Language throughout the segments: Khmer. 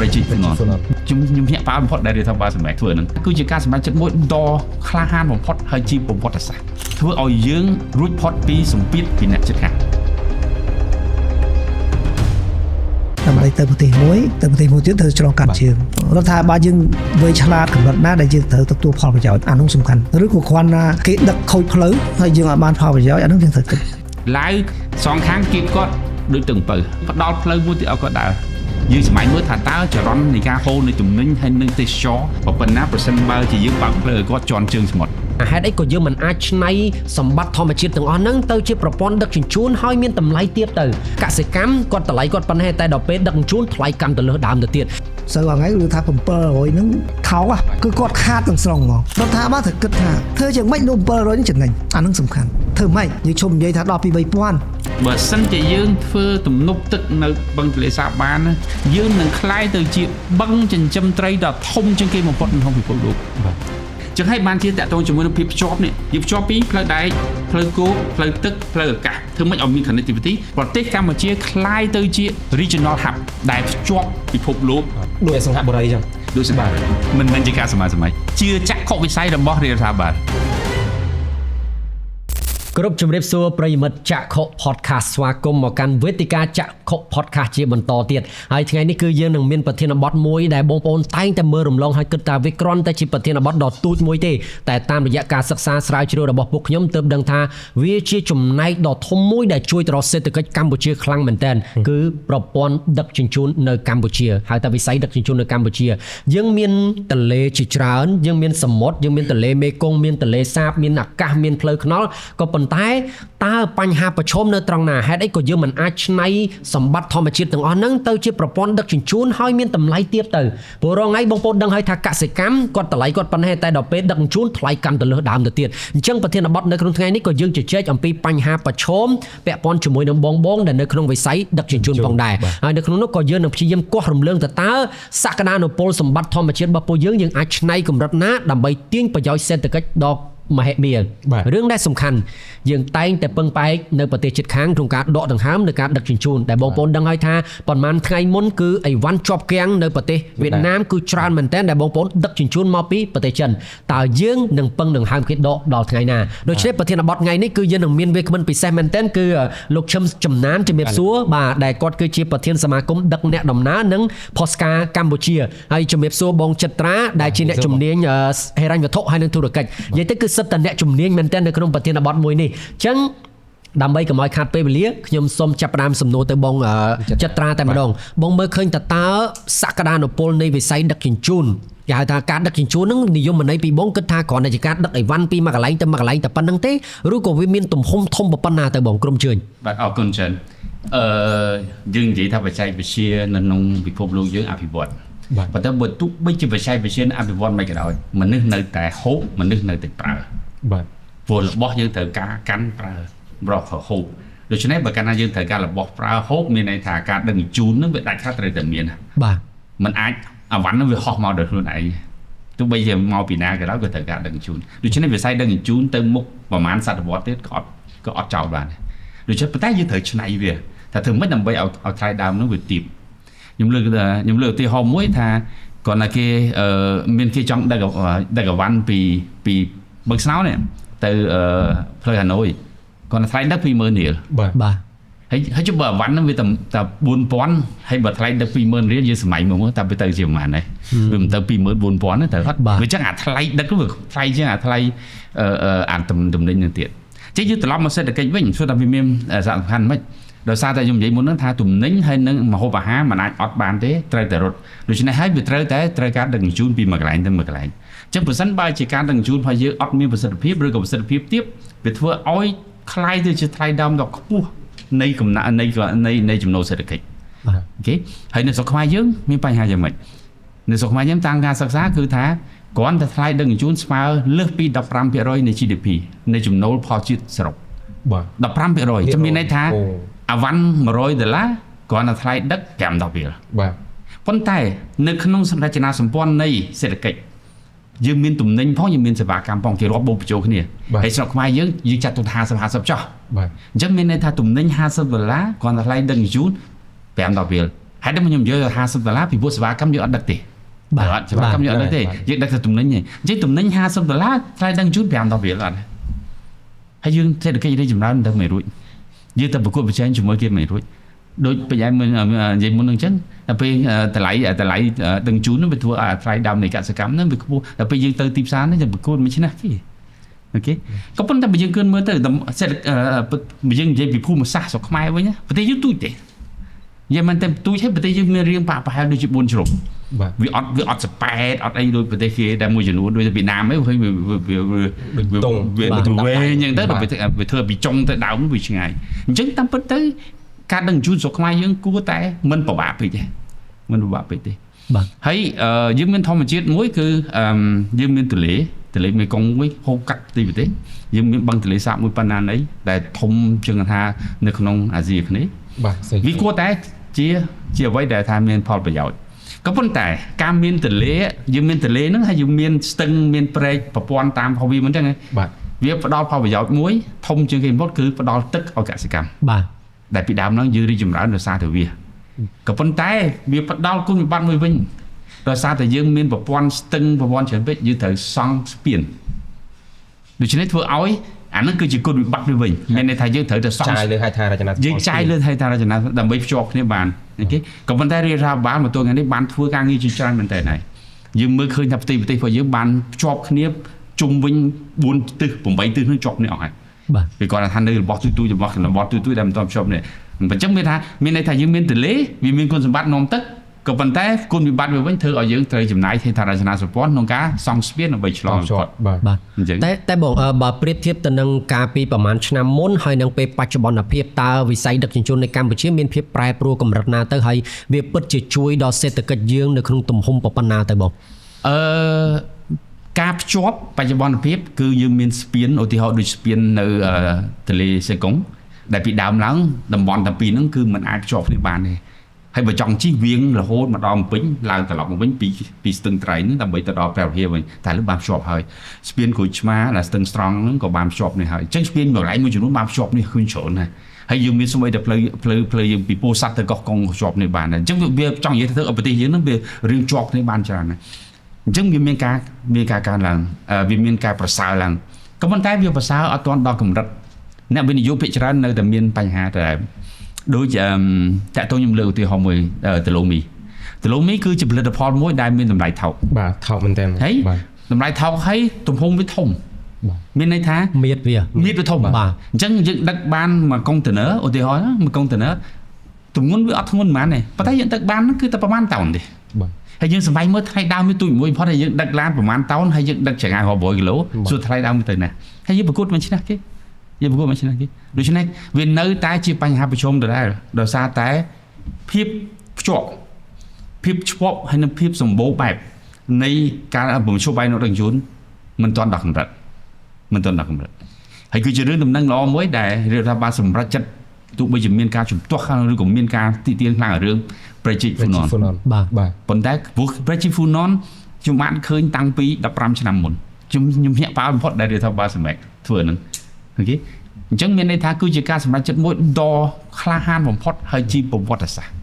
ប្រជាជនខ្ញុំភ្ញាក់ផ្អើលបំផុតដែលរដ្ឋាភិបាលសម្រាប់ធ្វើហ្នឹងគឺជាការសម្រេចចិត្តមួយដ៏ក្លាហានបំផុតហើយជាប្រវត្តិសាស្ត្រធ្វើឲ្យយើងរួចផុតពីសម្ពាធពីអ្នកជិតខាងដើម្បីទៅប្រទេសមួយទៀតត្រូវឆ្លងកាត់ជើងរដ្ឋាភិបាលយើងវៃឆ្លាតកម្រិតណាដែលយើងត្រូវទទួលផលប្រយោជន៍អានោះសំខាន់ឬក៏គ្រាន់ណាគេដឹកខូចផ្លូវហើយយើងអាចបានផលប្រយោជន៍អានោះយើងត្រូវគិតឡាវសងខាងគៀបគាត់ដូចទឹកបើផ្ដាល់ផ្លូវមួយទៀតឲ្យគាត់ដើរយើងស្មៃមើលថាតើចរន្តនៃការហូរនៃទំនិញហើយនឹងទេសចរប៉ុណ្ណាប្រសិនបើជាយើងបើកផ្លូវឲ្យគាត់ជន់ជើងសមុទ្រហេតុអីក៏យើងមិនអាចឆ្នៃសម្បត្តិធម្មជាតិទាំងអស់ហ្នឹងទៅជាប្រព័ន្ធដឹកជញ្ជូនហើយមានតម្លៃទាបទៅកសិកម្មគាត់តម្លៃគាត់ប៉ុណ្ណេះតែដល់ពេលដឹកជញ្ជូនថ្លៃកាន់ទៅលើដើមទៅទៀតសូវថ្ងៃគឺថា700ហ្នឹងថោកគឺគាត់ខាតទាំងស្រុងហ្មងរដ្ឋាភិបាលត្រូវគិតថាធ្វើយ៉ាងម៉េចនោះ700ហ្នឹងចំណេញអាហ្នឹងសំខាន់ធ្វើម៉េចយើងជុំនិយាយថាដល់ពី3000បើសិនជាយើងធ្វើទំនប់ទឹកនៅបឹងទន្លេសាបបានយើងនឹងក្លាយទៅជាបឹងចិញ្ចឹមត្រីដ៏ធំជាងគេបំផុតក្នុងពិភពលោកចឹងហើយបានជាតកតងជាមួយនឹងភាពភ្ជាប់នេះយើងភ្ជាប់ពីផ្លូវដែកផ្លូវគោកផ្លូវទឹកផ្លូវអាកាសធ្វើម៉េចឲ្យមាន connectivity ប្រទេសកម្ពុជាក្លាយទៅជា regional hub ដែលភ្ជាប់ពិភពលោកដូចសង្ហបុរីចឹងដូចស្បាមិនមែនជាការសម័យជាចក្ខុវិស័យរបស់រដ្ឋាភិបាលគ្រប់ជំរាបសួរប្រិយមិត្តចក្ខុ podcast ស្វាគមន៍មកកាន់វេទិកាចក្ខុ podcast ជាបន្តទៀតហើយថ្ងៃនេះគឺយើងនឹងមានប្រធានបទមួយដែលបងប្អូនតែងតែមើលរំលងហើយគិតថាវាគ្រាន់តែជាប្រធានបទដ៏ទូចមួយទេតែតាមរយៈការសិក្សាស្រាវជ្រាវរបស់ពួកខ្ញុំទើបដឹងថាវាជាចំណែកដ៏ធំមួយដែលជួយដល់សេដ្ឋកិច្ចកម្ពុជាខ្លាំងមែនទែនគឺប្រព័ន្ធដឹកជញ្ជូននៅកម្ពុជាហៅថាវិស័យដឹកជញ្ជូននៅកម្ពុជាយើងមានទន្លេជាច្រើនយើងមានសមុទ្រយើងមានទន្លេមេគង្គមានទន្លេសាបមានអាកាសមានផ្លូវថ្នល់ក៏ប៉ុន្តែតើបញ្ហាប្រឈមនៅត្រង់ណាហេតុអីក៏យើងមិនអាចឆ្នៃសម្បត្តិធម្មជាតិទាំងអស់ហ្នឹងទៅជាប្រព័ន្ធដឹកជញ្ជូនហើយមានតម្លៃទាបទៅព្រោះរងថ្ងៃបងប្អូនដឹងហើយថាកសិកម្មគាត់តម្លៃគាត់ប៉ុណ្ណេះតែដល់ពេលដឹកជញ្ជូនថ្លៃកាន់ទៅលើដើមទៅទៀតអញ្ចឹងប្រធានបទនៅក្នុងថ្ងៃនេះក៏យើងជជែកអំពីបញ្ហាប្រឈមពាក់ព័ន្ធជាមួយនឹងបងដែលនៅក្នុងវិស័យដឹកជញ្ជូនផងដែរហើយនៅក្នុងនោះក៏យើងនឹងព្យាយាមគាស់រំលើងទៅតើសក្តានុពលសម្បត្តិធម្មជាតិរបស់ពួកយើងអាចឆ្នៃកម្រិតណាដើម្បីទាញប្រយោជន៍សេដ្ឋកិច្ចដល់មហិមារឿងដែលសំខាន់យើងតែងតែពឹងផ្អែកនៅប្រទេសជិតខាងក្នុងការដកដង្ហើមនៅការដឹកជញ្ជូនដែលបងប្អូនដឹងហើយថាប្រហែលថ្ងៃមុនគឺអីវ៉ាន់ជាប់គាំងនៅប្រទេសវៀតណាមគឺច្រើនមែនទែនដែលបងប្អូនដឹកជញ្ជូនមកពីប្រទេសចិនតើយើងនឹងពឹងដង្ហើមគេដកដល់ថ្ងៃណាដូច្នេះប្រធានបទថ្ងៃនេះគឺយើងនឹងមានវាគ្មិនពិសេសមែនទែនគឺលោកឈឹមចំណានជំរាបសួរបាទដែលគាត់គឺជាប្រធានសមាគមដឹកអ្នកដំណើរនិងផូស្កាកម្ពុជាហើយជំរាបសួរបងចិត្រាដែលជាអ្នកជំនាញហិរញ្ញវត្ថុហើយនិងធុរកិច្ចនិយាយទៅគឺសិតតែអ្នកជំនាញមែនទែននៅក្នុងប្រធានបទមួយនេះអញ្ចឹងដើម្បីកុំឲ្យខាត់ពេលវេលាខ្ញុំសូមចាប់ផ្ដើមសំណួរទៅបងចិត្រាតែម្ដងបងមើលឃើញតើសក្តានុពលនៃវិស័យដឹកជញ្ជូនគេហៅថាការដឹកជញ្ជូនហ្នឹងនិយមន័យពីបងគិតថាគ្រាន់តែជាការដឹកអីវ៉ាន់ពីមួយកន្លែងទៅមួយកន្លែងតែប៉ុណ្្នឹងទេឬក៏វាមានទំហំធំប៉ុណ្ណាទៅបងក្រុមជើញបាទអរគុណច្រើនយើងនិយាយថាបច្ចេកវិទ្យានៅក្នុងពិភពលោកយើងអភិវឌ្ឍប៉ុន្តែបើទោះបីជាបច្ចេកវិទ្យាអភិវឌ្ឍមិនក៏ដោយមនុស្សនៅតែហូបមនុស្សនៅតែប្រើបាទព្រោះរបស់យើងត្រូវការកាន់ប្រើរកហូបដូច្នេះបើកាលណាយើងត្រូវការរបស់ប្រើហូបមានន័យថាការដឹកជញ្ជូននឹងវាដាច់ខាតត្រូវតែមានបាទมันអាចអាវ៉ាន់នឹងវាហោះមកដោយខ្លួនឯងទោះបីជាមកពីណាក៏ដោយក៏ត្រូវការដឹកជញ្ជូនដូច្នេះវិស័យដឹកជញ្ជូនទៅមុខប្រហែលសតវត្សទៀតក៏អត់ចោលបានដូច្នេះប៉ុន្តែយើងត្រូវច្នៃវាថាធ្វើម៉េចដើម្បីឲ្យថ្លៃដើមនោះវាទាបខ្ញុំលើកឧទាហរណ៍មួយថាគ្រាន់តែគេមានគេចង់ដឹកអាវ៉ាន់ពីបឹងស្នោនេះទៅផ្លូវហាណូយគាត់ថ្លៃដឹក 20000 រៀលបាទហើយជិះបើអាវ៉ាន់ហ្នឹងវាតែ 4000 ហើយបើថ្លៃដឹក 20000 រៀលយើងសម័យមកតែវាទៅជាប្រហែលដែរវាមិនទៅ 24000 ទេទៅអត់វាចឹងអាថ្លៃដឹកវាថ្លៃជាងអាថ្លៃអាទំនិញនឹងទៀតចឹងយើងត្រឡប់មកសេដ្ឋកិច្ចវិញព្រោះតែវាមានសារៈសំខាន់មិនដោយសារតែខ្ញុំនិយាយមុនហ្នឹងថាទំនិញហើយនឹងម្ហូបអាហារមិនអាចអត់បានទេត្រូវតែរត់ដូច្នេះហើយវាត្រូវការដឹកជញ្ជូនពីមួយកន្លែងទៅមួយកន្លែងចឹងប្រសិនបើជាការដឹកជញ្ជូនរបស់យើងអត់មានប្រសិទ្ធភាពឬក៏ប្រសិទ្ធភាពទាបវាធ្វើឲ្យคล้ายទៅជាថ្លៃដើមដ៏ខ្ពស់នៃកំណើននៃចំណូលសេដ្ឋកិច្ចអូខេហើយនៅស្រុកខ្មែរយើងមានបញ្ហាយ៉ាងម៉េចនៅស្រុកខ្មែរយើងតាមការសិក្សាគឺថាគ្រាន់តែថ្លៃដឹកជញ្ជូនស្មើលើសពី 15% នៃ GDP នៃចំណូលផលជាតិសរុបបាទ 15% ជំនាញន័យថាអាវ៉ាន់$100គ្រាន់តែថ្លៃដឹក5-10រៀលបាទប៉ុន្តែនៅក្នុងសម្រចនាសម្ព័ន្ធនៃសេដ្ឋកិច្ចយើងមានទំនិញផងយើងមានសេវាកម្មផងគេរាប់បូកបញ្ចូលគ្នាហើយស្រុកខ្មែរយើងចាត់ទុក50ចុះបាទអញ្ចឹងមានន័យថាទំនិញ$50គ្រាន់តែថ្លៃដឹកជញ្ជូន5-10រៀល ហើយដល់ខ្ញុំនិយាយ$50ពីព្រោះសេវាកម្មយើងអត់ដឹកទេបាទសេវាកម្មយើងអត់ដឹកទេយើងដឹកតែទំនិញទេអញ្ចឹងទំនិញ$50ថ្លៃដឹកជូន$5អត់ហើយយើងសេដ្ឋកិច្ចរីកចម្រើនមិនរួចយើងទៅប្រកួតប្រជែងជាមួយគេមិនរួចដូចបញ្ញានិយាយមុនហ្នឹងអញ្ចឹងដល់ពេលតម្លៃដឹងជូនហ្នឹងវាធ្វើឲ្យថ្លៃដើមនៃកសិកម្មហ្នឹងវាខ្ពស់ដល់ពេលយើងទៅទីផ្សារហ្នឹងយើងប្រកួតមិនឈ្នះទេអូខេក៏ប៉ុន្តែបើយើងគិតមើលទៅយើងនិយាយពីភូមិសាស្ត្រស្រុកខ្មែរវិញប្រទេសយើងទូចទេយើងមិនតែទូចទេប្រទេសយើងមានរៀងប្រហែលដូចជា4ជ្រុងវាអត់សប៉ែតអត់អីដូចប្រទេសគេដែលមួយចំនួនដូចវៀតណាមហ្នឹងឃើញវាតុងវាវែងអញ្ចឹងទៅវាធ្វើពីចុងទៅដើមវាឆ្ងាយអញ្ចឹងតាមពិតទៅការដឹងជូនស្រុកខ្មែរយើងគួរតែមិនពិបាកពេកទេបាទហើយយើងមានធម្មជាតិមួយគឺយើងមានទន្លេមេគង្គមួយហូរកាត់ទីប្រទេសយើងមានបឹងទន្លេសាបមួយប៉ុណ្ណាណីដែលធំជាងថានៅក្នុងអាស៊ីអាគ្នេយ៍បាទវាគួរតែជាអ្វីដែលថាមានផលប្រយោជន៍ក៏ប៉ុន្តែការមានទន្លេយើងមានទន្លេហ្នឹងហើយយើងមានស្ទឹងមានព្រែកប្រព័ន្ធតាមរបស់វាមិនអញ្ចឹងបាទវាផ្ដល់ផលប្រយោជន៍មួយធំជាងគេបំផុតគឺផ្ដល់ទឹកឲ្យកសិកម្មបាទដែលពីដើមហ្នឹងយើងរីកចម្រើនដោយសារតែវាក៏ប៉ុន្តែវាផ្ដល់គុណវិបត្តិមួយវិញដោយសារតែយើងមានប្រព័ន្ធស្ទឹងប្រព័ន្ធច្រើនពេកយើងត្រូវសង់ស្ពានដូច្នេះធ្វើឲ្យអាហ្នឹងគឺជាគុណវិបត្តិមួយវិញមានន័យថាយើងត្រូវតែសង់ចាយលើហេដ្ឋារចនាសម្ព័ន្ធយើងចាយលើហេដ្ឋារចនាដើម្បីភ្ជាប់គ្នាបានអូខេក៏ប៉ុន្តែរាជរដ្ឋាភិបាលមកទល់ថ្ងៃនេះបានធ្វើការងារជាច្រើនមែនតើហើយយើងមើលឃើញថាប្រទេសរបស់យើងបានភ្ជាប់គ្នាជុំវិញ4ទិស8ទិសនឹងជាប់គ្នាអស់ហើយបាទវាគាត់ថានៅរបស់ទូរបស់របស់ទូដែលមិនតភ្ជាប់នេះអញ្ចឹងមានន័យថាយើងមានទន្លេវាមានគុណសម្បត្តិនាំទឹកក៏ប៉ុន្តែគុណវិបត្តិវាវិញធ្វើឲ្យយើងត្រូវចំណាយហេដ្ឋារចនាសម្ព័ន្ធក្នុងការសង់ស្ពានដើម្បីឆ្លងគាត់បាទអញ្ចឹងតែបងបើប្រៀបធៀបទៅនឹងការពីប្រហែលឆ្នាំមុនហើយនឹងពេលបច្ចុប្បន្នភាពតើវិស័យដឹកជញ្ជូននៅកម្ពុជាមានភាពប្រែប្រួលកម្រិតណាទៅហើយវាពិតជាជួយដល់សេដ្ឋកិច្ចយើងនៅក្នុងទំហំប៉ុណ្ណាទៅបងការភ្ជាប់បច្ចុប្បន្នភាពគឺយើងមានស្ពានឧទាហរណ៍ដូចស្ពាននៅទន្លេសេកុងដែលពីដើមឡើងតំបន់ទាំងពីរហ្នឹងគឺมันអាចភ្ជាប់គ្នាបានទេហើយបើចង់ជិះវៀងរហូតមកដល់ពេញឡើងត្រឡប់មកវិញពីស្ទឹងត្រែងហ្នឹងដើម្បីទៅដល់ព្រះវិហារវិញតែលើបានភ្ជាប់ហើយស្ពានក្រូចឆ្មាដែលស្ទឹងស្រង់ហ្នឹងក៏បានភ្ជាប់នេះហើយអញ្ចឹងស្ពានកន្លែងមួយចំនួនបានភ្ជាប់នេះឃើញច្រើនណាស់ហើយយើងមានស្មួយតែផ្លូវយើងពីពោធិ៍សាត់ទៅកោះកុងភ្ជាប់នេះបានអញ្ចឹងវាចង់និយាយទៅប្រទេសយើងហ្នឹងវារឿងជាប់គ្នាបានច្រើនណាស់អញ្ចឹងវាមានការកើនឡើងវាមានការប្រសើរឡើងក៏ប៉ុន្តែវាប្រសើរអត់ទាន់ដល់កម្រិតអ្នកវិនិយោគភាគច្រើននៅតែមានបញ្ហាតែដូចតាក់ទងខ្ញុំលើកឧទាហរណ៍មួយដលូមីគឺជាផលិតផលមួយដែលមានតម្លៃថោកបាទថោកមែនទែនហើយតម្លៃថោកហើយទំហំវាធំមានន័យថាមៀតវាធំបាទអញ្ចឹងយើងដឹកបានមួយកុងតឺន័រឧទាហរណ៍មួយកុងតឺន័រទម្ងន់វាអត់ធ្ងន់ប៉ុន្មានទេប៉ុន្តែយើងដឹកបានគឺតែប្រហែលតោនទេបាទហើយយើងសម្បែងមើលថ្លៃដើមវាទូចមួយផុតហើយយើងដឹកឡានប្រហែលតោនហើយយើងដឹកចង្អាយរាប់រយគីឡូសួរថ្លៃដើមទៅណាហើយយើងប្រកួតមិនឈ្នះគេដូច្នេះវានៅតែជាបញ្ហាប្រឈមដដែលដោយសារតែភាពភ្ជាប់ហើយនិងភាពសម្បូរបែបនៃការបំឈប់បាយនៅដឹកជញ្ជូនមិនទាន់ដល់កម្រិតហើយគឺជារឿងដំណឹងល្អមួយដែលរដ្ឋាភិបាលសម្រេចចិត្តទោះបីជាមានការជំទាស់ខ្លាំងឬក៏មានការទីទានខ្លាំងរឿងProject Funon បាទប៉ុន្តែព្រោះ Project Funon ខ្ញុំបានឃើញតាំងពី15ឆ្នាំមុនខ្ញុំញាក់ប៉ាល់បំផុតដែលរដ្ឋាភិបាលសម្រេចធ្វើហ្នឹងអូខេអញ្ចឹងមានន័យថាគឺជាការសម្រេចចិត្តមួយដ៏ក្លាហានបំផុតហើយជាប្រវត្តិសាស្ត្រ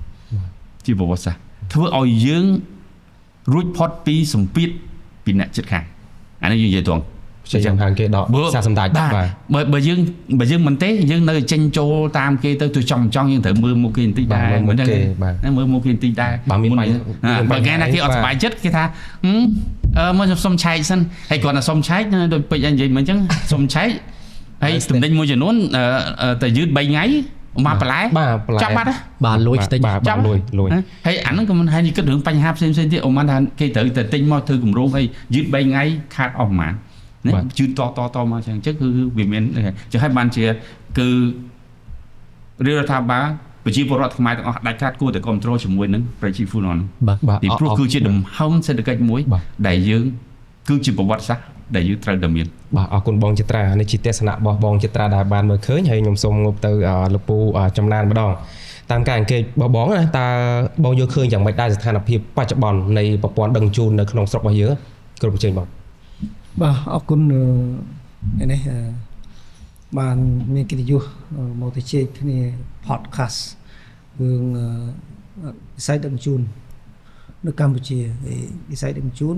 ធ្វើឲ្យយើងរួចផុតពីសម្ពាធពីអ្នកជិតខាងអានេះយើងនិយាយត្រង់ជាយ៉ាងខាងគេដកសារសម្ដេចបាទបើយើងមិនទេយើងនៅចេញចូលតាមគេទៅចង់យើងត្រូវមើលមុខគេបន្តិចដែរមើលគេបាទមើលមុខគេបន្តិចដែរបើមានបើគេណាគេអត់សុបាយចិត្តគេថាមកសុំឆែកសិនហើយគាត់ថាសុំឆែកដូចពេជ្រនិយាយមិនអញ្ចឹងសុំឆែកហើយទំនិញមួយចំនួនតែយឺត3ថ្ងៃមកបន្លែចាប់បាត់បានលួចតិចចាប់លួចហើយអាហ្នឹងក៏មិនហើយគិតរឿងបញ្ហាផ្សេងទៀតអូមិនថាគេត្រូវតែទិញមកធ្វើគម្រោងហើយយឺត3ថ្ងៃខាតអស់ប្រហែលណាជឿតមកអញ្ចឹងគឺវាមានចឹងហើយបានជាគឺរដ្ឋាភិបាលប្រជាពលរដ្ឋខ្មែរទាំងអស់ដាច់ខាតគួរតែគ្រប់គ្រងជាមួយនឹងប្រជាពលរដ្ឋពីព្រោះគឺជាដំហឹងសេដ្ឋកិច្ចមួយដែលយើងគឺជាប្រវត្តិសាស្ត្រដែលយើងត្រូវតែមានបាទអរគុណបងចិត្រានេះជាទស្សនៈរបស់បងចិត្រាដែលបានមើលឃើញហើយខ្ញុំសូមងើបទៅលោកពូចំណានម្ដងតាមការអង្កេតរបស់បងណាតើបងយល់ឃើញយ៉ាងម៉េចដែរស្ថានភាពបច្ចុប្បន្ននៃប្រព័ន្ធដឹងជូននៅក្នុងស្រុករបស់យើងគ្រប់ប្រជែងបងបាទអរគុណនេះបានមានកិត្តិយសមកទៅជែកគ្នា podcast រឿង វិស័យដឹកជញ្ជូននៅកម្ពុជាវិស័យដឹកជញ្ជូន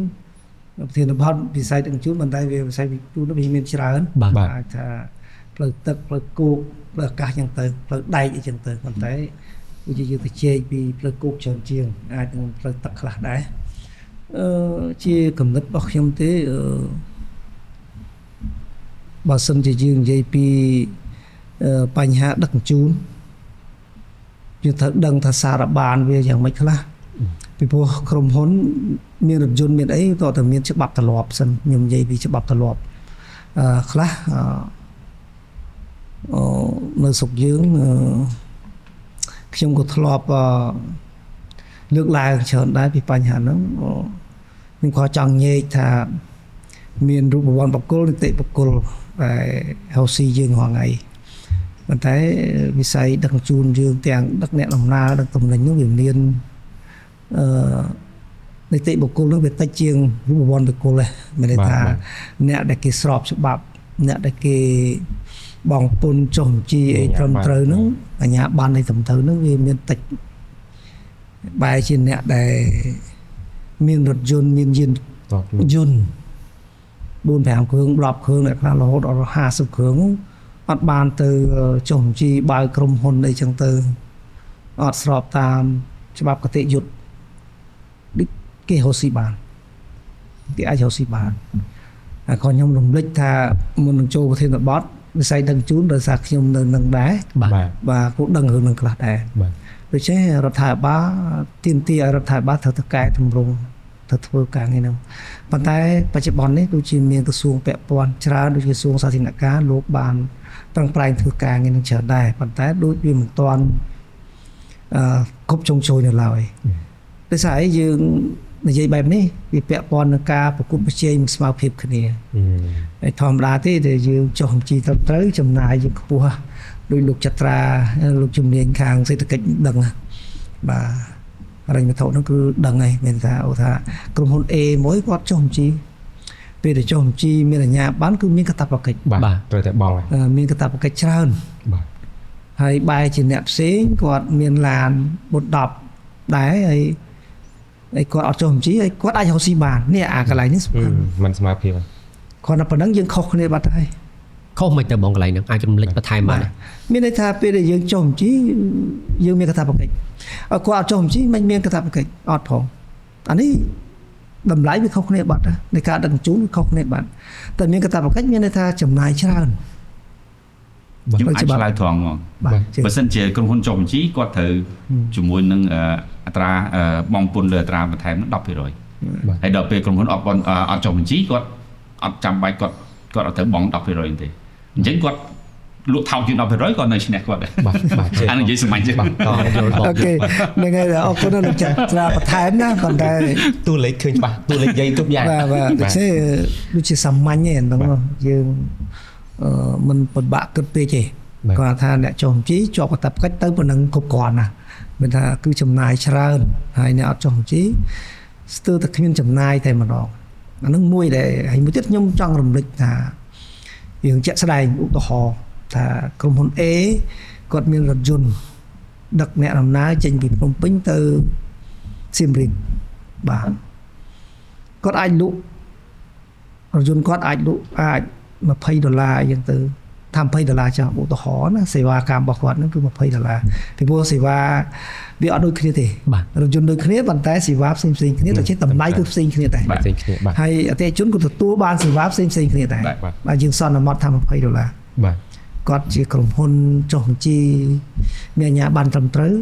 ប្រធានបទវិស័យដឹកជញ្ជូនបន្តែវាវិស័យដឹកជញ្ជូនវាមានច្រើនអាចថាផ្លូវទឹកផ្លូវគោកផ្លូវអាកាសចឹងទៅផ្លូវដែកអីចឹងទៅប៉ុន្តែវាយើងទៅជែកពីផ្លូវគោកច្រើនជាងអាចនឹងផ្លូវទឹកខ្លះដែរជាកំណត់របស់ខ្ញុំទេបើសិនជាយើងនិយាយពីបញ្ហាដឹកជញ្ជូនយើងត្រូវដឹងថាសារបានវាយ៉ាងម៉េចខ្លះពីព្រោះក្រុមហ៊ុនមានរថយន្តមានអីតើតែមានច្បាប់ទម្លាប់សិនខ្ញុំនិយាយពីច្បាប់ទម្លាប់ខ្លះនៅស្រុកយើងខ្ញុំក៏ធ្លាប់លើកឡើងច្រើនដែរពីបញ្ហាហ្នឹងខ្ញុំក៏ចង់ញែកថាមានរូបវ័ន្តបុគ្គលនីតិបុគ្គលដែលហៅស៊ីយើងរាល់ថ្ងៃប៉ុន្តែវិស័យដឹកជញ្ជូនយើងទាំងដឹកអ្នកដំណើរដឹកទំនិញនោះវាមាននីតិបុគ្គលនោះវាតិចជាងរូបវ័ន្តបុគ្គលដែរមានន័យថាអ្នកដែលគេស្របច្បាប់អ្នកដែលគេបងពុនចុះបញ្ជីអីត្រឹមត្រូវហ្នឹងអាជ្ញាប័ណ្ណនៃត្រឹមត្រូវហ្នឹងវាមានតិចបែរជាអ្នកដែលមានរថយន្តមានយានយន្ត 4-5 គ្រឿង 10 គ្រឿងអ្នកខ្លះរហូតដល់50 គ្រឿងអត់បានទៅចុះបញ្ជីបើកក្រុមហ៊ុនអីចឹងទៅអត់ស្របតាមច្បាប់គតិយុត្តគេហៅស៊ីបានគេអាចហៅស៊ីបានហើយក៏ខ្ញុំរំលឹកថាមុននឹងចូលប្រធានបទវិស័យដឹកជញ្ជូនដោយសារខ្ញុំនៅនឹងដែរបាទcũngដឹងរឿងនឹងខ្លះដែរដូច្នេះរដ្ឋាភិបាលទាមទារឲ្យរដ្ឋាភិបាលត្រូវទៅកែតម្រង់ទៅធ្វើការងារហ្នឹងប៉ុន្តែបច្ចុប្បន្ននេះដូចជាមានក្រសួងពាក់ព័ន្ធច្រើនដូចជាក្រសួងសាធារណការលោកបានប្រឹងប្រែងធ្វើការងារនឹងច្រើនដែរប៉ុន្តែដូចវាមិនទាន់គ្រប់ជ្រុងជ្រោយនៅឡើយដោយសារអីយើងនិយាយបែបនេះវាពាក់ព័ន្ធនឹងការប្រគល់ប្រជែងស្មារតីគ្នាហើយធម្មតាទេដែលយើងចុះបញ្ជីត្រឹមត្រូវចំណាយយើងខ្ពស់ដោយលោកចត្រាលោកជំនាញខាងសេដ្ឋកិច្ចដឹងបាទរញវត្ថុហ្នឹងគឺដឹងហើយមានថាអូថាក្រុមហ៊ុន A មួយគាត់ចុះបញ្ជីពេលដែលចុះបញ្ជីមានអាជ្ញាប័ណ្ណគឺមានកាតព្វកិច្ចបាទត្រូវតែបងមានកាតព្វកិច្ចច្រើនបាទហើយបែរជាអ្នកផ្សេងគាត់មានឡានបុត10ដែរហើយគាត់អត់ចុះបញ្ជីហើយគាត់អាចរកស៊ីបាននេះអាកន្លែងនេះសំខាន់មិនស្មើភាពគាត់តែប៉ុណ្្នឹងយើងខុសគ្នាបាត់ហើយខុសមិនទៅបងកន្លែងហ្នឹងអាចរំលឹកបន្ថែមបានមានន័យថាពេលដែលយើងចុះបញ្ជីយើងមានកាតព្វកិច្ចគាត់អត់ចុះបញ្ជីមិនមានកាតព្វកិច្ចអត់ផងអានេះតម្លៃវាខុសគ្នាបាត់នៃការដឹកជញ្ជូនវាខុសគ្នាបាត់តែមានកាតព្វកិច្ចមានន័យថាចំណាយច្រើនខ្ញុំអាចឆ្លើយត្រង់មកបើសិនជាក្រុមហ៊ុនចុះបញ្ជីគាត់ត្រូវជាមួយនឹងអត្រាបងពុនលើអត្រាបន្ថែម 10% ហើយដល់ពេលក្រុមហ៊ុនអត់ចុះបញ្ជីគាត់អត់ចាំបាច់គាត់អត់ត្រូវបង់ 10% ទេអញ្ចឹងគាត់លក់ថោកជាង 10% គាត់នៅឈ្នះគាត់បាទអានេះនិយាយសម្ញបាទអូខេហ្នឹងហើយអរគុណលោកចាស្រាបន្ថែមណាប៉ុន្តែតួលេខឃើញច្បាស់តួលេខនិយាយគ្រប់យ៉ាងបាទដូចជាសាមញ្ញទេហ្នឹងយើងមិនពិបាកគិតពេកទេគាត់ថាអ្នកចុះបញ្ជីជាប់កាតព្វកិច្ចទៅប៉ុណ្ណឹងគ្រប់គ្រាន់ណាមានថាគឺចំណាយច្រើនហើយអ្នកអត់ចុះបញ្ជីស្ទើរតែគ្មានចំណាយតែម្ដងអានឹងមួយដែលហើយមួយទៀតខ្ញុំចង់រំលឹកថាយើងជាក់ស្ដែងឧទាហរណ៍ថាក្រុមហ៊ុន A គាត់មានរថយន្តដឹកអ្នកដំណើរចេញពីភ្នំពេញទៅសៀមរាបបាទគាត់អាចលក់រថយន្តគាត់អាចលក់អាច$20អីចឹងទៅថា$20ចាស់ឧទាហរណ៍ណាសេវាកម្មរបស់គាត់ហ្នឹងគឺ$20ពីព្រោះសេវាវាអត់ដូចគ្នាទេរថយន្តដូចគ្នាប៉ុន្តែសេវាផ្សេងគ្នាតែជាតម្លៃគឺផ្សេងគ្នាដែរហើយអតិថិជនក៏ទទួលបានសេវាផ្សេងគ្នាដែរបាទយើងសន្មត់ថា$20បាទគាត់ជាក្រុមហ៊ុនចុះបញ្ជីមានអាជ្ញាប័ណ្ណត្រឹមត្រូវ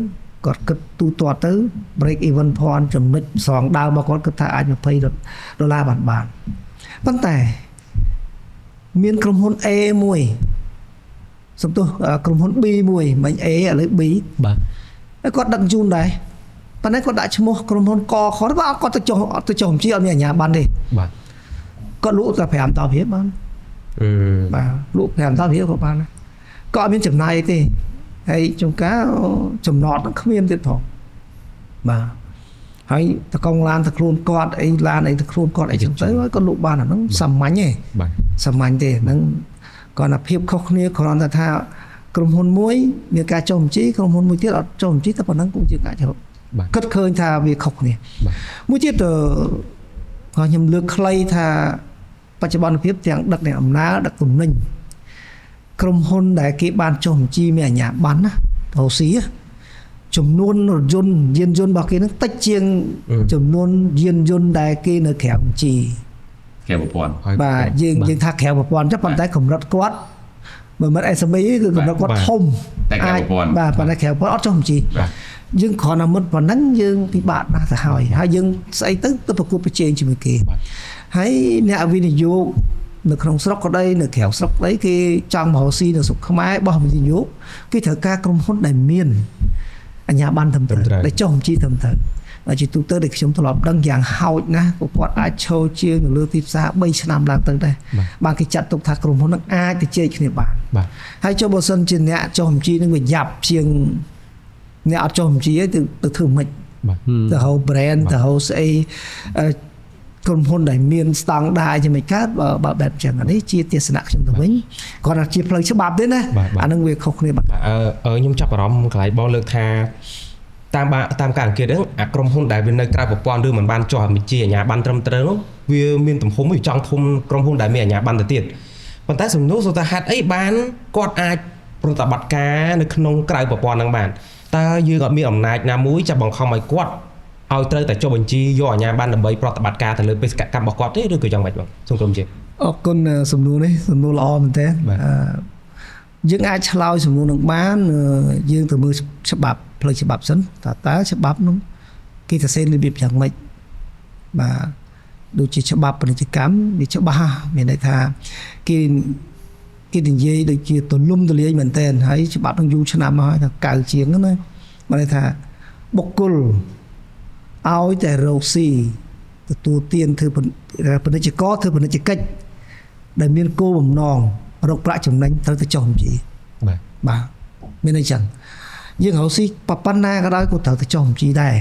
គាត់គិតទូទាត់ទៅ break even point ចំណុចស្រង់ដើមរបស់គាត់គិតថាអាច$20បានប៉ុន្តែមានក្រុមហ៊ុន A មួយសំទោសក្រុមហ៊ុន B មួយមិន A ឥឡូវ B បាទគាត់ដឹកជញ្ជូនដែរប៉ុន្តែគាត់ដាក់ឈ្មោះក្រុមហ៊ុនកខគាត់ទៅចុះបញ្ជីអត់មានអាជ្ញាប័ណ្ណទេបាទគាត់លក់តែ5តោភាពបានបាទលក់5តោភាពក៏បានក៏អត់មានចំណាយទេហើយចុងការចំណតគ្មានទៀតផងបាទហើយតកងឡានទៅខ្លួនគាត់អីឡានអីទៅខ្លួនគាត់អីចឹងទៅហើយគាត់លក់បានអាហ្នឹងសាមញ្ញទេបាទសាមញ្ញទេហ្នឹងគាត់ថាភាពខុសគ្នាគ្រាន់តែថាក្រុមហ៊ុនមួយមានការចុះបញ្ជីក្រុមហ៊ុនមួយទៀតអត់ចុះបញ្ជីតែប៉ុណ្ណឹងcũngជាការ គិតឃើញថាវាខុសគ្នាមួយទៀតខ្ញុំលើកខ្លីថាបច្ចុប្បន្នភាពទាំងដឹកអ្នកអំណើដឹកទំនិញក្រុមហ៊ុនដែលគេបានចុះបញ្ជីមានអាជ្ញាប័ណ្ណណាអូស៊ីចំនួនរថយន្តយានយន្តរបស់គេនឹងតិចជាងចំនួនយានយន្តដែលគេនៅក្រៅបញ្ជីក្រៅប្រព័ន្ធបាទយើងថាក្រៅប្រព័ន្ធចុះប៉ុន្តែកម្រិតគាត់បើមិន SME គឺកម្រិតគាត់ធំតែក្រៅប្រព័ន្ធបាទប៉ុន្តែក្រៅប្រព័ន្ធអត់ចុះបញ្ជីយើងគ្រាន់តែមុតប៉ុណ្ណឹងយើងពិបាកណាស់ទៅហើយយើងស្អីទៅប្រកួតប្រជែងជាមួយគេហើយអ្នកវិនិយោគនៅក្នុងស្រុកក៏ដីនៅក្រៅស្រុកដីគេចង់មកស៊ីនៅស្រុកខ្មែរបោះវិនិយោគគេត្រូវការក្រុមហ៊ុនដែលមានអាជ្ញាប័ណ្ណត្រឹមត្រូវដែលចុះបញ្ជីត្រឹមត្រូវជាទូទៅដែលខ្ញុំធ្លាប់ដឹងយ៉ាងហោចណាស់ពួកគាត់អាចឈរជាងនៅលើទីផ្សារ3ឆ្នាំឡើងទៅដែរបានគេចាត់ទុកថាក្រុមហ៊ុននឹងអាចទៅជែកគ្នាបានហើយចុះបើសិនជាអ្នកចុះបញ្ជីនឹងវាយ៉ាប់ជាងអ្នកអត់ចុះបញ្ជីទៅធ្វើមិនទៅហៅ brand ទៅហៅស្អីក្រុមហ៊ុនដែលមានស្តង់ដារជាមិនកើតបើបែបចឹងនេះជាទស្សនៈខ្ញុំទៅវិញគាត់ថាជាផ្លូវច្បាប់ទេណាអានឹងវាខុសគ្នាបាទខ្ញុំចាប់អារម្មណ៍កន្លែងបងលើកថាតាមការអង្កេតហ្នឹងអាក្រុមហ៊ុនដែលវានៅក្រៅប្រព័ន្ធឬមិនបានចុះបញ្ជីអាជ្ញាប័ណ្ណត្រឹមត្រូវនោះវាមានទំហំវាចង់ធំក្រុមហ៊ុនដែលមានអាជ្ញាប័ណ្ណទៅទៀតប៉ុន្តែសំណួរថាហេតុអីបានគាត់អាចប្រតិបត្តិការនៅក្នុងក្រៅប្រព័ន្ធហ្នឹងបានតើយើងអត់មានអំណាចណាមួយចាប់បង្ខំឲ្យគាត់ឲ្យត្រូវតែចុះបញ្ជីយកអាជ្ញាប័ណ្ណដើម្បីប្រតិបត្តិការទៅលើបេសកកម្មរបស់គាត់ទេឬក៏យ៉ាងម៉េចបងសូមក្រុមជិះអរគុណសំណួរនេះសំណួរល្អមែនទែនយើងអាចឆ្លើយសំណួរនឹងបានយើងទៅមើលច្បាប់ផ្លូវច្បាប់សិនតើច្បាប់នោះគេសរសេររបៀបយ៉ាងម៉េចបាទដូចជាច្បាប់ពាណិជ្ជកម្មវាច្បាស់មានន័យថាគេនិយាយដូចជាទលំទលាយមែនទែនហើយច្បាប់នឹងយូរឆ្នាំមកហើយថាកៅជាងណាមានន័យថាបុគ្គលឲ្យតែរកស៊ីទទួលទានធ្វើពាណិជ្ជករធ្វើពាណិជ្ជកិច្ចដែលមានគោលបំណងរកប្រាក់ចំណេញត្រូវទៅចុះបញ្ជីបាទមានន័យចឹងយើងរកស៊ីប៉ុណ្ណាក៏ដោយក៏ត្រូវទៅចុះបញ្ជីដែរ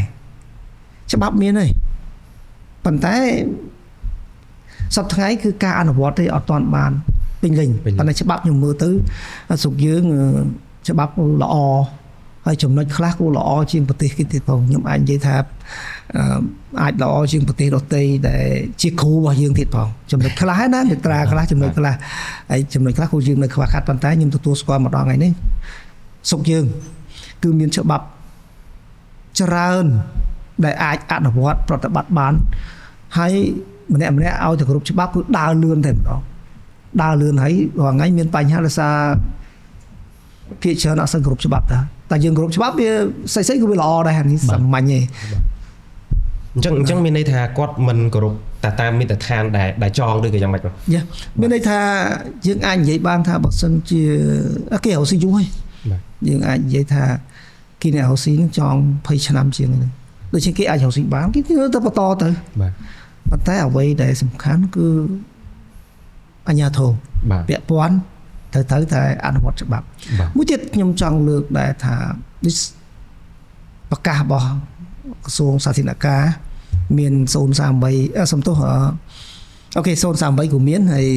ច្បាប់មានហើយប៉ុន្តែសប្តាហ៍ថ្ងៃគឺការអនុវត្តទេអត់ទាន់បានពេញលេញប៉ុន្តែច្បាប់ខ្ញុំមើលទៅស្រុកយើងច្បាប់ល្អហើយចំណុចខ្លះក៏ល្អជាងប្រទេសគេទៀតផងខ្ញុំអាចនិយាយថាអាចល្អជាងប្រទេសដទៃដែលជាគ្រូរបស់យើងទៀតផងចំណុចខ្លះណាមេត្រាខ្លះចំណុចខ្លះហើយចំណុចខ្លះក៏យើងនៅខ្វះខាតប៉ុន្តែខ្ញុំទទួលស្គាល់ម្ដងថ្ងៃនេះស្រុកយើងគឺមានច្បាប់ច្រើនដែលអាចអនុវត្តប្រតិបត្តិបានហើយម្នាក់ឲ្យទៅគ្រប់ច្បាប់គឺដើរលឿនតែម្ដងដើរលឿនហើយរាល់ថ្ងៃមានបញ្ហាដោយសារភាគច្រើនអត់សូវគ្រប់ច្បាប់តែយើងគ្រប់ច្បាប់វាស្អីក៏វាល្អដែរនេះសាមញ្ញទេអញ្ចឹងមានន័យថាគាត់មិនគោរពតាមមាត្រដ្ឋានដែលចងឬក៏យ៉ាងម៉េចបងមានន័យថាយើងអាចនិយាយបានថាបើសិនជាគេរកស៊ីយូរហើយយើងអាចនិយាយថាគេអ្នករកស៊ីនឹងចង20ឆ្នាំជាងនេះដូច្នេះគេអាចរកស៊ីបានគេទៅបន្តទៅបាទប៉ុន្តែអ្វីដែលសំខាន់គឺអាជ្ញាធរពាក់ព័ន្ធត្រូវតែអនុវត្តច្បាប់មួយទៀតខ្ញុំចង់លើកដែរថាប្រកាសរបស់ក្រសួងសាធារណការមាន038សំទោសអូខេ038ក៏មានហើយ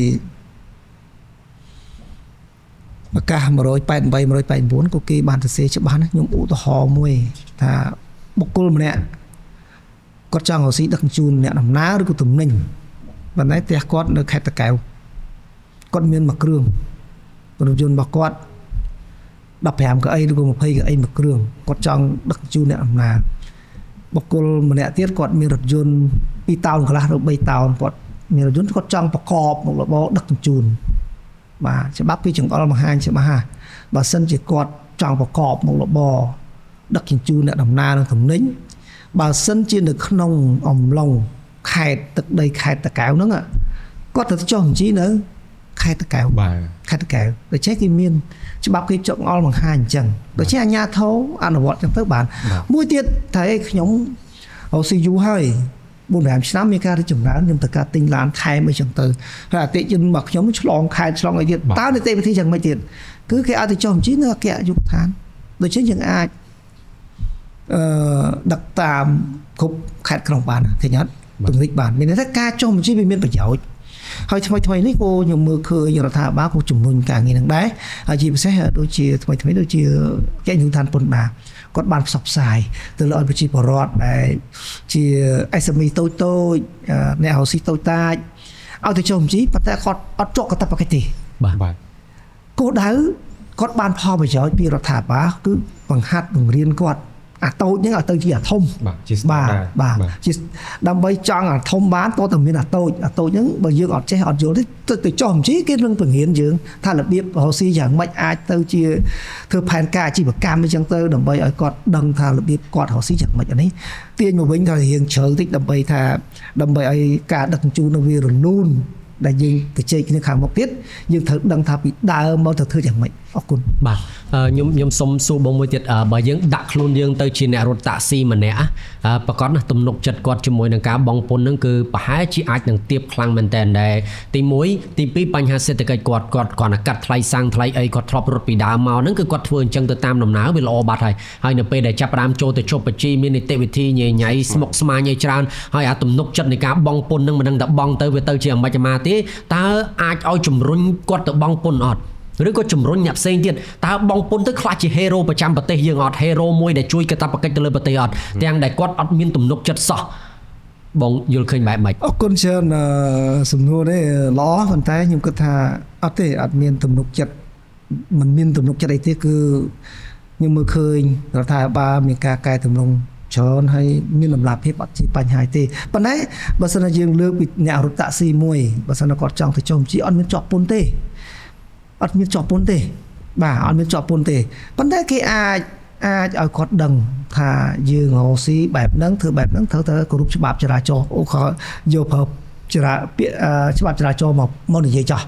ប្រកាស188 189ក៏គេបានសរសេរច្បាស់ណាខ្ញុំឧទាហរណ៍មួយថាបុគ្គលម្នាក់គាត់ចង់រកស៊ីដឹកជញ្ជូនអ្នកដំណើរឬក៏ទំនិញប៉ុន្តែផ្ទះគាត់នៅខេត្តតាកែវគាត់មានមួយគ្រឿងរថយន្តរបស់គាត់15កៅអីឬក៏20កៅអីមួយគ្រឿងគាត់ចង់ដឹកជញ្ជូនអ្នកដំណើរបុគ្គលម្នាក់ទៀតគាត់មានរថយន្ត2តោនកន្លះឬ3តោនគាត់មានរថយន្តគាត់ចង់ប្រកបមុខរបរដឹកជញ្ជូនបាទច្បាប់ពីចង្អុលបង្ហាញច្បាស់ណាបើសិនជាគាត់ចង់ប្រកបមុខរបរដឹកជញ្ជូនអ្នកដំណើរនិងទំនិញបើសិនជានៅក្នុងអំឡុងខេត្តទឹកដីខេត្តតាកែវហ្នឹងគាត់ទៅចុះបញ្ជីនៅខេត្តតាកែវបាទខេត្តតាកែវដូច្នេះគេមានច្បាប់គេចុកអល់បង្ហាញអញ្ចឹងដូច្នេះអាជ្ញាធរអនុវត្តអញ្ចឹងទៅបានមួយទៀតតែខ្ញុំអូស៊ីយូហើយ 4-5 ឆ្នាំមានការរីកចម្រើនខ្ញុំទៅការទិញឡានថែមអីចឹងទៅហើយអតិជនរបស់ខ្ញុំឆ្លងខេត្តឆ្លងអីទៀតតើនីតិវិធីយ៉ាងម៉េចទៀតគឺគេឲ្យទៅចុះបញ្ជីនៅអគ្គនាយកដ្ឋានដូច្នេះយើងអាចដឹកតាមគ្រប់ខេត្តក្រុងបានឃើញអត់ទំនិញបានមានន័យថាការចុះបញ្ជីវាមានប្រយោជន៍ ហើយថ្មីនេះគោខ្ញុំមើលឃើញរដ្ឋាភិបាលគោជំរុញការងារនឹងដែរហើយជាពិសេសដូចជាថ្មីដូចជាចែកយុទ្ធសាស្ត្រពន្ធដារគាត់បានផ្សព្វផ្សាយទៅលើប្រជាពលរដ្ឋដែលជា SME តូចអ្នករកស៊ីតូចតាចឲ្យទៅចុះបញ្ជីប៉ុន្តែគាត់អត់ជាប់កាតព្វកិច្ចទេបាទគោលដៅគាត់បានផលប្រយោជន៍ពីរដ្ឋាភិបាលគឺបង្ហាត់បង្រៀនគាត់អាតូចហ្នឹងឲ្យទៅជាអាធំបាទជាស្តាបាទជាដើម្បីចង់អាធំបានតើតើមានអាតូចហ្នឹងបើយើងអត់ចេះអត់យល់ទេទៅចុះបញ្ជីគេនឹងបង្រៀនយើងថារបៀបរកស៊ីយ៉ាងម៉េចអាចទៅជាធ្វើផែនការអាជីវកម្មអញ្ចឹងទៅដើម្បីឲ្យគាត់ដឹងថារបៀបគាត់រកស៊ីយ៉ាងម៉េចអានេះទាញមកវិញថារៀងជ្រៅតិចដើម្បីឲ្យការដឹកជញ្ជូននៅវារលូនដែលយើងទៅជែកគ្នាខាងមុខទៀតយើងត្រូវដឹងថាពីដើមមកទៅធ្វើយ៉ាងម៉េចអរគុណបាទខ្ញុំសុំសួរបងមួយទៀតបើយើងដាក់ខ្លួនយើងទៅជាអ្នករត់តាក់ស៊ីម្នាក់ប្រកាសណាទំនុកចិត្តគាត់ជាមួយនឹងការបង់ពន្ធហ្នឹងគឺប្រហែលជាអាចនឹងទៀបខ្លាំងមែនតើដែរទី1ទី2បញ្ហាសេដ្ឋកិច្ចគាត់គាត់ណាកាត់ថ្លៃសាំងថ្លៃអីគាត់ធ្លាប់រត់ពីដើមមកហ្នឹងគឺគាត់ធ្វើអញ្ចឹងទៅតាមដំណើរវាល្អបាត់ហើយនៅពេលដែលចាប់ផ្ដើមចូលទៅជប់បជីមាននីតិវិធីញ៉ៃញ៉ៃស្មុគស្មាញឲ្យច្រើនហើយអាទំនុកចិត្តនៃការបង់ពន្ធហ្នឹងមិនដឹងតែបង់ទៅវាទៅជាអាម៉េចអាម៉ាទេតើអាចឲ្យជំរុញគាត់ទៅបង់ពន្ធអត់ឬក៏ជំរុញអ្នកផ្សេងទៀតតើបង់ពន្ធទៅខ្លាចជាហេរ៉ូប្រចាំប្រទេសយើងអត់ហេរ៉ូមួយដែលជួយកាតព្វកិច្ចទៅលើប្រទេសអត់ទាំងដែលគាត់អត់មានទំនុកចិត្តសោះបងយល់ឃើញបែបម៉េចអរគុណច្រើនសំណួរនេះល្អប៉ុន្តែខ្ញុំគិតថាអត់ទេអត់មានទំនុកចិត្តមិនមានទំនុកចិត្តអីទេគឺខ្ញុំមើលឃើញរដ្ឋាភិបាលមានការកែតម្រង់ច្រើនហើយមានលំដាប់ភាពអត់ជាបញ្ហាទេប៉ុន្តែបើសិនជាយើងលើកពីអ្នករត់តាក់ស៊ីមួយបើសិនគាត់ចង់ទៅចុះបញ្ជីអត់មានជាប់ពន្ធទេអត់មានជាប់ពន្ធទេបាទអត់មានជាប់ពន្ធទេប៉ុន្តែគេអាចឲ្យគាត់ដឹងថាយើងរកស៊ីបែបហ្នឹងធ្វើបែបហ្នឹងត្រូវតែគោរពច្បាប់ចរាចរណ៍អូខយកប្រើច្បាប់ចរាចរណ៍មកនិយាយចោះ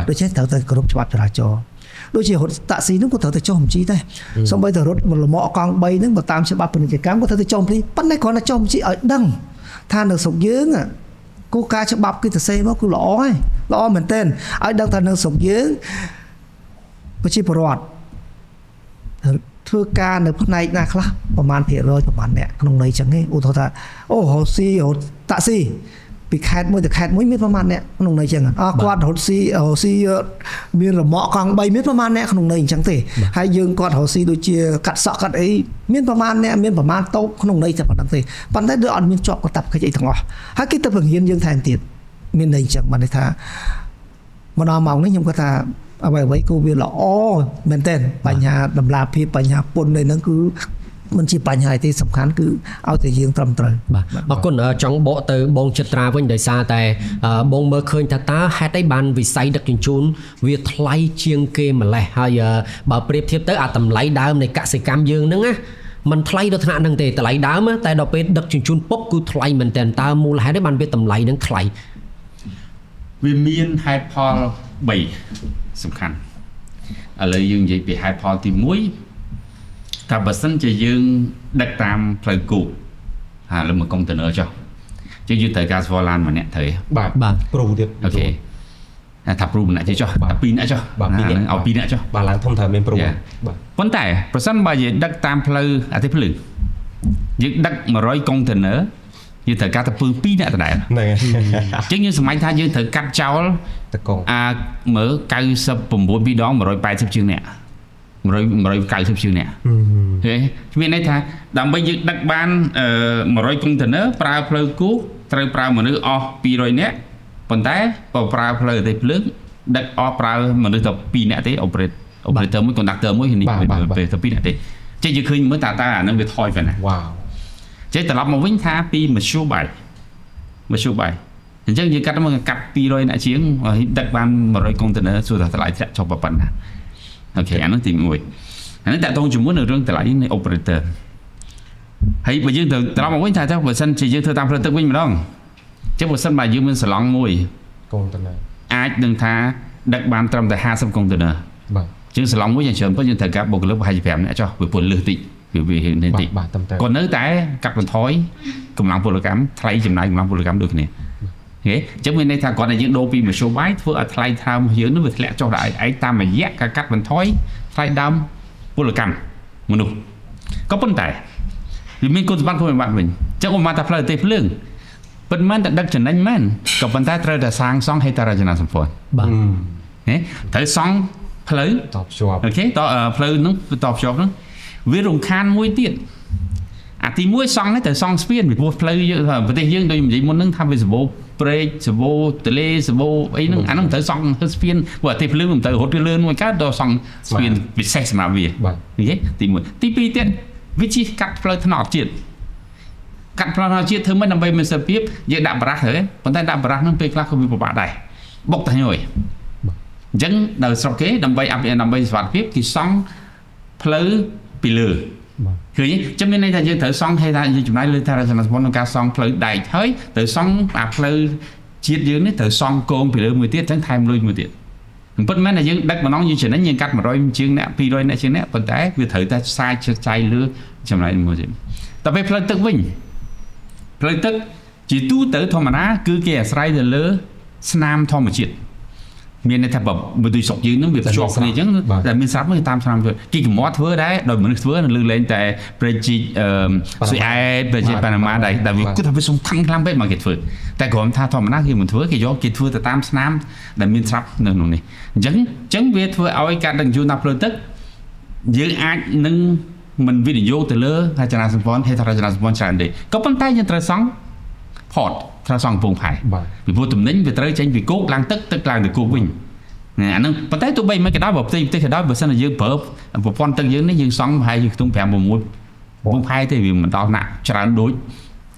ដូច្នេះត្រូវតែគោរពច្បាប់ចរាចរណ៍ដូចជារត់តាក់ស៊ីហ្នឹងក៏ត្រូវតែចុះបញ្ជីដែរសូម្បីតែរត់លមាក់កង់3ហ្នឹងបើតាមច្បាប់ពាណិជ្ជកម្មក៏ត្រូវតែចុះបញ្ជីប៉ុន្តែគ្រាន់តែចុះបញ្ជីឲ្យដឹងថានៅស្រុកយើងគោលការណ៍ច្បាប់គឺទៅសេមកគឺល្អហើយល្អមែនទែនឲ្យដឹងថានៅស្រុកយើងប្រជាពលរដ្ឋធ្វើការនៅផ្នែកណាខ្លះប្រមាណភាគរយប្រមាណអ្នកក្នុងន័យចឹងឯងឧទាហរណ៍ថាអូរត់ស៊ីរត់តាក់ស៊ីពីខេត្តមួយទៅខេត្តមួយមានប្រមាណអ្នកក្នុងន័យចឹងគាត់រត់ស៊ីមានរមាក់កង់3មានប្រមាណអ្នកក្នុងន័យអញ្ចឹងទេហើយយើងគាត់រត់ស៊ីដូចជាកាត់សក់កាត់អីមានប្រមាណអ្នកមានប្រមាណតូបក្នុងន័យតែប៉ុណ្្នឹងទេប៉ុន្តែដូចអត់មានជាប់កាតព្វកិច្ចអីទាំងអស់ហើយគេទៅបង្រៀនយើងថែមទៀតមានន័យអញ្ចឹងបានន័យថាមកដល់ម៉ោងនេះខ្ញុំគាត់ថាអ្វីក៏វាល្អមែនតើបញ្ហាតម្លាភាពបញ្ហាពន្ធនៅហ្នឹងគឺមិនជាបញ្ហាទេសំខាន់គឺឲ្យតែយើងត្រឹមត្រូវបាទអរគុណចង់បកទៅបងចិត្រាវិញដោយសារតែបងមើលឃើញថាតើហេតុអីបានវិស័យដឹកជញ្ជូនវាថ្លៃជាងគេម្លេះហើយបើប្រៀបធៀបទៅអាតម្លៃដើមនៃកសិកម្មយើងហ្នឹងណាมันថ្លៃដល់ថ្នាក់ហ្នឹងទេតម្លៃដើមតែដល់ពេលដឹកជញ្ជូនពុកគឺថ្លៃមែនតើតើមូលហេតុអីបានវាតម្លៃហ្នឹងថ្លៃវាមានហេតុផល3សំខាន់ឥឡូវយើងនិយាយពីហេតុផលទី1ថាបើសិនជាយើងដឹកតាមផ្លូវគោកលើមួយកុងតឺន័រចុះជាងយើងត្រូវការស្វល់ឡានម្នាក់ត្រូវបាទព្រូទៀតអូខេថាព្រូម្នាក់ទេចុះតែ2នាក់ចុះបាទ2នាក់ឲ្យ2នាក់ចុះបាទឡានធំត្រូវមានព្រូបាទប៉ុន្តែប្រសិនបើយើងដឹកតាមផ្លូវអាទិត្យភ្លឺយើងដឹក100កុងតឺន័រយើងត្រូវការទៅ2នាក់ដដែលហ្នឹងហើយអញ្ចឹងយើងសម័យថាយើងត្រូវកាត់ចោលតកងមើល99ពីរដង180ជាងអ្នក190ជាងអ្នកហេមានន័យថាដើម្បីយើងដឹកបាន100កុងតឺន័រប្រើផ្លូវគោកត្រូវប្រើមនុស្សអស់200នាក់ប៉ុន្តែបើប្រើផ្លូវអាទិត្យភ្លើងដឹកអស់ប្រើមនុស្សតែ2នាក់ទេ operator មួយ conductor មួយនេះតែ2នាក់ទេចេះយើងឃើញមើលតើអានឹងវាថយប៉ុណ្ណាវ៉ាវចេះត្រឡប់មកវិញថាពីមធ្យោបាយអញ្ចឹងយើងកាត់មកកាត់200នាក់ជាងដឹកបាន100កុងតឺន័រសួរថាតម្លៃធ្លាក់ចុះប៉ុណ្ណាអូខេអានោះទី1អានេះតើតងជាមួយនឹងរឿងតម្លៃនៃ operator ហើយបើយើងទៅត្រឡប់មកវិញថាបើសិនជាយើងធ្វើតាមផ្លូវទឹកវិញម្ដងចឹងបើសិនបើយើងមានសាឡង់មួយកុងតឺន័រអាចនឹងថាដឹកបានត្រឹមតែ50កុងតឺន័របាទជាងសាឡង់មួយយ៉ាងច្រើនប៉ុន្តែយើងត្រូវការបុគ្គលិកប្រហែលជា5នាក់ចុះវាពលលឺតិចវានេះតិចក៏នៅតែកាត់បន្ថយកម្លាំងពលកម្មថ្លៃចំណាយកម្លាំងពលកម្មដូចគ្នាហេអញ្ចឹងមានន័យថាគាត់តែយើងដូរពីមធ្យោបាយធ្វើឲ្យថ្លៃថើមយើងនឹងវាធ្លាក់ចុះដល់ឯងតាមរយៈការកាត់បន្ថយថ្លៃដើមពលកម្មមនុស្សក៏ប៉ុន្តែវាមានគុណសម្បត្តិខ្លួនបានវិញអញ្ចឹងឧបមាថាផ្លូវទេភ្លើង ប៉ុន្មានតែដឹកចំណេញមែនក៏ប៉ុន្តែត្រូវតែសាងសង់ហេដ្ឋារចនាសម្ព័ន្ធ បាទ ត្រូវសង់ផ្លូវ តបភ្ជាប់ អូខេតផ្លូវហ្នឹងតភ្ជាប់ហ្នឹងវារំខានមួយទៀតអាទី1សង់នេះត្រូវសង់ស្ពានពីព្រោះផ្លូវយើងប្រទេសយើងដូចនិយាយមុនហ្នឹងថាវាសម្បូរព្រែកសម្បូរទន្លេសម្បូរអីហ្នឹងអាហ្នឹងត្រូវសង់ស្ពានព្រោះអាទេសភ្លើងមិនត្រូវរត់ទៅលឿនមួយកើតដល់សង់ស្ពានពិសេសសម្រាប់វា បាទ អូខេទី1ទី2ទៀតវាជិះកាត់ផ្លូវថ្នល់ជាតិកាត់ផ្លូវថ្នល់ជាតិធ្វើមិនដើម្បីមានសិទ្ធិភាពយើងដាក់បារះទៅប៉ុន្តែដាក់បារះហ្នឹងពេលខ្លះក៏វាពិបាកដែរបុកតែញយអញ្ចឹងដល់ស្រុកគេដើម្បីដើម្បីសុវត្ថិភាពគេសង់ផ្លូវពីលើ ឃើញចាំមានន័យថាយើងត្រូវសង់ហេដ្ឋាយើងចំណាយលើហេដ្ឋារចនាសម្ព័ន្ធក្នុងការសង់ផ្លូវដែកហើយត្រូវសង់អាផ្លូវជាតិយើងនេះត្រូវសង់គោមពីលើមួយទៀតអញ្ចឹងថែមលុយមួយទៀតមិនពិតមែនថាយើងដឹកម្ដងយើងចំណេញយើងកាត់100ជាងអ្នក200អ្នកជាងអ្នកប៉ុន្តែវាត្រូវតែខ្សែចាយលើចំណាយមួយទៀតតែពេលផ្លូវទឹកវិញផ្លូវទឹកជាទូទៅធម្មតាគឺគេអាស្រ័យទៅលើស្នាមធម្មជាតិមានន័យថាបើដូចស្រុកយើងហ្នឹងវាភ្ជាប់គ្នាអញ្ចឹងតែមានស្រាប់មកតាមស្នាមគេកំត់ធ្វើដែរដោយមនុស្សធ្វើនៅលើលែងតែប្រជីស៊ុយអែតប្រជីប៉ាណាម៉ាដែរតែវាគិតថាវាសំខាន់ខ្លាំងពេកមកគេធ្វើតែគ្រាន់ថាធម្មតាគេមិនធ្វើគេយកគេធ្វើទៅតាមស្នាមដែលមានស្រាប់នៅក្នុងនេះអញ្ចឹងវាធ្វើឲ្យការដឹកជញ្ជូនតាមផ្លូវទឹកយើងអាចនឹងមិនវិនិយោគទៅលើហេដ្ឋារចនាសម្ព័ន្ធហេដ្ឋារចនាសម្ព័ន្ធច្រើនទេក៏ប៉ុន្តែយើងត្រូវសង់ port ត្រូវសង់កំពង់ផែពីព្រោះទំនិញវាត្រូវចេញពីគោកឡើងទឹកឡើងទៅគោកវិញអាហ្នឹងប៉ុន្តែទោះបីមិនក៏ដោយបើផ្ទៃក៏ដោយបើសិនជាយើងប្រើប្រព័ន្ធទឹកយើងនេះយើងសង់ប្រហែលជាខ្ទង់ 5-6 កំពង់ផែទេវាមិនដល់ណាក់ច្រើនដូច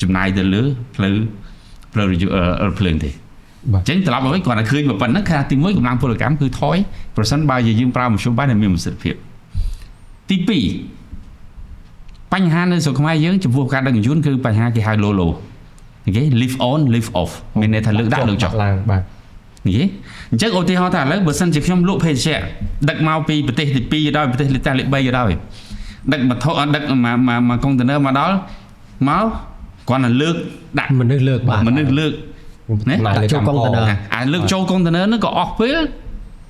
ចំណាយទៅលើផ្លូវភ្លើងទេអញ្ចឹងត្រឡប់មកវិញគាត់តែឃើញប៉ុណ្ណឹងគឺទី1កម្លាំងពលកម្មគឺថយប្រសិនបើយើងប្រើមធ្យោបាយដែលមានប្រសិទ្ធភាពទី2បញ្ហានៅស្រុកខ្មែរយើងចំពោះការដឹកជញ្ជូនគឺបញ្ហាគេហៅ low អូខេ live on live off មានន័យថាលើកដាក់លើកចុះឡើងបាទនិយាយអញ្ចឹងឧទាហរណ៍ថាឥឡូវបើសិនជាខ្ញុំលក់ភេសជ្ជៈដឹកមកពីប្រទេសទី2ក៏ដោយប្រទេសលេខ3ក៏ដោយដឹកមកដឹកមកកុងតឺន័រមកដល់មកគាត់ទៅលើកដាក់មនុស្សលើកបាទមនុស្សលើកណាចូលកុងតឺន័រអាលើកចូលកុងតឺន័រហ្នឹងក៏អស់ពេល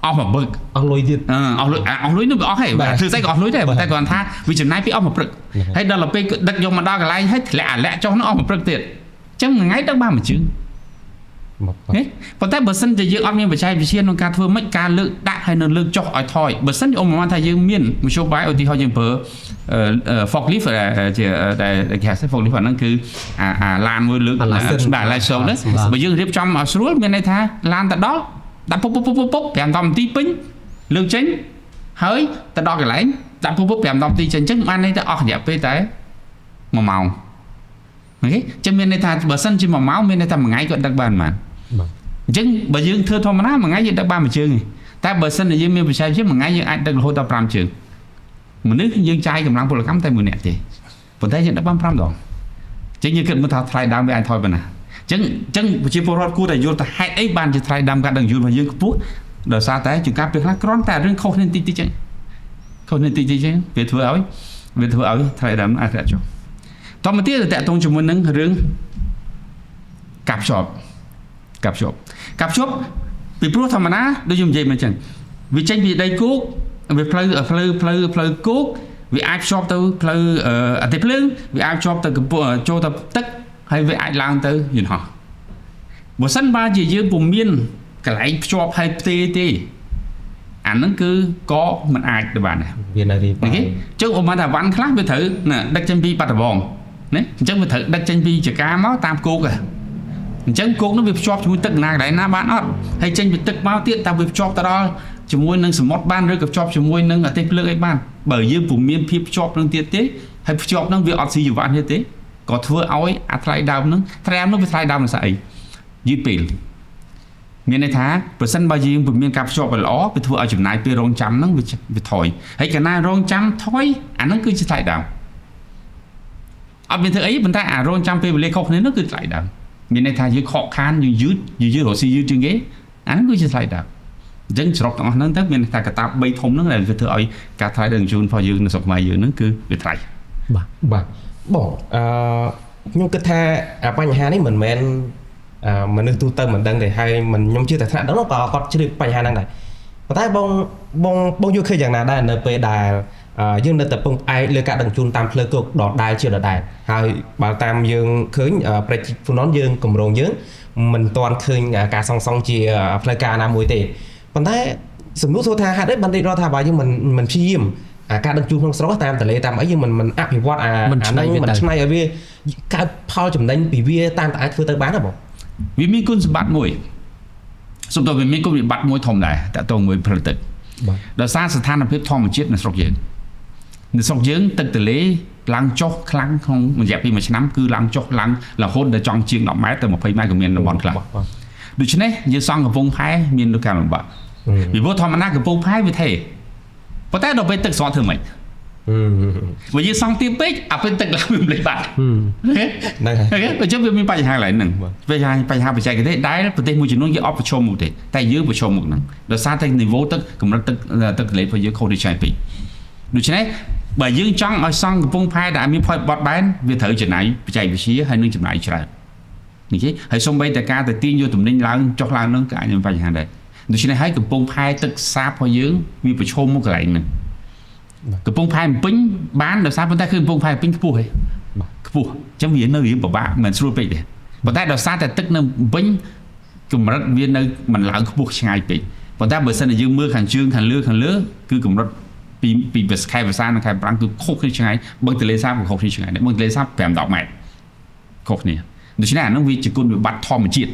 អស់មួយព្រឹកអស់លុយទៀតអស់លុយនោះវាអស់ហើយធ្វើស្អីក៏អស់លុយដែរតែគាត់ថាវាចំណាយពីអស់មួយព្រឹកហើយដល់ទៅពេលដឹកយកមកដល់កន្លែងហើយធ្លាក់អាលាក់ចុះនោះអស់មួយព្រឹកទៀតចឹងមួយថ្ងៃដឹកបានមួយជើងប៉ុន្តែបើសិនជាយើងអត់មានបច្ចេកវិទ្យាក្នុងការធ្វើម៉េចការលើកដាក់ហើយនៅលើកចុះឲ្យថយបើសិនឧបមាថាយើងមានមធ្យោបាយឧទាហរណ៍យើងប្រើ forklift ជាដែលគេហៅ forklift ហ្នឹងគឺអាឡានមួយលើកបាទឡានសូហ្នឹងបើយើងរៀបចំឲ្យស្រួលមានន័យថាឡានទៅដល់ដាក់ពុប5-10នាទីពេញលើកចេញហើយទៅដល់កន្លែងដាក់ពុប5-10នាទីចេញអញ្ចឹងបានន័យថាអស់រយៈពេលតែ1ម៉ោងអូខេចឹងមានន័យថាបើសិនជា1ម៉ោងមានន័យថាមួយថ្ងៃគាត់ដឹកបានប៉ុន្មានអញ្ចឹងបើយើងធ្វើធម្មតាមួយថ្ងៃយើងដឹកបានមួយជើងតែបើសិនជាយើងមានបច្ចេកវិទ្យាមួយថ្ងៃយើងអាចដឹករហូតដល់5ជើងមនុស្សយើងចាយកម្លាំងពលកម្មតែ1នាក់ទេប៉ុន្តែយើងដឹកបាន5ដងអញ្ចឹងយើងគិតមើលថាថ្លៃដើមវាអាចថយប៉ុណ្ណាអញ្ចឹងប្រជាពលរដ្ឋគួរតែយល់ថាហេតុអីបានជាថ្លៃដើមការដឹកជញ្ជូនរបស់យើងខ្ពស់ដោយសារតែជាការពេលខ្លះគ្រាន់តែរឿងខុសគ្នាតិចអញ្ចឹងខុសគ្នាតិចអញ្ចឹងវាធ្វើឲ្យថ្លៃដើមអាចធ្លាក់ចុះតមកទៀតតកតងជាមួយនឹងរឿងកាប់ភ្ជាប់ពីព្រោះធម្មតាដូចខ្ញុំនិយាយមកអញ្ចឹងវាចេញពីដីគោកវាផ្លូវគោកវាអាចភ្ជាប់ទៅផ្លូវអតិភ្លើងវាអាចភ្ជាប់ទៅចូលទៅទឹកហើយវាអាចឡើងទៅយន្តហោះបើសិនបើជាយើងពុំមានកន្លែងភ្ជាប់ហើយផ្ទេទេអាហ្នឹងគឺក៏មិនអាចទៅបានដែរវានៅរីអូខេចឹងឧបមាថាវ៉ាន់ខ្លះវាត្រូវដឹកចេញពីបាត់ដំបងណាអញ្ចឹងវាត្រូវដឹកចេញពីចកាមកតាមគោកអញ្ចឹងគោកនោះវាភ្ជាប់ជាមួយទឹកណាកន្លែងណាបានអត់ហើយចេញពីទឹកមកទៀតតើវាភ្ជាប់ទៅដល់ជាមួយនឹងសមុទ្របានឬក៏ភ្ជាប់ជាមួយនឹងអតិភ្លើងអីបានបើយើងពុំមានភាពភ្ជាប់នឹងទៀតទេហើយភ្ជាប់នឹងវាអត់ស៊ីជីវ៉ាន់ទេក៏ធ្វើឲ្យអាថ្លៃដើមនឹងត្រាំនោះវាថ្លៃដើមមិនស្អីយឺតពេលមានន័យថាប្រសិនបើយើងពុំមានការភ្ជាប់ល្អវាធ្វើឲ្យចំណាយពេលរងចាំនឹងវាថយហើយកាលណារងចាំថយអានឹងគឺជាថ្លៃដើមអត់មានធ្វើអីប៉ុន្តែអារងចាំពេលវេលាខុសគ្នានោះគឺថ្លៃដើមមានន័យថាយើងខកខានយើងយឺតរកស៊ីយឺតជាងគេអានឹងគឺជាថ្លៃដើមអញ្ចឹងស្រុកទាំងអស់ហ្នឹងទៅមានតែកត្តា3ធំហ្នឹងដែលវាធ្វើឲ្យការថ្លៃដឹកជញ្ជូនរបស់យើងនៅស្រុកខ្មែរយើងហ្នឹងគឺវាថ្លៃបាទបងខ្ញុំគិតថាបញ្ហានេះមិនមែនមនុស្សទូទៅមិនដឹងទេហើយខ្ញុំជឿតែថ្នាក់ដឹងក៏គាត់ជ្រាបបញ្ហាហ្នឹងដែរប៉ុន្តែបងយល់ឃើញយ៉ាងណាដែរនៅពេលដែល យើងនៅតែពឹងផ្អែកលើការដឹកជញ្ជូនតាមផ្លូវគោកដដែលជាដដែលហើយបើតាមយើងឃើញប្រជាជនយើងកម្រងយើងមិនទាន់ឃើញការសង់ជាផ្លូវការណាមួយទេប៉ុន្តែសំណួរសួរថាហេតុអីបានរាជរដ្ឋាភិបាលយើងមិនព្យាយាមការដឹកជញ្ជូនក្នុងស្រុកតាមទន្លេតាមអីយើងមិនអភិវឌ្ឍមិនឆ្នៃឲ្យវាកើតផលចំណេញពីវាតាមតែអាចធ្វើទៅបានទេបងវាមានគុណសម្បត្តិមួយសំដៅវាមានគុណវិបត្តិមួយធំដែរតើតើមួយផលិតទឹកដោយសារស្ថានភាពធម្មជាតិនៅស្រុកយើងទឹកទន្លេឡើងចុះខ្លាំងក្នុងរយៈពេល1ឆ្នាំគឺឡើងចុះឡើងរហូតដល់ចង់ជាង10ម៉ែត្រទៅ20ម៉ែត្រក៏មានតំបន់ខ្លះដូច្នេះយើងសង់កំពង់ផែមានលក្ខណៈលំបាកពីព្រោះធម្មតាកំពង់ផែវាទេប៉ុន្តែដល់ពេលទឹកស្រកធ្វើម៉េចបើយើងសង់ទៀបពេកអាពេលទឹកឡើងវាមិនលេចបាត់ហ្នឹងហើយអញ្ចឹងវាមានបញ្ហាឡើងហ្នឹងបញ្ហាបច្ចេកទេសដែលប្រទេសមួយចំនួនគេអត់ប្រឈមមុខទេតែយើងប្រឈមមុខហ្នឹងដោយសារតែនីវ៉ូទឹកកម្រិតទឹកទន្លេរបស់យើងខុសពីឆ្ងាយពេកដូច្នេះបើយើងចង់ឲ្យសង់កំពង់ផែដែលមានផលបត់បែនវាត្រូវចំណាយបច្ចេកវិទ្យាហើយនឹងចំណាយច្រើននេះគេហើយសូម្បីតែការទៅទាញយកទំនិញឡើងចុះឡើងនឹងក៏អាចមានបញ្ហាដែរដូច្នេះហើយកំពង់ផែទឹកសាបរបស់យើងវាប្រឈមមុខកន្លែងហ្នឹងកំពង់ផែពេញបានដោយសារប៉ុន្តែគឺកំពង់ផែពេញខ្ពស់ហ៎ខ្ពស់អញ្ចឹងវានៅរៀងពិបាកមិនស្រួលពេកទេប៉ុន្តែដោយសារតែទឹកនៅពេញកម្រិតវានៅមិនឡើងខ្ពស់ឆ្ងាយពេកប៉ុន្តែបើសិនជាយើងមើលខាងជើងខាងលើគឺកម្រិតពីខេត្តភាសានិងខេត្តប្រាំងគឺខុសគ្នាឆ្ងាយបឹងទន្លេសាបក៏ខុសគ្នាឆ្ងាយដែរបឹងទន្លេសាប5-10ម៉ែត្រខុសគ្នាដូច្នេះអានោះវាជាគុណវិបត្តិធម្មជាតិ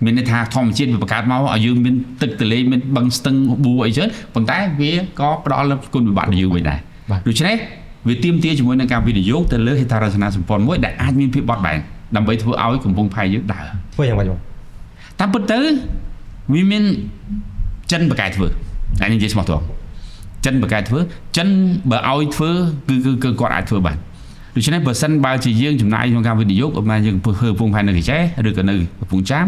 មានន័យថាធម្មជាតិវាបង្កើតមកឲ្យយើងមានទឹកទន្លេមានបឹងស្ទឹងបួអីចឹងប៉ុន្តែវាក៏ផ្ដល់នូវគុណវិបត្តិឲ្យយើងវិញដែរដូច្នេះវាទាមទារជាមួយនឹងការវិនិយោគទៅលើហេដ្ឋារចនាសម្ព័ន្ធមួយដែលអាចមានភាពបត់បែនដើម្បីធ្វើឲ្យកំពង់ផែយើងដើរធ្វើយ៉ាងម៉េចបងតាមពិតទៅវាមានចិនបកកែធ្វើអានេះនិយាយស្មោះត្រង់ចិនបកកែធ្វើចិនបើឲ្យធ្វើគឺគាត់អាចធ្វើបានដូច្នេះបើសិនបើជាយើងចំណាយក្នុងការវិនិយោគមកយើងធ្វើកំពង់ផែនៅកញ្ចែឬក៏នៅកំពង់ចាម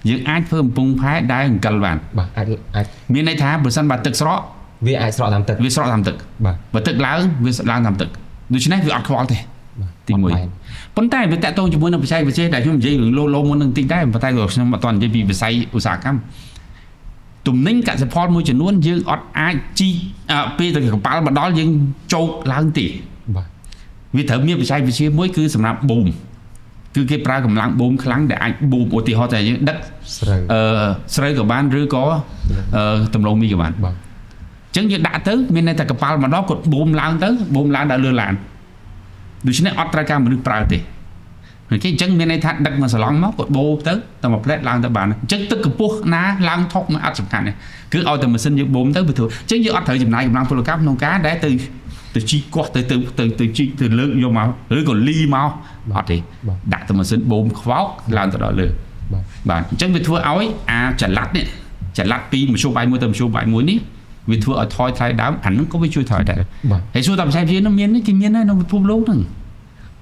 យើងអាចធ្វើកំពង់ផែដែលអង្កលបានបាទអាចមានន័យថាបើសិនបើទឹកស្រកវាអាចស្រកតាមទឹកវាស្រកតាមទឹកបាទបើទឹកឡើងវាឡើងតាមទឹកដូច្នេះវាអត់ខ្វល់ទេទី1ប៉ុន្តែវាតកតងជាមួយនឹងបច្ចេកវិទ្យាដែលខ្ញុំនិយាយរឿងលោមុននឹងតិចដែរប៉ុន្តែខ្ញុំអត់ទាន់និយាយពីវិស័យឧស្សាហកម្មទំនិញកសិផលមួយចំនួនយើងអត់អាចជីពេលទៅកប៉ាល់មកដល់យើងចោកឡើងទេបាទវាត្រូវមានបច្ចេកវិទ្យាមួយគឺសម្រាប់បូមគឺគេប្រើកម្លាំងបូមខ្លាំងដែលអាចបូមឧទាហរណ៍តែយើងដឹកស្រូវក៏បានឬក៏ដំឡូងមីក៏បានបាទអញ្ចឹងយើងដាក់ទៅមានន័យថាកប៉ាល់មកដល់គាត់បូមឡើងទៅបូមឡើងដល់លើឡានដូច្នេះអត់ត្រូវការមនុស្សប្រើទេគេអញ្ចឹងមានន័យថាដឹកមកសឡង់មកគាត់បូទៅតែមកផ្លែតឡើងទៅបានអញ្ចឹងទឹកកម្ពស់ណាឡើងថុកមកអត់សំខាន់ទេគឺឲ្យតែម៉ាស៊ីនយើងបូមទៅវាធ្វើអញ្ចឹងយើងអត់ត្រូវចំណាយកម្លាំងពលកម្មក្នុងការដែលទៅជីកោះទៅជីកទៅលើកយកមកឬក៏លីមកអត់ទេដាក់តែម៉ាស៊ីនបូមខ្វោកឡើងទៅដល់លើបាទអញ្ចឹងវាធ្វើឲ្យអាចល័តនេះចល័តពីមធ្យោបាយមួយទៅមធ្យោបាយមួយនេះវាធ្វើឲ្យថយថ្លៃដើមអានឹងក៏វាជួយថយដែរហើយសួរតើបច្ចេកវិទ្យានោះមានគេមានហើយក្នុងពិភពលោកហ្នឹង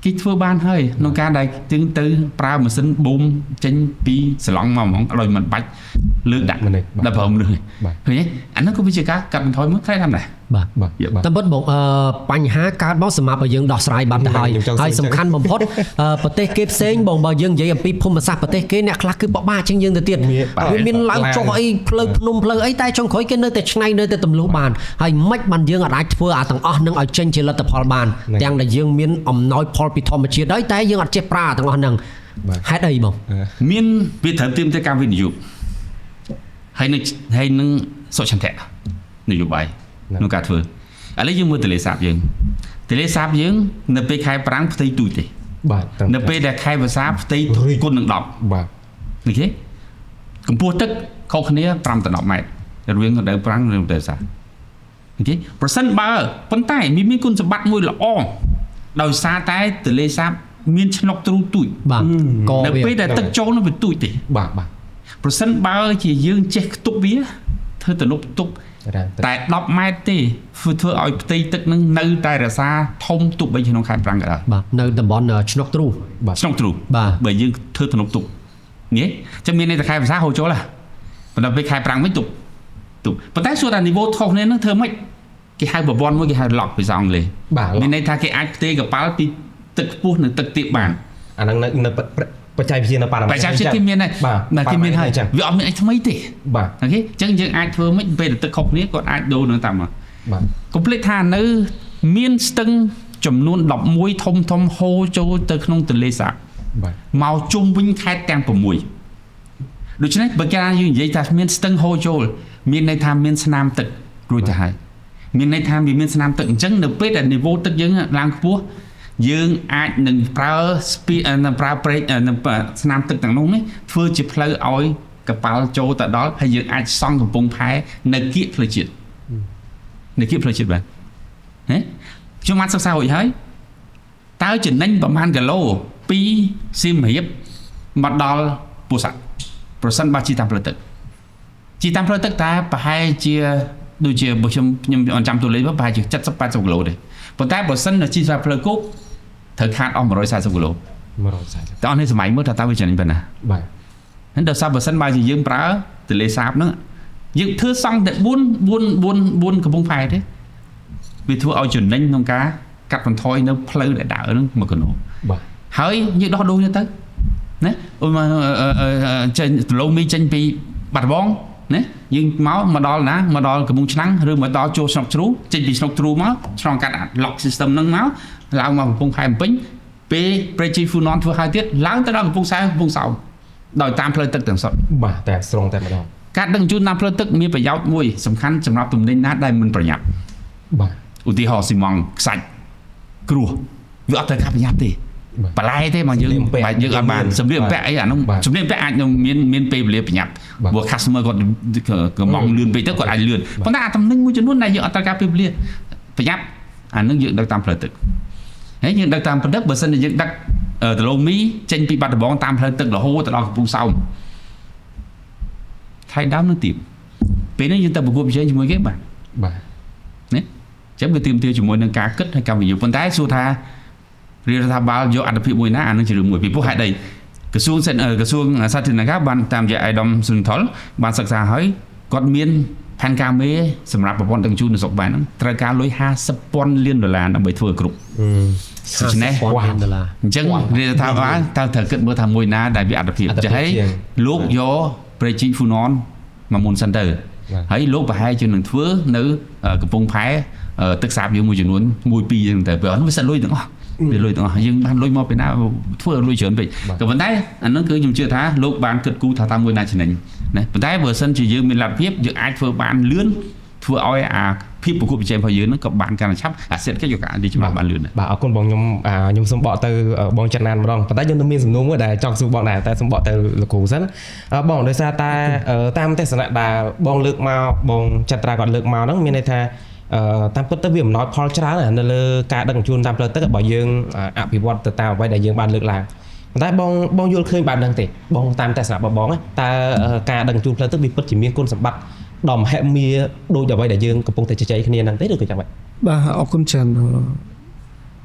គេធ្វើបានហើយក្នុងការដែលទៅប្រើម៉ាស៊ីនបូមចេញពីសឡង់មកហ្មងឲ្យមិនបាច់លើកដាក់ដល់ប្រើមនុស្សឃើញទេអានោះក៏វាជាការកាត់បន្ថយមួយថ្លៃតាមដែរបាទតែពិតបងបញ្ហាកើតមកសម្រាប់ឲ្យយើងដោះស្រាយបានទៅហើយសំខាន់បំផុតប្រទេសគេផ្សេងបងបើយើងនិយាយអំពីភូមិសាស្ត្រប្រទេសគេអ្នកខ្លះគឺបបាជាងយើងទៅទៀតវាមានឡើងចុះអីផ្លូវភ្នំផ្លូវអីតែចុងក្រោយគេនៅតែឆ្នៃនៅតែទម្លុះបានហើយមិនបានយើងអាចធ្វើទាំងអស់នឹងឲ្យចេញជាលទ្ធផលបានទាំងដែលយើងមានអំណោយផលពីធម្មជាតិហើយតែយើងអត់ចេះប្រើទាំងអស់ហ្នឹងហេតុអីបងមានវាត្រូវទាមទារការវិនិយោគហើយនឹងសុឆន្ទៈនយោបាយក្នុងការធ្វើឥឡូវយើងមើលទន្លេសាបយើងនៅពេលខែប្រាំងផ្ទៃទូចទេបាទនៅពេលដែលខែវស្សាផ្ទៃគុណនឹង10បាទនេះគេកម្ពស់ទឹកខុសគ្នា5ទៅ10ម៉ែត្ររវាងរដូវប្រាំងនិងរដូវវស្សាអូខេប្រសិនបើប៉ុន្តែមានគុណសម្បត្តិមួយល្អដោយសារតែទន្លេសាបមានឆ្នុកទ្រូទូចបាទនៅពេលដែលទឹកចូលនោះវាទូចទេបាទប្រសិនបើជាយើងចេះខ្ទប់វាធ្វើទំនប់ទប់តែ10ម៉ែត្រទេធ្វើឲ្យផ្ទៃទឹកនឹងនៅតែរក្សាធំទប់បីក្នុងខែប្រាំងក៏ដោយបាទនៅតំបន់ឆ្នុកទ្រូបាទបើយើងធ្វើទំនប់ទប់នេះចាំមានន័យថាខែវស្សាហូរចូលហ่ะប៉ុន្តែពេលខែប្រាំងវិញទប់ប៉ុន្តែសួរថានីវ៉ូថុសគ្នានឹងធ្វើម៉េចគេហៅប្រព័ន្ធមួយគេហៅ lock ភាសាអង់គ្លេសមានន័យថាគេអាចផ្ទេរកប៉ាល់ពីទឹកខ្ពស់និងទឹកទាបបានអាហ្នឹងនៅបច្ចេកវិទ្យានៅបរិមាណបច្ចេកវិទ្យាគេមានហើយគេមានហើយវាអត់មានអីថ្មីទេបាទអូខេអញ្ចឹងយើងអាចធ្វើមិនពេលទឹកខុសគ្នាគាត់អាចដូរនឹងតាមមកបាទ complete ថានៅ មានស្ទឹងចំនួន11ធំហូរចូលទៅក្នុងទន្លេសាប បាទ មកជុំវិញខេត្តទាំង6ដូច្នេះបើគេយើងនិយាយថាមានស្ទឹងហូរចូលមានន័យថាមានស្នាមទឹករួចទៅហើយមានន័យថាវាមានស្នាមទឹកអញ្ចឹងនៅពេលដែល niveau ទឹកយើងឡើងខ្ពស់យើងអាចនឹងប្រើប្រេកស្នាមទឹកទាំងនោះនេះធ្វើជាផ្លូវឲ្យកប៉ាល់ចូលទៅដល់ហើយយើងអាចសង់កំពង់ផែនៅគៀកផ្លូវជាតិបាទហេខ្ញុំបានសិក្សារួចហើយតើចំណេញប្រហែលគីឡូពីសៀមរាបមកដល់ពោធិ៍សាត់ប្រសិនបើជីតាមផ្លូវទឹកតែប្រហែលជាដូចជាបើខ្ញុំអត់ចាំតួលេខប្រហែលជា70-80គីឡូទេប៉ុន្តែបើសិនជីតាមផ្លូវគោកត្រូវខាតអស់140គីឡូ 140 តើអស់នេះសម័យមើលថាតើវាចំណេញប៉ុណ្ណា បាទ ហ្នឹងដល់បើសិនបើជាយើងប្រើទន្លេសាបហ្នឹងយើងធ្វើសង់តែ4កំពង់ផែទេវាធ្វើឲ្យចំណេញក្នុងការកាត់បន្ថយនៅផ្លូវដែលដើរហ្នឹងមកកណោ បាទ ហើយយើងដោះដូរទៅណាអូមកចេញដលមីចេញពីបាត់ដំបងណាយើងមកដល់ណាមកដល់កំពង់ឆ្នាំងឬមកដល់ចូលស្រុកជ្រូចេញពីស្រុកជ្រូមកឆ្លងកាត់ lock system ហ្នឹងមកឡើងមកកំពង់ផែភ្នំពេញពេលប្រេជីហ្វូណនធ្វើហើយទៀតឡើងទៅដល់កំពង់សែកំពង់សោមដោយតាមផ្លូវទឹកទាំងសុទ្ធ បាទតែស្រុងតែម្ដង ការដឹកជញ្ជូនតាមផ្លូវទឹកមានប្រយោជន៍មួយសំខាន់សម្រាប់ទំនិញណាដែលមិនប្រញាប់ បាទ ឧទាហរណ៍ស៊ីម៉ង់ខ្សាច់គ្រោះវាអត់ត្រូវការប្រញាប់ទេបន្លែទេមកយើងអត់បានសម្ភារបំពាក់អីអានោះសម្ភារបំពាក់អាចនឹងមានពេលវេលាប្រញាប់ព្រោះ customer គាត់កំងលឿនពេកទៅគាត់អាចលឿនប៉ុន្តែអាទំនិញមួយចំនួនដែលយើងអត់ត្រូវការពេលវេលាប្រញាប់អានឹងយើងដឹកតាមផ្លូវទឹកហើយយើងដឹកតាមផ្លូវទឹកបើសិនជាយើងដឹកដលមីចេញពីបាត់ដំបងតាមផ្លូវទឹករហូតទៅដល់កំពង់សោមថៃដើមនឹងទៀតពេលនេះយើងទៅប្រកួតប្រជែងជាមួយគេបាទ បាទ ណាចឹងវាទាមទារជាមួយនឹងការគិតហើយការវិនិយោគប៉ុន្តែសួរថារដ្ឋាភិបាលយកអត្ថប្រយោជន៍មួយណាអានឹងជារឿងមួយពីព្រោះហេតុអីក្រសួងសាធារណការបានតាមរយៈអាយដាមស៊ុនថុលបានសិក្សាហើយគាត់មានផែនការមេសម្រាប់ប្រព័ន្ធដឹកជញ្ជូននៅស្រុកបានហ្នឹងត្រូវការលុយ$50,000 លានដើម្បីធ្វើគ្រប់ដូច្នេះអញ្ចឹងរដ្ឋាភិបាលតើត្រូវគិតមើលថាមួយណាដែលវាអត្ថប្រយោជន៍ចា៎ហើយលោកយកប្រេជីហ្វូណនមកមុនសិនទៅហើយលោកប្រហែលជានឹងធ្វើនៅកំពង់ផែទឹកសាបយើងមួយចំនួន1-2ហ្នឹងទៅព្រោះវាសិនលុយទាំងអស់វាលុយទាំងអស់យើងបានលុយមកពីណាធ្វើលុយច្រើនពេកក៏ប៉ុន្តែអាហ្នឹងគឺខ្ញុំជឿថាលោកបានគិតគូរថាតាមមួយណាចំណេញណាប៉ុន្តែបើសិនជាយើងមានលទ្ធភាពយើងអាចធ្វើបានលឿនធ្វើឲ្យអាភាពប្រកួតប្រជែងរបស់យើងហ្នឹងក៏បានកាន់តែឆាប់អាសេដ្ឋកិច្ចក៏អាចច្បាស់បានលឿនដែរ បាទអរគុណបងខ្ញុំសូមបកទៅបងច័ន្ទណានម្ដងប៉ុន្តែខ្ញុំនៅមានសំណួរមួយដែលចង់សួរបងដែរតែសូមបកទៅលោកគ្រូសិនបងដោយសារតែតាមទស្សនៈដែលបងលើកមកបងចត្រាគាត់លើកមកហ្នឹងមានន័យថាតាមពិតទៅវាអំណោយផលច្រើននៅលើការដឹកជញ្ជូនតាមផ្លូវទឹកបើយើងអភិវឌ្ឍទៅតាមអ្វីដែលយើងបានលើកឡើងប៉ុន្តែបងយល់ឃើញបែបហ្នឹងទេបងតាមទស្សនៈរបស់បងតើការដឹកជញ្ជូនផ្លូវទឹកវាពិតជាមានគុណសម្បត្តិដ៏មហិមាដូចអ្វីដែលយើងកំពុងតែជជែកគ្នាហ្នឹងទេឬក៏យ៉ាងម៉េច បាទអរគុណច្រើន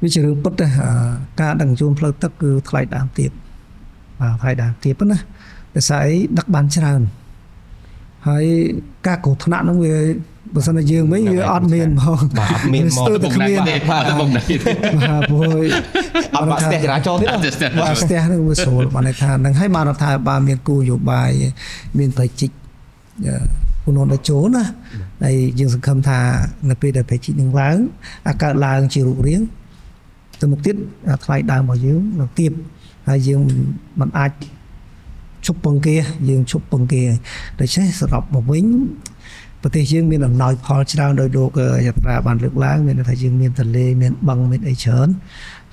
វាជារឿងពិតដែរការដឹកជញ្ជូនផ្លូវទឹកគឺថ្លៃដើមទាបបាទថ្លៃដើមទាបណាតែស្អីដឹកបានច្រើនហើយការគ្រោះថ្នាក់ហ្នឹងវាបើសិនតែយើងវិញវាអត់មានហ្មងបាទអត់មានហ្មងតែគ្មានបាទបងដែរបាទព្រោះអត់បាក់ស្ទះចរាចរណ៍ទៀតបាទស្ទះហ្នឹងវាស្រួលបានន័យថានឹងឲ្យបានរដ្ឋាភិបាលមានគោលនយោបាយមានប្រជិកពូនដល់ចូលណាហើយយើងសង្ឃឹមថានៅពេលដែលប្រជិកនឹងឡើងអាកើតឡើងជារូបរាងទៅមុខទៀតថ្លៃដើមរបស់យើងនឹងទាបហើយយើងមិនអាចឈប់ពងគេយើងឈប់ពងគេដូច្នេះសរុបមកវិញប្រទេសយើងមានអំណោយផលច្រើនដោយលោកយត្រាបានលើកឡើងមានថាយើងមានទន្លេមានបឹងមានអីច្រើន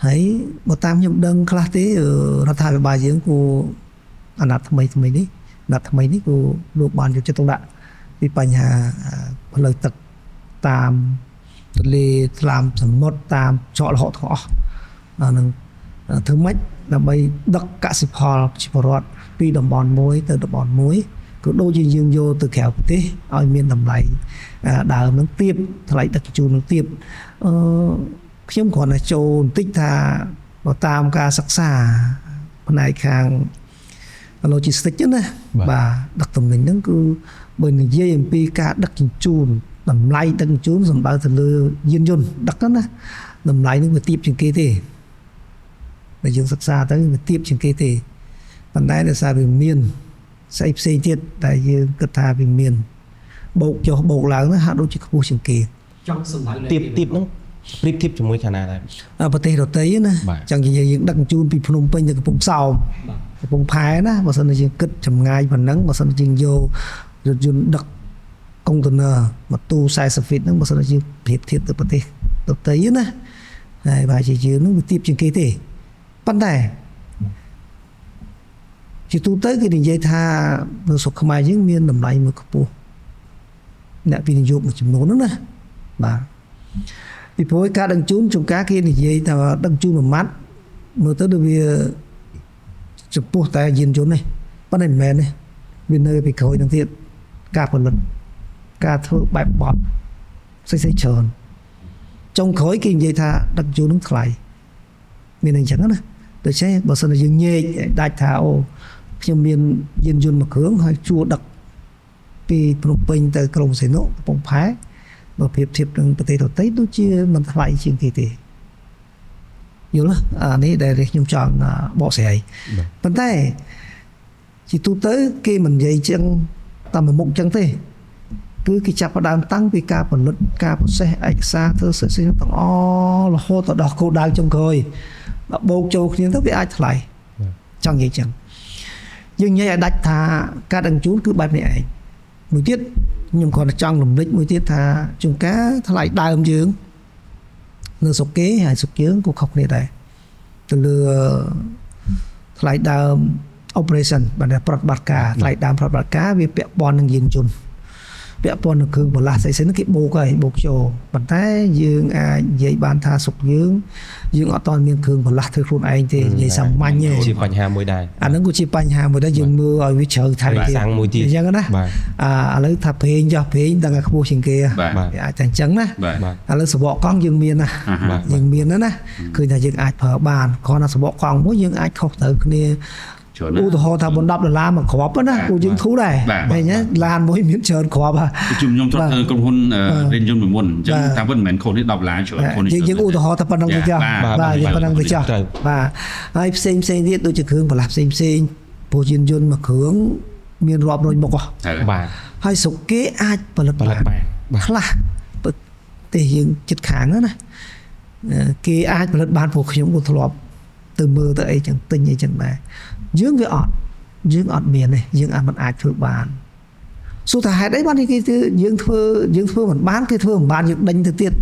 ហើយបើតាមខ្ញុំដឹងខ្លះទេរដ្ឋាភិបាលយើងគួរអាណត្តិថ្មីនេះគួរលោកបានយកចិត្តទុកដាក់ពីបញ្ហាផ្លូវទឹកតាមទន្លេថ្លាមសមុទ្រតាមច្រករហូតទាំងអស់អានឹងធ្វើម៉េចដើម្បីដឹកកសិផលជីវរដ្ឋពីតំបន់មួយទៅតំបន់មួយក៏ដូចជាយើងយកទៅក្រៅប្រទេសឲ្យមានតម្លៃដើមនឹងទាបថ្លៃដឹកជញ្ជូននឹងទាបខ្ញុំគ្រាន់តែចូលបន្តិចថាបើតាមការសិក្សាផ្នែកខាង logistics ណាបាទដឹកទំនិញហ្នឹងគឺបើនិយាយអំពីការដឹកជញ្ជូនតម្លៃដឹកជញ្ជូនសំដៅទៅលើយានយន្តដឹកណាតម្លៃហ្នឹងវាទាបជាងគេទេបើយើងសិក្សាទៅវាទាបជាងគេទេប៉ុន្តែដោយសារវាមានស្អីផ្សេងទៀតដែលយើងគិតថាវាមានបោកចុះបោកឡើងណាហាក់ដូចជាខ្ពស់ជាងគេ ចង់សម្ដៅទាបហ្នឹង ប្រៀបធៀបជាមួយខាងណាដែរ ប្រទេសដទៃណា បាទ ចឹងយើងដឹកជញ្ជូនពីភ្នំពេញទៅកំពង់សោមកំពង់ផែណាបើសិនជាយើងគិតចម្ងាយប៉ុណ្ណឹងបើសិនជាយើងយករថយន្តដឹកកុងតឺន័រម៉ូតូ40 feet ហ្នឹងបើសិនជាយើងប្រៀបធៀបទៅប្រទេសដទៃណាហើយបើជាយើងនឹងវាទៀបជាងគេទេប៉ុន្តែជាទូទៅគេនិយាយថានៅស្រុកខ្មែរយើងមានតម្លៃមួយខ្ពស់អ្នកវិនិយោគមួយចំនួនហ្នឹងណាបាទពីព្រោះការដឹកជញ្ជូនជួនកាលគេនិយាយថាដឹកជញ្ជូនមួយម៉ាត់មើលទៅដូចវាចំពោះតែយានយន្តនេះប៉ុន្តែមិនមែនទេវានៅពីក្រោយនឹងទៀតការផលិតការធ្វើបែបបត់ផ្សេងៗច្រើនចុងក្រោយគេនិយាយថាដឹកជញ្ជូននឹងថ្លៃមានអញ្ចឹងណាដូច្នេះបើសិនជាយើងញែកដាច់ថាអូខ្ញុំមានយានយន្តមួយគ្រឿងហើយជួលដឹកពីភ្នំពេញទៅក្រុងសីហនុកំពង់ផែបើប្រៀបធៀបនឹងប្រទេសដទៃដូចជាមិនថ្លៃជាងគេទេយល់អានេះដែលខ្ញុំចង់បកស្រាយប៉ុន្តែជាទូទៅគេមិននិយាយចឹងតាមមុខចឹងទេគឺគេចាប់ផ្ដើមតាំងពីការផលិតការប្រសេសឯកសារធ្វើសិទ្ធិទាំងអស់រហូតទៅដល់គោលដៅចុងក្រោយបូកចូលគ្នាទៅវាអាចថ្លៃចង់និយាយចឹងយើងនិយាយឲ្យដាច់ថាការដឹកជញ្ជូនគឺបែបនេះឯងមួយទៀតខ្ញុំគ្រាន់តែចង់រំលឹកមួយទៀតថាជួនកាលថ្លៃដើមយើងនៅស្រុកគេហើយស្រុកយើងក៏ខុសគ្នាដែរទៅលើថ្លៃដើម operation បានប្រតិបត្តិការថ្លៃដើមប្រតិបត្តិការវាពាក់ព័ន្ធនឹងយានយន្តពាក់ព័ន្ធនឹងគ្រឿងបន្លាស់ផ្សេងៗគេបូកហើយបូកចូលប៉ុន្តែយើងអាចនិយាយបានថាស្រុកយើងអត់តមានគ្រឿងបន្លាស់ធ្វើខ្លួនឯងទេនិយាយសាមញ្ញទេជាបញ្ហាមួយដែរអាហ្នឹងក៏ជាបញ្ហាមួយដែរយើងមើលឲ្យវាជ្រៅថែមទៀតអញ្ចឹងណាឥឡូវថាប្រេងចោះប្រេងដឹងតែខ្ពស់ជាងគេអាចតែអញ្ចឹងណាឥឡូវសបកកង់យើងមានណាយើងមានណាឃើញថាយើងអាចប្រើបានគ្រាន់តែសបកកង់មួយយើងអាចខុសត្រូវគ្នាឧទាហរណ៍ថា$10មួយគ្រាប់ណាពួកយើងធូរដែរឃើញឡានមួយមានច្រើនគ្រាប់ខ្ញុំធ្លាប់ធ្វើក្រុមហ៊ុនរៀនយន្តមួយមុនអញ្ចឹងតាមពិតមិនមែនខុសនេះ$ច្រើនខុសនេះយើងឧទាហរណ៍ថាប៉ុណ្្នឹងទៅចុះបាទយើងប៉ុណ្្នឹងទៅចុះបាទហើយផ្សេងទៀតដូចជាគ្រឿងបន្លាស់ផ្សេងព្រោះយានយន្តមួយគ្រឿងមានរាប់រយមុខបាទហើយស្រុកគេអាចផលិតបានខ្លះប្រទេសយើងជិតខាងណាគេអាចផលិតបានព្រោះខ្ញុំក៏ធ្លាប់ទៅមើលទៅអីចឹងទិញអីចឹងដែរយើងវាអត់មានទេយើងអាចធ្វើបានសួរថាហេតុអីបានគេយើងធ្វើមិនបានគេធ្វើមិនបានយើងដេញទៅទៀត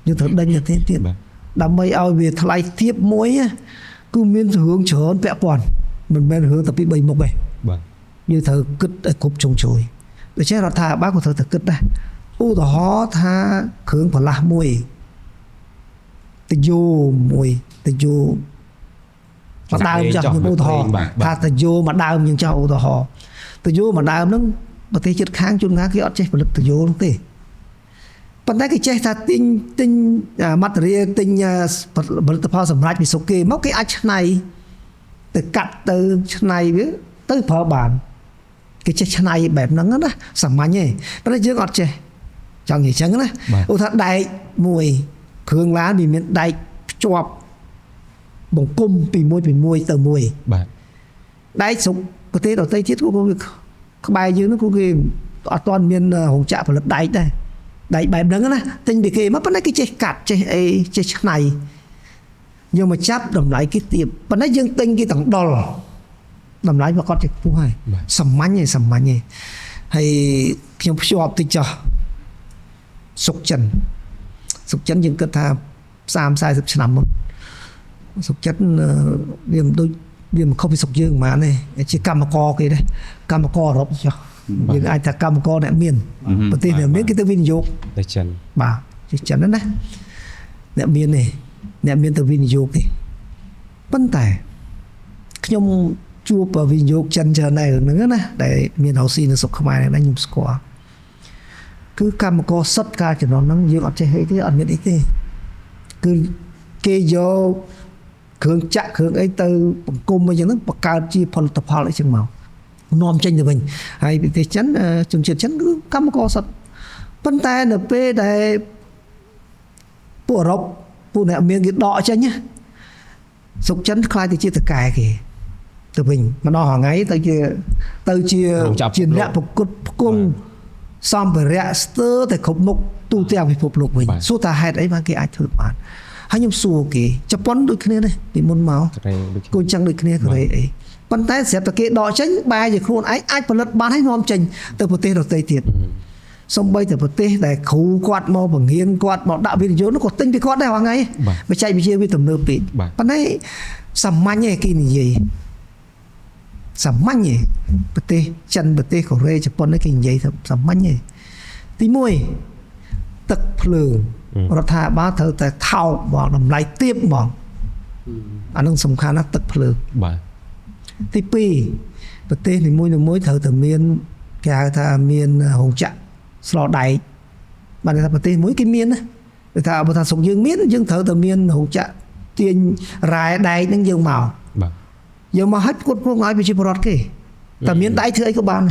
យើងត្រូវដេញទៅទៀតដើម្បីឲ្យវាថ្លៃធៀបមួយគឺមានរឿងច្រើនពាក់ព័ន្ធមិនមែនរឿងតែពី3មុខទេបាទយើងត្រូវគិតឲ្យគ្រប់ជ្រុងជ្រោយដូច្នេះរដ្ឋាភិបាលក៏ត្រូវតែគិតដែរឧទាហរណ៍ថាគ្រឿងបន្លាស់មួយតយោមកដើមចាស់ខ្ញុំឧទាហរណ៍ថាតយោមកដើមយើងចោះឧទាហរណ៍តយោមកដើមហ្នឹងប្រទេសជិតខាងជួនកាលគេអត់ចេះផលិតតយោនោះទេប៉ុន្តែគេចេះថាទិញម៉ាតេរីទិញផលិតផលសម្រាប់ពីស្រុកគេមកគេអាចច្នៃទៅកាត់ទៅច្នៃវាទៅប្រើបានគេចេះច្នៃបែបហ្នឹងណាសាមញ្ញទេប៉ុន្តែយើងអត់ចេះចង់និយាយចឹងណាឧទាហរណ៍ដែកមួយគ្រឿងឡានវាមានដែកភ្ជាប់បង្គំពីមួយទៅមួយបាទដែកស្រុកប្រទេសដទៃទៀតក៏ក្បែរយើងនោះក៏គេអត់ទាន់មានរោងចក្រផលិតដែកដែរដែកបែបហ្នឹងណាទិញពីគេមកប៉ុន្តែគេចេះកាត់ចេះអីចេះច្នៃយកមកចាប់តម្លៃគេទាបប៉ុន្តែយើងទិញគេទាំងដុលតម្លៃប្រកបជាខ្ពស់ហើយសាមញ្ញទេហើយខ្ញុំភ្ជាប់តិចចុះសុកចិនយើងគិតថា30-40ឆ្នាំមុនសុខចិត្តវាមិនដូចវាមិនខុសពីសុខយើងហ្មងទេជាកម្មករគេដែរកម្មករអឺរ៉ុបចុះយើងអាចថាកម្មករអ្នកមានប្រទេសអ្នកមានគេទៅវិនិយោគទៅចិនបាទជាចិនណាអ្នកមានទៅវិនិយោគទេប៉ុន្តែខ្ញុំជួបវិនិយោគចិនច្រើនដែរហ្នឹងណាដែលមានរកស៊ីនៅស្រុកខ្មែរហ្នឹងខ្ញុំស្គាល់គឺកម្មករសុទ្ធការចំណងហ្នឹងយើងអត់ចេះអីទេអត់មានអីទេគឺគេយកគ្រឿងចាក់គ្រឿងអីទៅបង្គំអីចឹងហ្នឹងបង្កើតជាផលិតផលអីចឹងមកនាំចេញទៅវិញហើយប្រទេសចិនជនជាតិចិនគឺកម្មករសុទ្ធប៉ុន្តែនៅពេលដែលពួកអឺរ៉ុបពួកអ្នកមានគេដកចេញណាស្រុកចិនខ្លាយទៅជាតកែគេទៅវិញម្ដងថ្ងៃទៅជាអ្នកប្រកួតផ្គង់សម្ភារៈស្ទើរតែគ្រប់មុខ ទូទាំងពិភពលោកវិញសួរថាហេតុអីបានគេអាចធ្វើបានហើយខ្ញុំសួរគេជប៉ុនដូចគ្នានេះពីមុនមកគូនចឹងដូចគ្នាកូរ៉េអីប៉ុន្តែស្រាប់តែគេដកចេញបែរជាខ្លួនឯងអាចផលិតបានហើយនាំចេញទៅប្រទេសដទៃទៀតសំបីតែប្រទេសដែលគ្រូគាត់មកបង្រៀនគាត់មកដាក់វិទ្យានោះក៏ទិញពីគាត់ដែរហ្នឹងបច្ចេកវិទ្យាវាទំនើបពេកប៉ុន្តែសាមញ្ញឯគេនិយាយសាមញ្ញឯប្រទេសចិនប្រទេសកូរ៉េជប៉ុននេះគេនិយាយសាមញ្ញឯទី1ទឹកភ្លើងរដ្ឋាភិបាលត្រូវតែថោកបងតម្លៃទាបបងអានឹងសំខាន់ណាស់ទឹកភ្លើងបាទទី2ប្រទេសនីមួយៗត្រូវតែមានគេហៅថាមានរោងចក្រស្លដែកបានថាប្រទេសមួយគេមានណាគេថាបើថាស្រុកយើងមានយើងត្រូវតែមានរោងចក្រទាញរ៉ែដែកហ្នឹងយើងមកបាទយើងមកឲ្យគាត់ព្រមឲ្យប្រជាពលរដ្ឋគេតែមានដែកធ្វើអីក៏បាន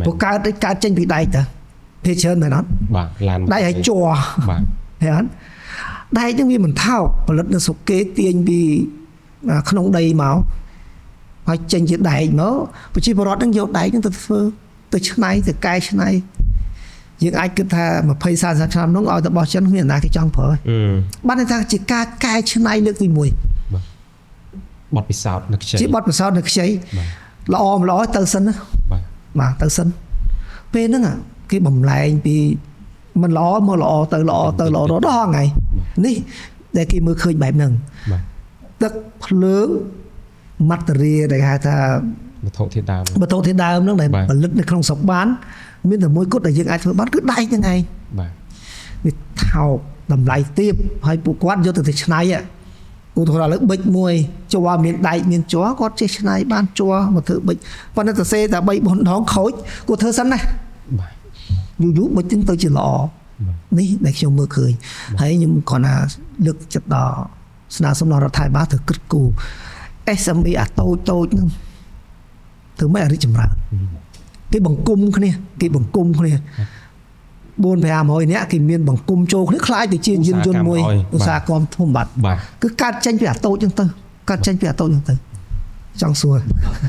ព្រោះកើតចេញពីដែកតាភាគច្រើនមែនអត់បាទឡានដែកឲ្យជ័របាទហេអត់ដែកហ្នឹងវាមិនថោកផលិតនៅស្រុកគេទាញពីក្នុងដីមកហើយចេញជាដែកមកប្រជាពលរដ្ឋហ្នឹងយកដែកហ្នឹងទៅធ្វើទៅច្នៃទៅកែច្នៃយើងអាចគិតថា20 30ឆ្នាំនោះឲ្យទៅបោះចិនគ្មានអ្នកណាគេចង់ប្រើបានន័យថាជាការកែច្នៃលើកទី1បទពិសោធន៍នឹកខ្ចីជាបទពិសោធន៍នឹកខ្ចីល្អមិនល្អទៅសិនណាបាទទៅសិនពេលហ្នឹងគេបំលែងពីមិនល្អមកល្អទៅល្អទៅល្អដល់ថ្ងៃនេះដែលគេមើលឃើញបែបហ្នឹងទឹកភ្លើងម៉ាតេរីដែលហៅថាវត្ថុធាតុដើមហ្នឹងដែលផលិតនៅក្នុងស្រុកបានមានតែមួយគត់ដែលយើងអាចធ្វើបានគឺដែកហ្នឹងឯងបាទវាថោកតម្លៃទាបហើយពួកគាត់យកទៅច្នៃឧទាហរណ៍ឥឡូវប៊ិចមួយជ័រមានដែកមានជ័រគាត់ចេះច្នៃបានជ័រមកធ្វើប៊ិចប៉ុន្តែទៅសេតែ3 4ដងខូចគាត់ធ្វើសិនណាបាទយូរប៊ិចហ្នឹងទៅជាល្អនេះដែលខ្ញុំមើលឃើញហើយខ្ញុំគ្រាន់តែលើកចិត្តដល់ស្នើសុំដល់រដ្ឋាភិបាលត្រូវគិតគូរ SME អាតូចហ្នឹងធ្វើម៉េចឲ្យរីកចម្រើនគេបង្គំគ្នា4-500 នាក់គេមានបង្គំចូលគ្នាខ្លាចទៅជាយានយន្តមួយឧស្សាហកម្មធំបាត់គឺកាត់ចេញពីអាតូចហ្នឹងទៅចង់សួរ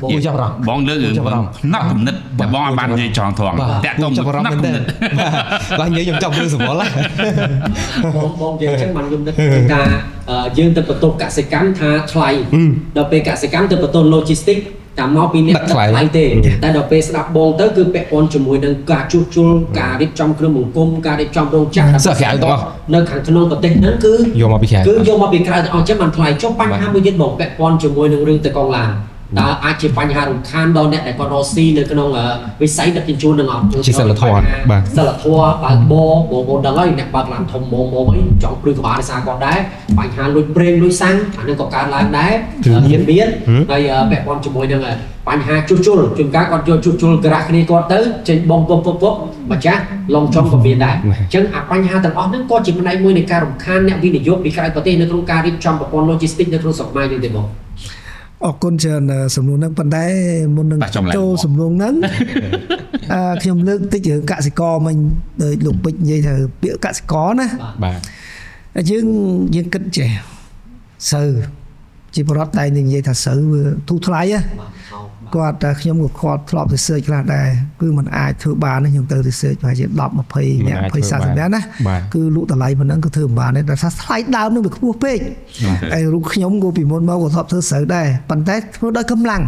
បងលើករឿងផ្នែកគំនិតតែបងឲ្យបាននិយាយចង់ត្រង់តាក់ទងផ្នែកគំនិតបាទនិយាយខ្ញុំចង់ព្រឹកសវល់បងនិយាយចឹងបានខ្ញុំនឹកថាយើងទៅបន្ទប់កសិកម្មថាថ្លៃដល់ពេលកសិកម្មទៅបន្ទប់ logistics តាមមកពីអ្នកថ្លៃទេតែដល់ពេលស្ដាប់បងទៅគឺពាក់ព័ន្ធជាមួយនឹងការជួសជុលការរៀបចំគ្រឿងបង្គុំការរៀបចំរោងចក្រនៅខាងក្នុងប្រទេសហ្នឹងគឺយកមកពីក្រៅទាំងអស់ចឹងបានថ្លៃចុះបញ្ហាមួយទៀតបងពាក់ព័ន្ធជាមួយនឹងរឿងទៅកងឡានតើអាចជាបញ្ហារំខានដល់អ្នកដែលគាត់រកស៊ីនៅក្នុងវិស័យដឹកជញ្ជូននឹងអត់ជាសិលធម៌បាទសិលធម៌បើកបងដឹងហើយអ្នកបើកឡានធំមុំអីចង់ព្រឺក្បាលដោយសារគាត់ដែរបញ្ហាលួចប្រេងលួចសាំងអានឹងក៏កើតឡើងដែរមានហើយពាក់ព័ន្ធជាមួយនឹងបញ្ហាជួសជុលជួនកាលគាត់យកជួសជុលក្រាស់គ្នាគាត់ទៅចេញបងពុបម្ចាស់ឡងចំក៏មានដែរអញ្ចឹងអាបញ្ហាទាំងអស់ហ្នឹងក៏ជាផ្នែកមួយនៃការរំខានអ្នកវិនិយោគពីក្រៅប្រទេសនៅក្នុងការរៀបចំប្រព័ន្ធ logistics នៅក្នុងស្រុកខ្មែរយើងទេបងអរគុណច្រើនសំណួរហ្នឹងប៉ុន្តែមុននឹងចូលសំណួរហ្នឹងខ្ញុំលើកតិចរឿងកសិករមិញដោយលោកពេជ្រនិយាយថាពាក្យកសិករណាបាទយើងគិតចេះសូវជាបរដ្ឋតែនិយាយថាសូវវាធូរថ្លៃគាត់ខ្ញុំក៏គាត់ធ្លាប់ research ខ្លះដែរគឺมันអាចធ្វើបានខ្ញុំទៅ research ប្រហែលជា10 20 40ណាគឺលក់តម្លៃប៉ុណ្ណឹងក៏ធ្វើមិនបានដែរតែថាថ្លៃដើមនឹងវាខ្ពស់ពេកហើយរូបខ្ញុំក៏ពីមុនមកក៏ធ្លាប់ធ្វើស្រូវដែរប៉ុន្តែធ្វើដោយកម្លាំង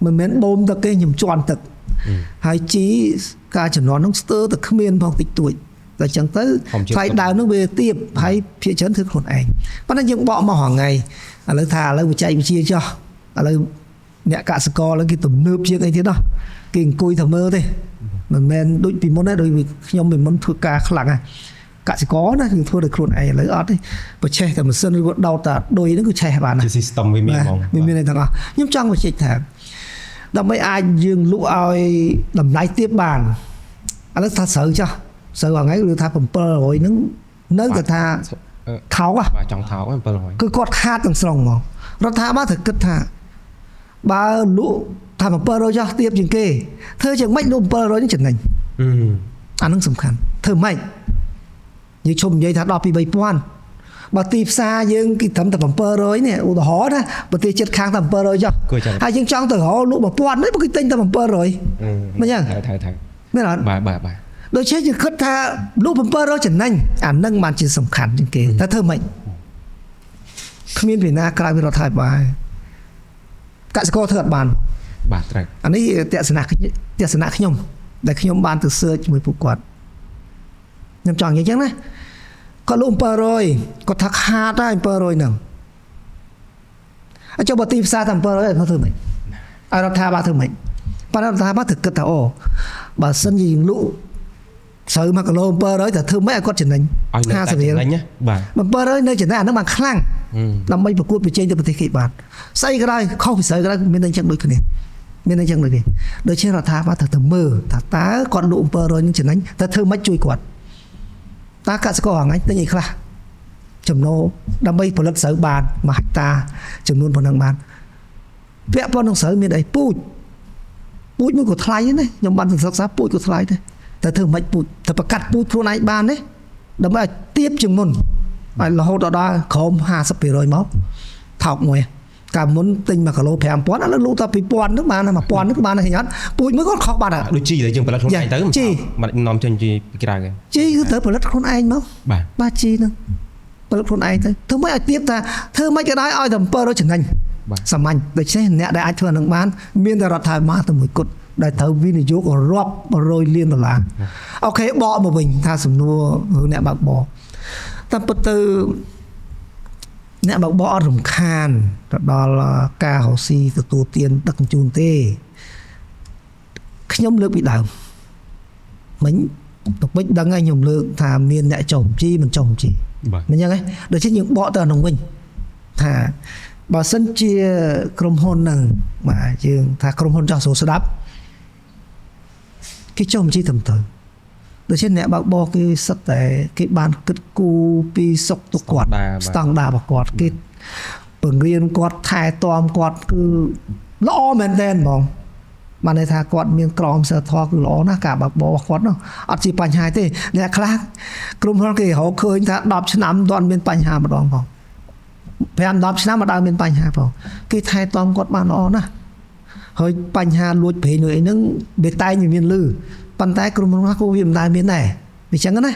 មិនមែនបូមទឹកទេខ្ញុំជន់ទឹកហើយជីការចំនួននោះស្ទើរតែគ្មានផងតិចតួចតែអញ្ចឹងទៅថ្លៃដើមនោះវាទាបហើយភាគច្រើនធ្វើខ្លួនឯងប៉ុន្តែយើងបកមកហងៃឥឡូវថាឥឡូវបច្ចេកវិទ្យាចុះឥឡូវអ្នកកសិករឡើងគេទំនើបជាងអីទៀតណោះគេអង្គុយតែមើលទេមិនមែនដូចពីមុនទេដូចខ្ញុំពីមុនធ្វើការខ្លាំងកសិករណាគឺធ្វើដោយខ្លួនឯងឥឡូវអត់ទេប្រឆេះតែម៉ាស៊ីនឬក៏ដោតតែឌុយហ្នឹងគឺឆេះបានណាជា system វាមានហ្មងវាមានទាំងអស់ខ្ញុំចង់បញ្ជាក់ថាដើម្បីអាចយើងលក់ឲ្យតម្លៃទាបបានឥឡូវថាស្រូវចុះស្រូវថ្ងៃឬថា700ហ្នឹងនៅតែថាថោកបាទចង់ថោក700គឺគាត់ខាតទាំងស្រុងហ្មងរដ្ឋាភិបាលត្រូវគិតថាបើលក់ថា700ចុះទាបជាងគេធ្វើយ៉ាងម៉េចលក់700នេះចំណេញអានឹងសំខាន់ធ្វើម៉េចយើងជុំនិយាយថាដល់ពី 3000បើទីផ្សារយើងគេត្រឹមតែ700នេះឧទាហរណ៍ណាប្រទេសជិតខាងតែ700ចុះហើយយើងចង់ទៅរកលក់1000នេះបើគេទិញតែ700មិនយ៉ាងថៃមែនអត់បាទ ដូចជាយើងគិតថាលក់700ចំណេញអានឹងបានជាសំខាន់ជាងគេតែធ្វើម៉េចគ្មានពីណាក្រៅពីរដ្ឋាភិបាលកសិករធ្វើអត់បាន បាទត្រូវ អានេះទស្សនៈខ្ញុំដែលខ្ញុំបានទៅ search ជាមួយពួកគាត់ខ្ញុំចង់និយាយចឹងណាគាត់លក់700គាត់ថាខាតហើយ700ហ្នឹងអញ្ចឹងបើទីផ្សារតែ700គាត់ធ្វើម៉េចឲ្យរដ្ឋាភិបាលធ្វើម៉េចប៉ុន្តែរដ្ឋាភិបាលត្រូវគិតថាអូបើសិនជាយើងលក់ស្រូវ1គីឡូ700តែធ្វើម៉េចឲ្យគាត់ចំណេញ50រៀលណាបាទ700នៅចំណេញអាហ្នឹងបានខ្លាំងដើម្បីប្រកួតប្រជែងទៅប្រទេសគេបានស្អីក៏ដោយខុសពីស្រូវក៏ដោយមានតែអញ្ចឹងដូចគ្នាមានតែអញ្ចឹងដូចគ្នាដូច្នេះរដ្ឋាភិបាលត្រូវទៅមើលថាតើគាត់លក់700នឹងចំណេញតែធ្វើម៉េចជួយគាត់តើកសិករហងៃទិញអីខ្លះចំណូលដើម្បីផលិតស្រូវបាន1ហិកតាចំនួនប៉ុណ្ណឹងបានពាក់ព័ន្ធនឹងស្រូវមានអីពូជមួយក៏ថ្លៃណាខ្ញុំបានសិក្សាពូជក៏ថ្លៃដែរតែធ្វើមិនពូជតែប្រកាសពូជខ្លួនឯងបានទេដើម្បីឲ្យទៀបជាងមុនឲ្យរហូតដល់ក្រោម 50% មកថោកមួយកាលមុនទិញ1គីឡូ 5000 ឥឡូវលក់តែ 2000 ហ្នឹងបាន 1000 ហ្នឹងបានឃើញអត់ពូជមួយគាត់ខុសបាត់ដូចជីដែលយើងផលិតខ្លួនឯងទៅមិននាំចេញពីក្រៅទេជីគឺត្រូវផលិតខ្លួនឯងមកបាទជីហ្នឹងផលិតខ្លួនឯងទៅធ្វើម៉េចឲ្យទៀបថាធ្វើម៉េចក៏ដោយឲ្យតែ700ចំណេញសាមញ្ញដូច្នេះអ្នកដែលអាចធ្វើនឹងបានមានតែរដ្ឋាភិបាលតែមួយគត់ដែលត្រូវវិនិយោគរាប់100លានដុល្លារអូខេបកមកវិញថាសំណួរអ្នកបើកបរតែពិតទៅអ្នកបើកបរអត់រំខានទៅដល់ការរកស៊ីទទួលទានដឹកជញ្ជូនទេខ្ញុំលើកពីដើមមិញទៅពេចដឹងហើយខ្ញុំលើកថាមានអ្នកចុះបញ្ជីមិនចុះបញ្ជីមិនអញ្ចឹងទេដូច្នេះយើងបកទៅអានោះវិញថាបើសិនជាក្រុមហ៊ុនហ្នឹងបាទយើងថាក្រុមហ៊ុនចោះស្រួលស្ដាប់គេចុះបញ្ជីត្រឹមត្រូវដូច្នេះអ្នកបើកបរគេសិតតែគេបានគិតគូរពីសុខទុក្ខគាត់ស្តង់ដាររបស់គាត់គេបង្រៀនគាត់ថែទាំគាត់គឺល្អមែនទែនហ្មងបានន័យថាគាត់មានក្រមសីលធម៌គឺល្អណាស់ការបើកបររបស់គាត់នោះអត់ជាបញ្ហាទេអ្នកខ្លះក្រុមហ៊ុនគេរកឃើញថា10ឆ្នាំមិនទាន់មានបញ្ហាម្ដងផង5-10ឆ្នាំមកដើមមានបញ្ហាផងគេថែទាំគាត់បានល្អណាស់ហើយបញ្ហាលួចប្រេងលួចអីហ្នឹងវាតែងមានលឺប៉ុន្តែក្រុមហ៊ុនក៏វាមិនដែលមានដែរវាចឹងណា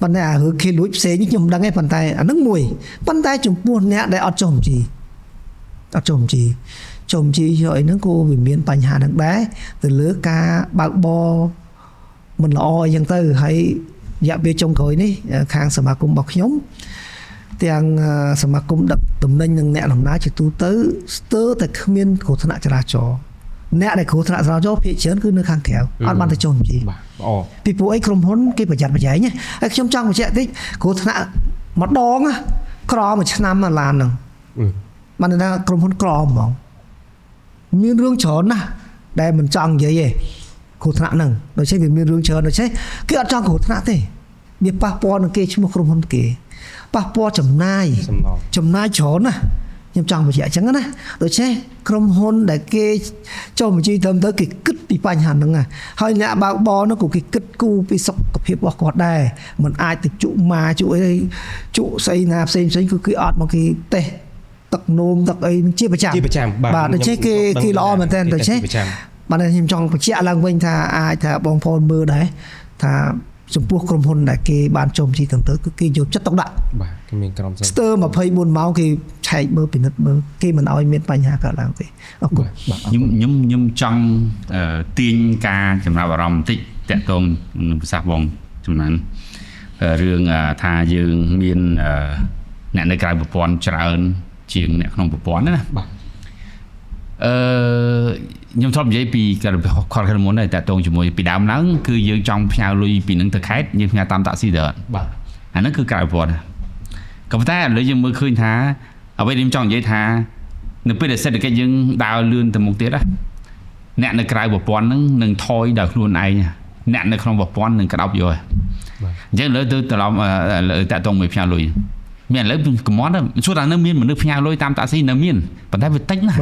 ប៉ុន្តែរឿងគេលួចផ្សេងខ្ញុំមិនដឹងទេប៉ុន្តែអាហ្នឹងមួយប៉ុន្តែចំពោះអ្នកដែលអត់ចុះបញ្ជីយកអីហ្នឹងក៏វាមានបញ្ហាហ្នឹងដែរទៅលើការបើកបរមិនល្អអីចឹងទៅហើយរយៈពេលចុងក្រោយនេះខាងសមាគមរបស់ខ្ញុំទាំងសមាគមដឹកទំនិញនិងអ្នកដំណើរជាទូទៅស្ទើរតែគ្មានគ្រោះថ្នាក់ចរាចរណ៍អ្នកដែលគ្រោះថ្នាក់ចរាចរណ៍ភាគច្រើនគឺនៅខាងក្រៅអត់បានទៅចុះបញ្ជីបាទល្អពីព្រោះអីក្រុមហ៊ុនគេប្រយ័ត្នប្រយែងហើយខ្ញុំចង់បញ្ជាក់តិចគ្រោះថ្នាក់ម្ដងក្រមួយឆ្នាំមកឡានហ្នឹងបានថាក្រុមហ៊ុនក្រហ្មងមានរឿងច្រើនណាស់ដែលមិនចង់និយាយទេគ្រោះថ្នាក់ហ្នឹងដូច្នេះវាមានរឿងច្រើនដូច្នេះគេអត់ចង់គ្រោះថ្នាក់ទេវាប៉ះពាល់នឹងគេឈ្មោះក្រុមហ៊ុនគេប៉ះពាល់ចំណាយច្រើនណាខ្ញុំចង់បញ្ជាក់អញ្ចឹងណាដូច្នេះក្រុមហ៊ុនដែលគេចុះបញ្ជីត្រឹមត្រូវគេគិតពីបញ្ហាហ្នឹងហើយអ្នកបើកបរនោះក៏គេគិតគូរពីសុខភាពរបស់គាត់ដែរមិនអាចទៅជក់ម៉ាជក់អីជក់ស្អីណាផ្សេងគឺគេអត់មកគេតេស្តទឹកនោមទឹកអីជាប្រចាំបាទដូច្នេះគេល្អមែនទែនដូច្នេះបាទខ្ញុំចង់បញ្ជាក់ឡើងវិញថាអាចថាបងប្អូនមើលដែរថាចំពោះក្រុមហ៊ុនដែលគេបានចុះបញ្ជីត្រឹមត្រូវគឺគេយកចិត្តទុកដាក់បាទគេមានក្រុមស្ទើរ24ម៉ោងគេឆែកមើលពិនិត្យមើលគេមិនឲ្យមានបញ្ហាកើតឡើងទេអរគុណខ្ញុំចង់ទាញការចំណាប់អារម្មណ៍បន្តិចតាក់ទងនឹងប្រសាសន៍បងចំណានរឿងថាយើងមានអ្នកនៅក្រៅប្រព័ន្ធច្រើនជាងអ្នកក្នុងប្រព័ន្ធណាបាទខ្ញុំធ្លាប់និយាយពីខលមុនដែរតាក់ទងជាមួយពីដើមឡើងគឺយើងចង់ផ្ញើលុយពីនឹងទៅខេត្តយើងផ្ញើតាមតាក់ស៊ីទៅបាទអាហ្នឹងគឺក្រៅប្រព័ន្ធក៏ប៉ុន្តែឥឡូវយើងមើលឃើញថាអ្វីដែលខ្ញុំចង់និយាយថានៅពេលដែលសេដ្ឋកិច្ចយើងដើរលឿនទៅមុខទៀតណាអ្នកនៅក្រៅប្រព័ន្ធហ្នឹងនឹងថយដល់ខ្លួនឯងអ្នកនៅក្នុងប្រព័ន្ធនឹងក្តោបយកអញ្ចឹងឥឡូវទៅត្រឡប់តាក់ទងមួយផ្ញើលុយមានឥឡូវកំមត់សួរថានៅមានមនុស្សផ្ញើលុយតាមតាក់ស៊ីនៅមានប៉ុន្តែវាតិចណាស់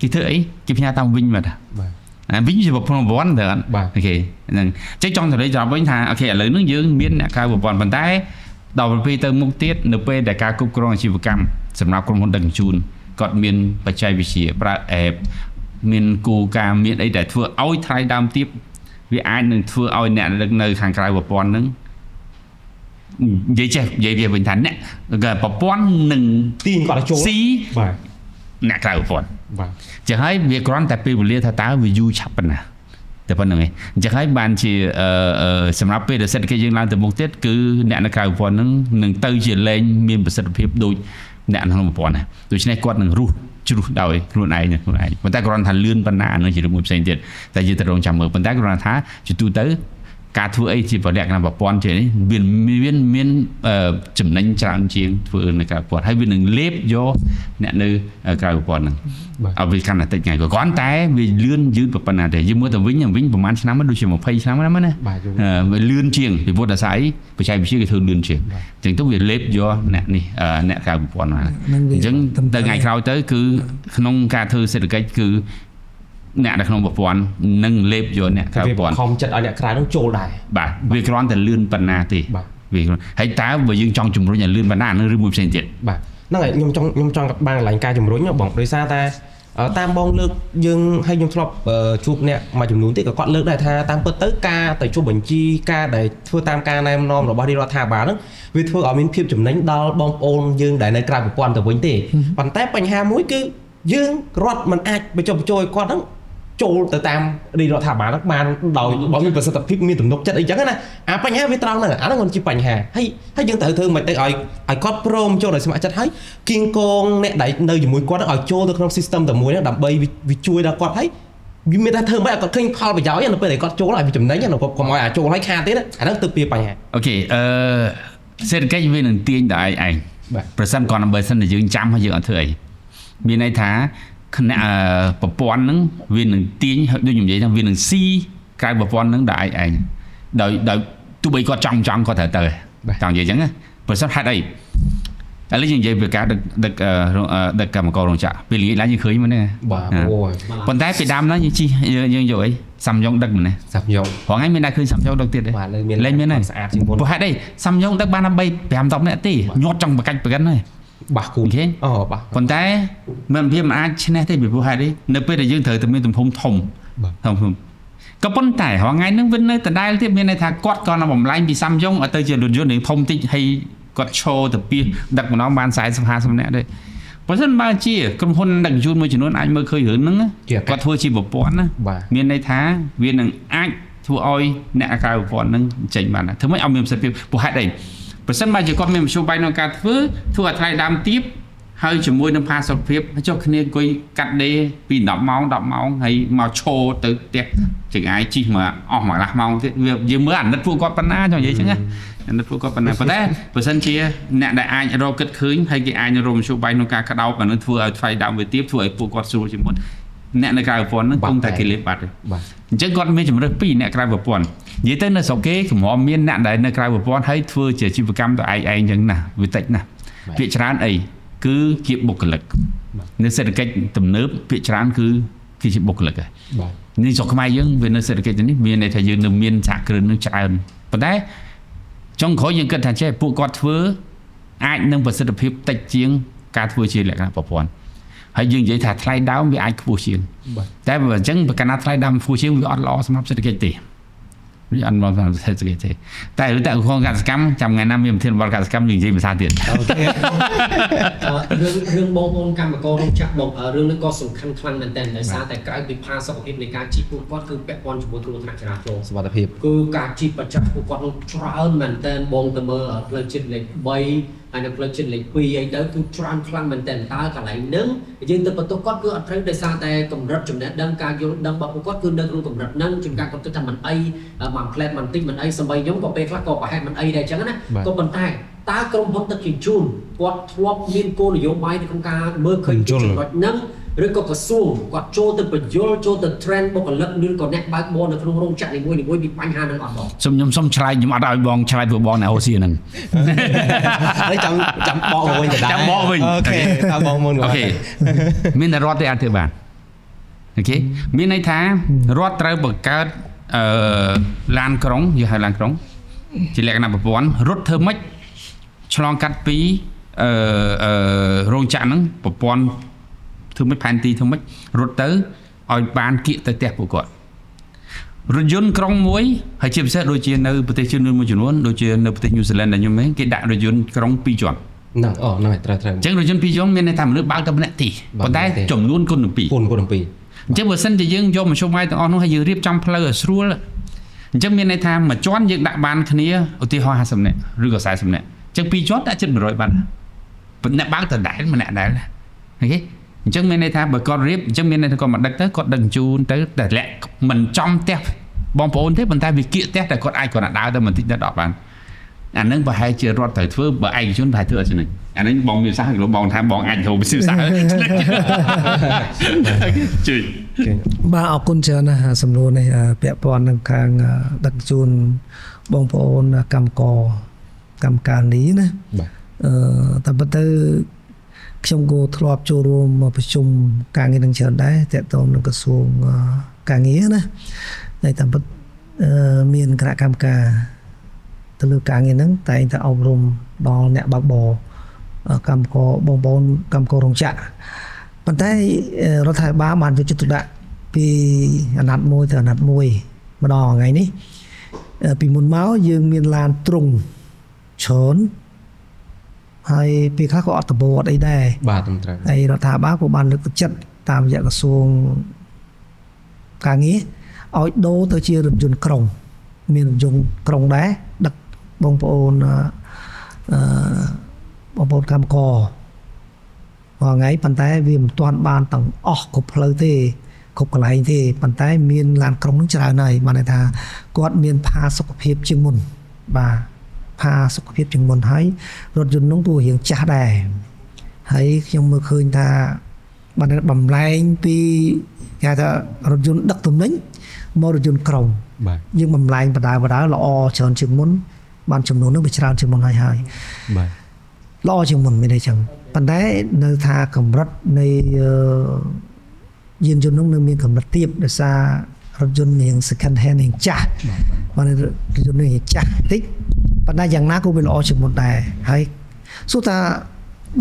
គេធ្វើអីគេផ្ញើតាមវិញមកបាទវិញជាប្រព័ន្ធទៅអត់អូខេហ្នឹងចេះចង់ទៅលេចចង់វិញថាអូខេឥឡូវហ្នឹងយើងមានអ្នកក្រៅប្រព័ន្ធប៉ុន្តែដល់ពេលទៅមុខទៀតនៅពេលដែលការគ្រប់គ្រងអាជីវកម្មសម្រាប់ក្រុមហ៊ុនដឹកជញ្ជូនគាត់មានបច្ចេកវិទ្យាប្រើ app មានគោលការណ៍មានអីដែលធ្វើឲ្យថ្លៃដើមទាប វាអាចនឹងធ្វើឲ្យអ្នកនៅខាងក្រៅប្រព័ន្ធហ្នឹងនិយាយវាវិញថាអ្នកប្រព័ន្ធនឹង ទាញគាត់ចូល ស៊ី បាទ អ្នកក្រៅប្រព័ន្ធ បាទ ចឹងហើយវាគ្រាន់តែពេលវេលាថាតើវាយូរឆាប់ប៉ុណ្ណាតែប៉ុណ្្នឹងឯងអញ្ចឹងហើយបានជាសម្រាប់ពេលដែលសេដ្ឋកិច្ចយើងឡើងទៅមុខទៀតគឺអ្នកនៅក្រៅប្រព័ន្ធហ្នឹងនឹងទៅជាលែងមានប្រសិទ្ធភាពដូចអ្នកក្នុងប្រព័ន្ធណាដូច្នេះគាត់នឹងរស់ជ្រុះដោយខ្លួនឯងប៉ុន្តែគ្រាន់ថាលឿនប៉ុណ្ណានឹងជារឿងមួយផ្សេងទៀតតែយើងត្រូវរងចាំមើលប៉ុន្តែគ្រាន់ថាជាទូទៅការធ្វើអីជាលក្ខណៈប្រព័ន្ធជានេះវាមានចំណេញច្រើនជាងធ្វើនៅក្រៅប្រព័ន្ធហើយវានឹងលេបយកអ្នកនៅក្រៅប្រព័ន្ធហ្នឹងឲ្យវាកាន់តែតិចថ្ងៃក៏គ្រាន់តែវាលឿនយឺតប៉ុណ្ណាទេយើងមើលទៅវិញប្រហែលឆ្នាំដូចជា20ឆ្នាំហ្នឹងណាវាលឿនជាងពីព្រោះតែស្អីបច្ចេកវិទ្យាគេធ្វើលឿនជាងអញ្ចឹងទៅវាលេបយកអ្នកនេះអ្នកក្រៅប្រព័ន្ធហ្នឹងអញ្ចឹងទៅថ្ងៃក្រោយទៅគឺក្នុងការធ្វើសេដ្ឋកិច្ចគឺអ្នកនៅក្នុងប្រព័ន្ធនឹងលេបយកអ្នកក្រៅប្រព័ន្ធខំចិត្តឲ្យអ្នកក្រៅនឹងចូលដែរ បាទវាគ្រាន់តែលឿនប៉ុណ្ណាទេវាហើយតើបើយើងចង់ជំរុញឲ្យលឿនប៉ុណ្ណានឹងឬមួយផ្សេងទៀតបាទហ្នឹងហើយខ្ញុំចង់បានកន្លែងការជំរុញបងដោយសារតែតាមបងលើកយើងឲ្យខ្ញុំធ្លាប់ជួបអ្នកមួយចំនួនទៀតក៏គាត់លើកដែរថាតាមពិតទៅការទៅជួបបញ្ជីការដែលធ្វើតាមការណែនាំរបស់រដ្ឋាភិបាលហ្នឹងវាធ្វើឲ្យមានភាពចំណេញដល់បងប្អូនយើងដែលនៅក្រៅប្រព័ន្ធទៅវិញទេប៉ុន្តែបញ្ហាមួយគឺយើងរដ្ឋមិនអាចបញ្ចុះបញ្ចូលឲ្យគាត់ហ្នឹងចូលទៅតាមរដ្ឋាភិបាលហ្នឹងបានដោយបើមានប្រសិទ្ធភាពមានទំនុកចិត្តអីចឹងណាអាបញ្ហាវាត្រង់ហ្នឹងអាហ្នឹងមិនជាបញ្ហាហើយយើងត្រូវធ្វើមិនទៅឲ្យគាត់ព្រមចូលដោយស្ម័គ្រចិត្តហើយគៀងគងអ្នកដែលនៅជាមួយគាត់ឲ្យចូលទៅក្នុង system តែមួយហ្នឹងដើម្បីវាជួយដល់គាត់ហើយវាមានតែធ្វើមិនឲ្យគាត់ឃើញផលប្រយោជន៍នៅពេលដែលគាត់ចូលឲ្យវាចំណេញណាកុំឲ្យចូលឲ្យខាតទៀតអាហ្នឹងទៅពីបញ្ហាអូខេសេដ្ឋកិច្ចវានឹងទាញដល់ឯងប្រសិនគាត់ដើម្បីសិនតែយើងចាំហើយយើងអត់ធ្វើអីមានន័យថាគណៈប្រព័ន្ធហ្នឹងវានឹងទាញដូចខ្ញុំនិយាយថាវានឹងស៊ីក្រៅប្រព័ន្ធហ្នឹងដល់ឯងដោយទោះបីគាត់ចង់គាត់ត្រូវទៅចង់និយាយអញ្ចឹងណាប្រសិនហេតុអីឥឡូវយើងនិយាយពីការដឹកកម្មកររោងចក្រពេលល្ងាចឡើងយើងឃើញមែនទេបាទអូយប៉ុន្តែពីដើមហ្នឹងយើងយកអីសំយ៉ុងដឹកមែនទេសំយ៉ុងព្រោះថ្ងៃមានតែឃើញសំយ៉ុងដឹកទៀតទេបាទលេងមានស្អាតជាងមុនព្រោះហេតុអីសំយ៉ុងដឹកបានតែ5 10នាក់ទេញាត់ចង់បកាច់ប្រកិនហើយបាសគូនអូបាសប៉ុន្តែមិនអាចឈ្នះទេពីព្រោះហេតុអីនៅពេលដែលយើងត្រូវតែមានទំហំធំក៏ប៉ុន្តែរាល់ថ្ងៃហ្នឹងវានៅដដែលទៀតមានន័យថាគាត់ក៏នឹងបំលែងពីសំយ៉ុងឲ្យទៅជារថយន្តធំតិចហើយគាត់ឈរទៅពីដឹកម្ដងបាន40-50នាក់ទេបើមិនបើជាក្រុមហ៊ុនដឹកជញ្ជូនមួយចំនួនអាចមើលឃើញរឿងហ្នឹងគាត់ធ្វើជាប្រព័ន្ធណាមានន័យថាវានឹងអាចធ្វើឲ្យអ្នកក្រៅប្រព័ន្ធហ្នឹងចេញបានធ្វើម៉េចឲ្យមានប្រសិទ្ធភាពព្រោះហេតុអីប្រសិនបើជាគាត់មានមធ្យោបាយក្នុងការធ្វើឲ្យថ្លៃដើមទាបហើយជាមួយនឹងផាសុខភាពចុះគ្នាអង្គុយកាត់ដេរពី10ម៉ោងហើយមកឈរទៅផ្ទះចង្អាយជីកមកអស់មួយកន្លះម៉ោងទៀតយើងមើលអាណិតពួកគាត់ប៉ុណ្ណាចង់និយាយចឹងណាអាណិតពួកគាត់ប៉ុណ្ណាប៉ុន្តែបើសិនជាអ្នកដែលអាចរកគិតឃើញហើយគេអាចរកមធ្យោបាយក្នុងការក្តោបអានឹងធ្វើឲ្យថ្លៃដើមវាទាបធ្វើឲ្យពួកគាត់ស្រួលជាងមុនអ្នកនៅក្រៅប្រព័ន្ធហ្នឹងគង់តែគេលេបបាត់ទេអញ្ចឹងគាត់មានជំរើសពីរអ្នកក្រៅប្រព័ន្ធនិយាយទៅនៅស្រុកគេកម្រមានអ្នកដែលនៅក្រៅប្រព័ន្ធហើយធ្វើជាជីវកម្មទៅឯងអញ្ចឹងណាវាតិចណាភាគច្រើនអីគឺជាបុគ្គលិកនៅសេដ្ឋកិច្ចទំនើបភាគច្រើនគឺជាបុគ្គលិកហើយនេះស្រុកខ្មែរយើងវានៅសេដ្ឋកិច្ចនេះមានន័យថាយើងនៅមានសហគ្រិននឹងច្រើនប៉ុន្តែចុងក្រោយយើងគិតថាចេះពួកគាត់ធ្វើអាចនឹងប្រសិទ្ធភាពតិចជាងការធ្វើជាលក្ខណៈប្រព័ន្ធហើយយើងនិយាយថាថ្លៃដើមវាអាចខ្ពស់ជាងតែបើអញ្ចឹងបើកាលណាថ្លៃដើមខ្ពស់ជាងវាអត់ល្អសម្រាប់សេដ្ឋកិច្ចទេវាអត់មកសម្រាប់សេដ្ឋកិច្ចទេតែក្នុងកសិកម្មចាំថ្ងៃណាមានប្រធានបទកសិកម្មយើងនិយាយភាសាទៀតអូខេរឿងបងប្អូនកម្មកររោងចក្របងរឿងនេះក៏សំខាន់ខ្លាំងមែនទែនដោយសារតែក្រៅពីផាសុខភាពនៃការជីកពួកគាត់គឺពាក់ព័ន្ធជាមួយគ្រោះថ្នាក់ចរាចរណ៍សុវត្ថិភាពគឺការជីកបច្ចាស់ពួកគាត់នឹងច្រើនមែនទែនបងទៅមើលផ្លូវជាតិលេខ3ហើយនៅផ្លូវជាតិលេខ2អីទៅគឺច្រើនខ្លាំងមែនទែនតើកន្លែងហ្នឹងយើងទៅបន្ទោសគាត់គឺអត់ត្រូវដោយសារតែកម្រិតចំណេះដឹងការយល់ដឹងរបស់ពួកគាត់គឺនៅក្នុងកម្រិតហ្នឹងជាងការគាត់គិតថាមិនអីមួយផ្លែតមិនតិចមិនអីសម្បីខ្ញុំក៏ពេលខ្លះក៏ប្រហែលមិនអីដែរអញ្ចឹងណាក៏ប៉ុន្តែតើក្រុមហ៊ុនដឹកជញ្ជូនគាត់ធ្លាប់មានគោលនយោបាយនៅក្នុងការមើលឃើញចំណុចហ្នឹងឬក៏ក្រសួងគាត់ចូលទៅបញ្យល់ចូលទៅ trend បុគ្គលិកឬក៏អ្នកបើកបរនៅក្នុងរោងចក្រនីមួយៗពីបញ្ហាហ្នឹងអត់បងខ្ញុំសុំឆ្លើយខ្ញុំអត់ឲ្យបងឆ្លើយពួកបងនៅអូសៀហ្នឹងហើយចាំបកវិញទៅដែរចាំបកវិញអូខេតាមបងមុនអូខេមានតែរដ្ឋទេអត់ធ្វើបានអូខេមានន័យថារដ្ឋត្រូវបង្កើតឡានក្រុងយើងហៅឡានក្រុងជាលក្ខណៈប្រព័ន្ធរត់ធ្វើម៉េចឆ្លងកាត់ពីរោងចក្រហ្នឹងប្រព័ន្ធធ្វើម៉េចផែនទីធ្វើម៉េចរត់ទៅឲ្យបានគៀកទៅផ្ទះពួកគាត់ រថយន្តក្រុងមួយហើយជាពិសេសដូចជានៅប្រទេសជឿនមួយចំនួនដូចជានៅប្រទេសញូហ្សេឡង់ដែលខ្ញុំមែនគេដាក់រថយន្តក្រុង2ជាន់ហ្នឹងហ្នឹងហើយត្រូវអញ្ចឹងរថយន្ត2ជាន់មានន័យថាមនុស្សបើកតែម្នាក់ទីប៉ុន្តែចំនួនគុណនឹង2គុណ2អញ្ចឹងបើសិនជាយើងយកមធ្យោបាយទាំងអស់នោះហើយយើងរៀបចំផ្លូវឲ្យស្រួលអញ្ចឹងមានន័យថាមួយជាន់យើងដាក់បានគ្នាឧទាហរណ៍50នាក់ឬក៏40នាក់អញ្ចឹង2ជាន់ដាក់ជិត100បានអ្នកបើកតែដែរម្នាក់ដែរអូខេអញ្ចឹងមានន័យថាបើគាត់រៀបអញ្ចឹងមានន័យថាគាត់មកដឹកទៅគាត់ដឹកជូនទៅតែលាក់មិនចំផ្ទះបងប្អូនទេប៉ុន្តែវាគៀកផ្ទះតែគាត់អាចគាត់ដើរទៅបន្តិចទៅដល់បានអានឹងប្រហែលជារត់ត្រូវធ្វើបើឯកជនប្រហែលធ្វើអត់ចំណេញអានឹងបងមានសាសបងថាបងអាចទៅវិទ្យាសាស្ត្រជួយបាទអរគុណច្រើនណាស់សំណួរនេះពាក់ព័ន្ធនឹងខាងដឹកជូនបងប្អូនកម្មការនេះណាបាទតែប៉ុន្តែខ្ញុំក៏ធ្លាប់ចូលរួមប្រជុំការងារនឹងច្រើនដែរតាក់ទងនឹងក្រសួងការងារណាតែតាមពិតមានគណៈកម្មការទៅលើការងារហ្នឹងតែងតែអប់រំដល់អ្នកបើកបរកម្មករបងប្អូនកម្មកររោងចក្រប៉ុន្តែរដ្ឋាភិបាលបានយកចិត្តទុកដាក់ពីអាណត្តិមួយទៅអាណត្តិមួយម្ដងថ្ងៃនេះពីមុនមកយើងមានឡានទ្រុងច្រើនហើយពេលខ្លះក៏អត់ដំបូលអត់អីដែរបាទត្រឹមត្រូវហើយរដ្ឋាភិបាលក៏បានលើកទឹកចិត្តតាមរយៈក្រសួងការងារឲ្យដូរទៅជារថយន្តក្រុងមានរថយន្តក្រុងដែរដឹកបងប្អូនកម្មករមួយថ្ងៃប៉ុន្តែវាមិនទាន់បានទាំងអស់គ្រប់ផ្លូវទេគ្រប់កន្លែងទេប៉ុន្តែមានឡានក្រុងនឹងច្រើនហើយបានន័យថាគាត់មានផាសុកភាពជាងមុនបាទផាសុខភាពជាងមុនហើយរថយន្តនោះទូរៀងចាស់ដែរហើយខ្ញុំមើលឃើញថាបានបំលែងពីគេថារថយន្តដឹកទំនិញមករថយន្តក្រុងបាទយើងបំលែងបដាល្អច្រើនជាងមុនបានចំនួននឹងវាច្រើនជាងមុនហើយបាទល្អជាងមុនមានន័យចឹងប៉ុន្តែនៅថាកម្រិតនៃយានយន្តនោះនៅមានកម្រិតទាបដោយសាររថយន្តរៀង second hand រៀងចាស់បានរថយន្តរៀងចាស់តិចប៉ុន្តែយ៉ាងណាក៏វាល្អជាងមុនដែរហើយសួរថា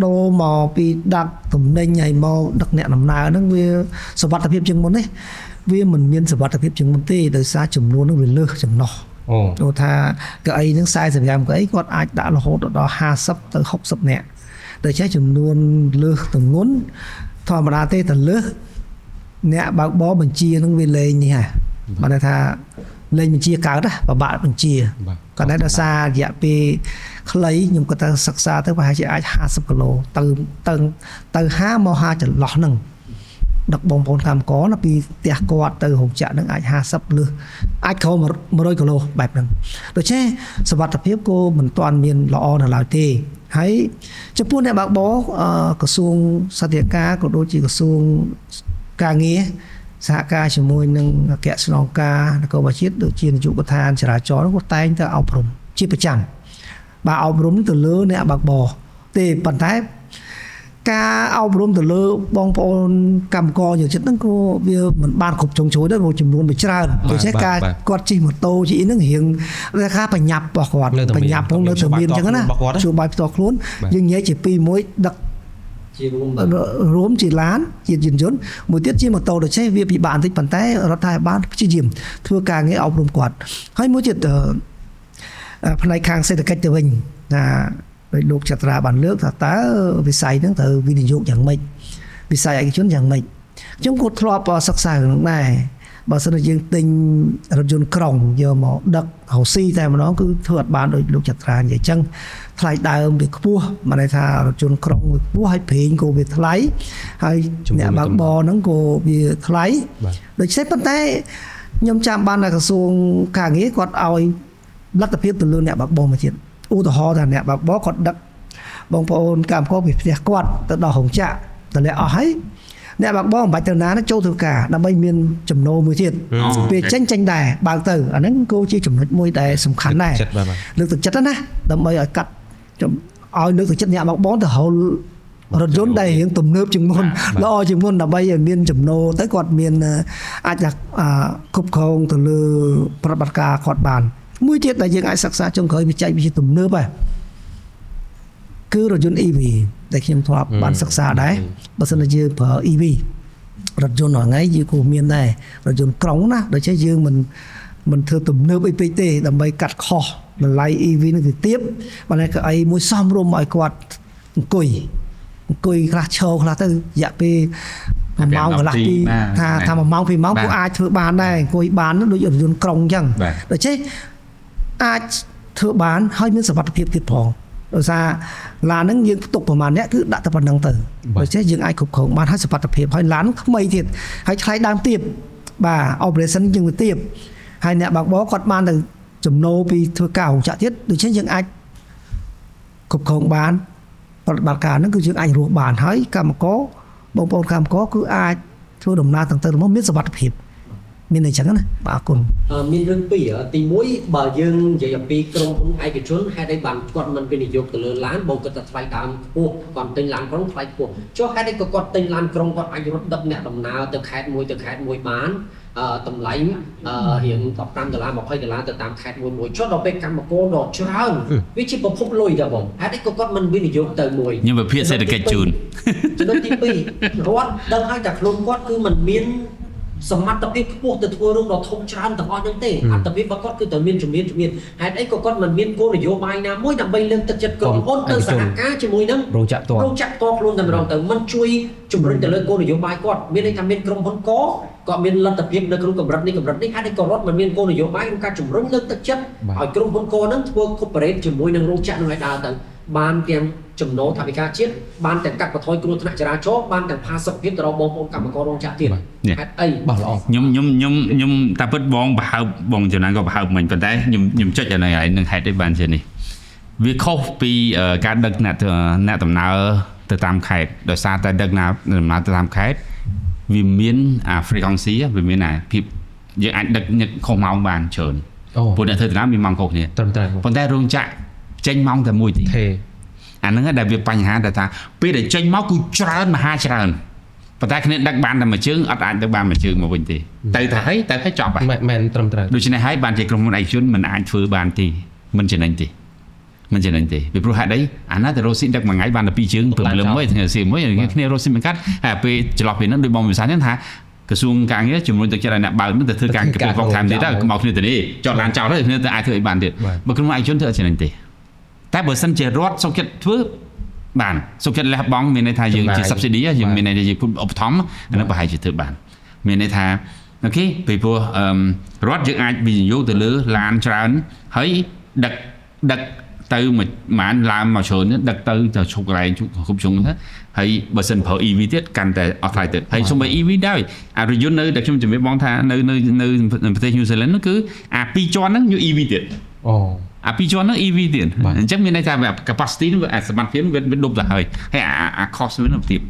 ដូរមកពីដាក់ទំនិញហើយមកដឹកអ្នកដំណើរហ្នឹងវាសុវត្ថិភាពជាងមុនទេវាមិនមានសុវត្ថិភាពជាងមុនទេដោយសារចំនួនហ្នឹងវាលើសចំណោះចូលថាកៅអីហ្នឹង45កៅអីគាត់អាចដាក់រហូតដល់50ទៅ60នាក់ដូច្នេះចំនួនលើសទម្ងន់ធម្មតាទេតែលើសអ្នកបើកបរបញ្ជាហ្នឹងវាលេងនេះហ่ะបានន័យថាលេងបញ្ជាកើតពិបាកបញ្ជាគាត់តែដោយសាររយៈពេលខ្លីខ្ញុំគាត់ទៅសិក្សាទៅប្រហែលជាអាច50គីឡូទៅ50មក50ចន្លោះហ្នឹងដឹកបងប្អូនកម្មករណាពីផ្ទះគាត់ទៅរោងចក្រហ្នឹងអាច50លើសអាចក្រោម100គីឡូបែបហ្នឹងដូច្នេះសុវត្ថិភាពក៏មិនទាន់មានល្អនៅឡើយទេហើយចំពោះអ្នកបើកបរក្រសួងសន្តិការក៏ដូចជាក្រសួងការងារសហការជាមួយនឹងអគ្គស្នងការនគរបាលជាតិដូចជានាយកដ្ឋានចរាចរណ៍គាត់តែងតែអប់រំជាប្រចាំបាទអប់រំទៅលើអ្នកបើកបរទេប៉ុន្តែការអប់រំទៅលើបងប្អូនកម្មករយើងចិត្តហ្នឹងក៏វាមិនបានគ្រប់ជ្រុងជ្រោយដែរព្រោះចំនួនវាច្រើនដូច្នេះការគាត់ជិះម៉ូតូជិះហ្នឹងរៀងរាកាបញ្ញាប់របស់គាត់បញ្ញាប់ផងនៅតែមានអញ្ចឹងណាជួបបាយផ្ទាល់ខ្លួនយើងនិយាយជា2មួយដឹកជារួមជាឡានជាយានយន្តមួយទៀតជាម៉ូតូដូច្នេះវាពិបាកបន្តិចប៉ុន្តែរដ្ឋាភិបាលព្យាយាមធ្វើការងារអប់រំគាត់ហើយមួយទៀតផ្នែកខាងសេដ្ឋកិច្ចទៅវិញថាដោយលោកចត្រាបានលើកថាតើវិស័យហ្នឹងត្រូវវិនិយោគយ៉ាងម៉េចវិស័យឯកជនយ៉ាងម៉េចខ្ញុំក៏ធ្លាប់សិក្សារឿងដែរបើសិនជាយើងទិញរថយន្តក្រុងយកមកដឹករ៉ូស៊ីតែម្ដងគឺធ្វើអត់បានដោយលោកចត្រានិយាយអញ្ចឹងថ្លៃដើមវាខ្ពស់មិនន័យថារថយន្តក្រុងវាខ្ពស់ហើយប្រេងក៏វាថ្លៃហើយអ្នកបើកបរហ្នឹងក៏វាថ្លៃដូច្នេះប៉ុន្តែខ្ញុំចាំបានថាក្រសួងការងារគាត់ឲ្យលទ្ធភាពទៅលើអ្នកបើកបរមួយទៀតឧទាហរណ៍ថាអ្នកបើកបរគាត់ដឹកបងប្អូនកម្មករពីផ្ទះគាត់ទៅដល់រោងចក្រតម្លាក់អស់ហើយអ្នកបើកបរមិនបាច់ទៅណាចូលធ្វើការដើម្បីមានចំណូលមួយទៀតពេលចេញដែរបើកទៅអាហ្នឹងក៏ជាចំណុចមួយដែលសំខាន់ដែរលើកទឹកចិត្តណាដើម្បីឲ្យកាត់ឲ្យលើកទឹកចិត្តអ្នកបើកបរទៅហៅរថយន្តដែលរៀងទំនើបជាងមុនល្អជាងមុនដើម្បីឲ្យមានចំណូលទៅគាត់មានអាចគ្រប់គ្រងទៅលើប្រតិបត្តិការគាត់បានមួយទៀតដែលយើងអាចសិក្សាចុងក្រោយវិច័យវាជាទំនើបដែរគឺរថយន្ត EV ដែលខ្ញុំធ្លាប់បានសិក្សាដែរបើសិនជាយើងប្រើ EV រថយន្តថ្ងៃយើងក៏មានដែររថយន្តក្រុងណាដូច្នេះយើងមិនធ្វើទំនើបអីពេកទេដើម្បីកាត់ខុសតម្លៃ EV នេះទៅទៀតបើតែអីមួយសមរម្យឲ្យគាត់អង្គុយខ្លះឈរខ្លះទៅរយៈពេល1ម៉ោងកន្លះពីថា1ម៉ោង2ម៉ោងពួកអាចធ្វើបានដែរអង្គុយបានដូចរថយន្តក្រុងអញ្ចឹងដូច្នេះអាចធ្វើបានហើយមានសុវត្ថិភាពទៀតផងដោយសារឡានហ្នឹងយើងផ្ទុកប្រហែលអ្នកគឺដាក់តែប៉ុណ្្នឹងទៅដូច្នេះយើងអាចគ្រប់គ្រងបានហើយសុវត្ថិភាពហើយឡានថ្មីទៀតហើយថ្លៃដើមទៀតបាទ operation យើងទៅទៀតហើយអ្នកបើកបរគាត់បានទៅចំណូលពីធ្វើការរោងចក្រទៀតដូច្នេះយើងអាចគ្រប់គ្រងបានប្រតិបត្តិការហ្នឹងគឺយើងអាចរស់បានហើយកម្មករបងប្អូនកម្មករគឺអាចធ្វើដំណើរទាំងទៅរបស់មានសុវត្ថិភាពមានអញ្ចឹងណាបាទអរគុណមានរឿងពីរទី1បើយើងនិយាយអំពីក្រុមហ៊ុនឯកជនហេតុអីបានគាត់មិនវិនិយោគទៅលើឡានបងគាត់តែថ្លៃដើមខ្ពស់គាត់ទិញឡានក្រុងថ្លៃខ្ពស់ចុះហេតុអីក៏គាត់ទិញឡានក្រុងគាត់អាចរត់ដឹកអ្នកដំណើរទៅខេត្តមួយទៅខេត្តមួយបានតម្លៃរៀង$15 $20ទៅតាមខេត្តមួយចុះដល់ពេលកម្មករដ៏ច្រើនវាជាប្រភពលុយដែរបងហេតុអីក៏គាត់មិនវិនិយោគទៅមួយខ្ញុំវិភាគសេដ្ឋកិច្ចជូនចំណុចទី2រដ្ឋដឹងហើយតែខ្លួនគាត់គឺមិនមានសមត្ថភាពខ្ពស់ទៅធ្វើរឿងដ៏ធំច្រើនទាំងអស់ហ្នឹងទេអត្តភាពរបស់គាត់គឺតែមានជំនាញហេតុអីក៏គាត់មិនមានគោលនយោបាយណាមួយដើម្បីលើកទឹកចិត្តក្រុមហ៊ុនទៅសហការជាមួយនឹងរោងចក្រផ្ទាល់ខ្លួនតែម្ដងទៅមិនជួយជំរុញទៅលើគោលនយោបាយគាត់មានន័យថាមានក្រុមហ៊ុនគាត់មានលទ្ធភាពនៅក្នុងកម្រិតនេះហេតុអីក៏រដ្ឋមិនមានគោលនយោបាយក្នុងការជំរុញលើកទឹកចិត្តឲ្យក្រុមហ៊ុនហ្នឹងធ្វើ cooperate ជាមួយនឹងរោងចក្រនឹងឲ្យដើរទៅបានទាំងចំណូលថវិកាជាតិបានទាំងកាត់បន្ថយគ្រោះថ្នាក់ចរាចរណ៍បានទាំងផាសុកភាពទៅដល់បងប្អូនកម្មកររោងចក្រទៀតហេតុអីបាទល្អខ្ញុំតែពិតបងប្រហើបបងចំណានក៏ប្រហើបមិញប៉ុន្តែខ្ញុំចុចឲ្យនឹងហេតុអីបានជានេះវាខុសពីការដឹកអ្នកដំណើរទៅតាមខេត្តដោយសារតែដឹកដំណើរទៅតាមខេត្តវាមានfrequency វាមានភាពយើងអាចដឹកខុសម៉ោងបានច្រើនព្រោះអ្នកធ្វើដំណើរមានម៉ោងខុសគ្នាត្រឹមត្រូវប៉ុន្តែរោងចក្រចេញម៉ោងតែមួយទេអាហ្នឹងដែលវាបញ្ហាដែលថាពេលដែលចេញមកគឺច្រើនមហាច្រើនប៉ុន្តែគ្នាដឹកបានតែមួយជើងអត់អាចដឹកបានមួយជើងមកវិញទេទៅថាហើយចប់ហើយមែនត្រឹមត្រូវដូច្នេះហើយបានជាក្រុមហ៊ុនឯកជនមិនអាចធ្វើបានទេមិនចំណេញទេពីព្រោះហេតុអីអាណាតែរ៉ូស៊ីដឹកមួយថ្ងៃបានតែ2ជើងព្រមលឹមមួយថ្ងៃសៀមួយគ្នារ៉ូស៊ីមិនកាត់ហើយពេលចន្លោះពេលហ្នឹងដោយបងវិសាលហ្នឹងថាក្រសួងការងារជំរុញទឹកចិត្តឲ្យអ្នកបើកនឹងទៅធ្វើការពី full time ទៀតទៅមកគ្នាទៅនេះចតឡានចោលទៅគ្នាទៅអាចធ្វើអីបានទៀតបើក្រុមឯកជនធ្វើអត់ចំណេញទេតែបើសិនជារដ្ឋសុខចិត្តធ្វើបានសុខចិត្តលះបង់មានន័យថាយើងជា subsidy យើងមានន័យថាយើងឧបត្ថម្ភអានោះប្រហែលជាធ្វើបានមានន័យថាអូខេពីព្រោះរដ្ឋយើងអាចវិនិយោគទៅលើឡានច្រើនហើយដឹកទៅមួយម៉ានឡានមកច្រើនដឹកទៅឈប់កន្លែងគ្រប់ជ្រុងទៅហើយបើសិនប្រើ EV ទៀតកាន់តែអត់ថ្លៃទៀតហើយសូម្បី EV ដែរអារយន្តនៅដែលខ្ញុំជំរាបបងថានៅប្រទេស New Zealand នោះគឺអា2ជាន់ហ្នឹងយក EV ទៀតអា2ជាន់ហ្នឹង EV ទៀតអញ្ចឹងមានន័យថា capacity នោះអាសមត្ថភាពវាដុបទៅហើយអា cost វានោះទៀត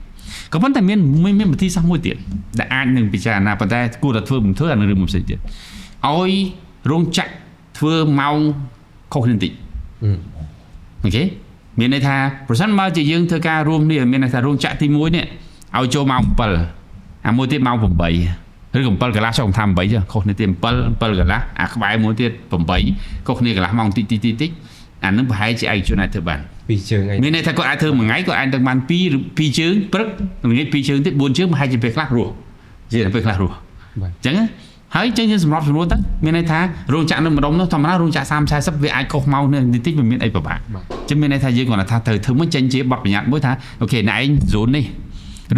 ក៏ប៉ុន្តែមានវិធីសាស្ត្រមួយទៀតដែលអាចនឹងពិចារណាប៉ុន្តែគួរតែធ្វើមិនធ្វើអានឹងរឿងមួយផ្សេងទៀតឲ្យរោងចក្រធ្វើម៉ោងខុសគ្នាបន្តិចអូខេមានន័យថាប្រសិនបើជាយើងធ្វើការរួមនេះមានន័យថារោងចក្រទី1នេះឲ្យចូលម៉ោង7អាមួយទៀតម៉ោង8ឬក៏7កន្លះចុះថា8ចុះខុសគ្នាទៀត7កន្លះអាក្បែរមួយទៀត8ខុសគ្នាកន្លះម៉ោងតិចអានឹងប្រហែលជាឯកជនអាចធ្វើបាន2ជើងមានន័យថាគាត់អាចធ្វើមួយថ្ងៃគាត់អាចទៅបាន2ជើងព្រឹកល្ងាច2ជើងទៀត4ជើងប្រហែលជាពេលខ្លះរស់ជាពេលខ្លះរស់អញ្ចឹងហើយចឹងយើងសម្របសម្រួលទៅមានន័យថារោងចក្រនៅម្ដុំនោះធម្មតារោងចក្រ30 40វាអាចខុសម៉ោងនេះតិចវាមានអីពិបាកចឹងមានន័យថាយើងគាត់ថាត្រូវធ្វើមិនចេញជាបទបញ្ញត្តិមួយថាអូខេអ្នកឯង zone នេះ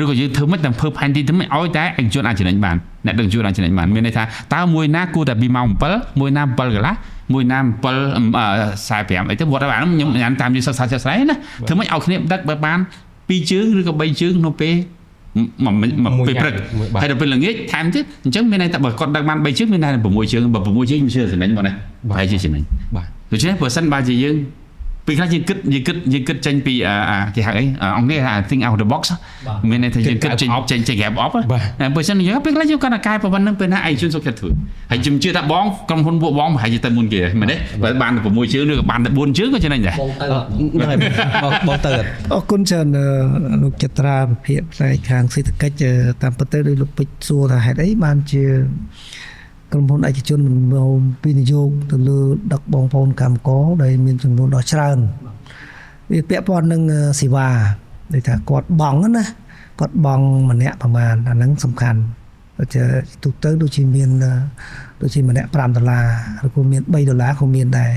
ឬក៏យើងធ្វើមិនតែធ្វើផែនទីទៅមិនឲ្យតែឯកជនអាចចំណេញបានអ្នកដឹកជញ្ជូនអាចចំណេញបានមានន័យថាតើមួយណាគួរតែពីម៉ោង7មួយណា7កន្លះមួយណា7:45អីទៅវត្តអាខ្ញុំញ៉ាំតាមយើងសិក្សាចិត្តស្អីណាធ្វើមិនឲ្យគ្នាដឹកបាន2ជើងឬក៏3ជើងនៅពេលមកពេលព្រឹកហើយដល់ពេលល្ងាចថែមទៀតអញ្ចឹងមានន័យថាបើគាត់ដឹកបាន3ជើងមានន័យថា6ជើងបើ6ជើងមិនជឿចំណេញមកណាប្រហែលជាចំណេញបាទដូច្នេះបើសិនបើជាយើងពេលខ្លះយើងគិតចេញពីគេហៅអីអង់គ្លេសថា think out the box មានន័យថាយើងគិតចេញ gap up បើសិនយើងពេលខ្លះយើងគាត់តែកែប្រព័ន្ធនឹងពេលណាឯកជនសុខចិត្តធ្វើហើយខ្ញុំជឿថាបងក្រុមហ៊ុនពួកបងប្រហែលជាទៅមុនគេមែនទេបើបានតែ6ជើងឬក៏បានតែ4ជើងក៏ចំណេញដែរបងទៅអរគុណច្រើនលោកចត្រាវិភាគផ្នែកខាងសេដ្ឋកិច្ចតាមពិតទៅដោយលោកពេជ្រសួរថាហេតុអីបានជាក្រុមហ៊ុនឯកជនមិនមកវិនិយោគទៅលើដឹកបងប្អូនកម្មករដែលមានចំនួនដ៏ច្រើនវាពាក់ព័ន្ធនឹងសេវាដែលថាគាត់បង់ណា គាត់បងម្នាក់ប្រហែលអាហ្នឹងសំខាន់ទៅទូទៅដូចជាមានដូចជាម្នាក់$5ឬក៏មាន$3ក៏មានដែរ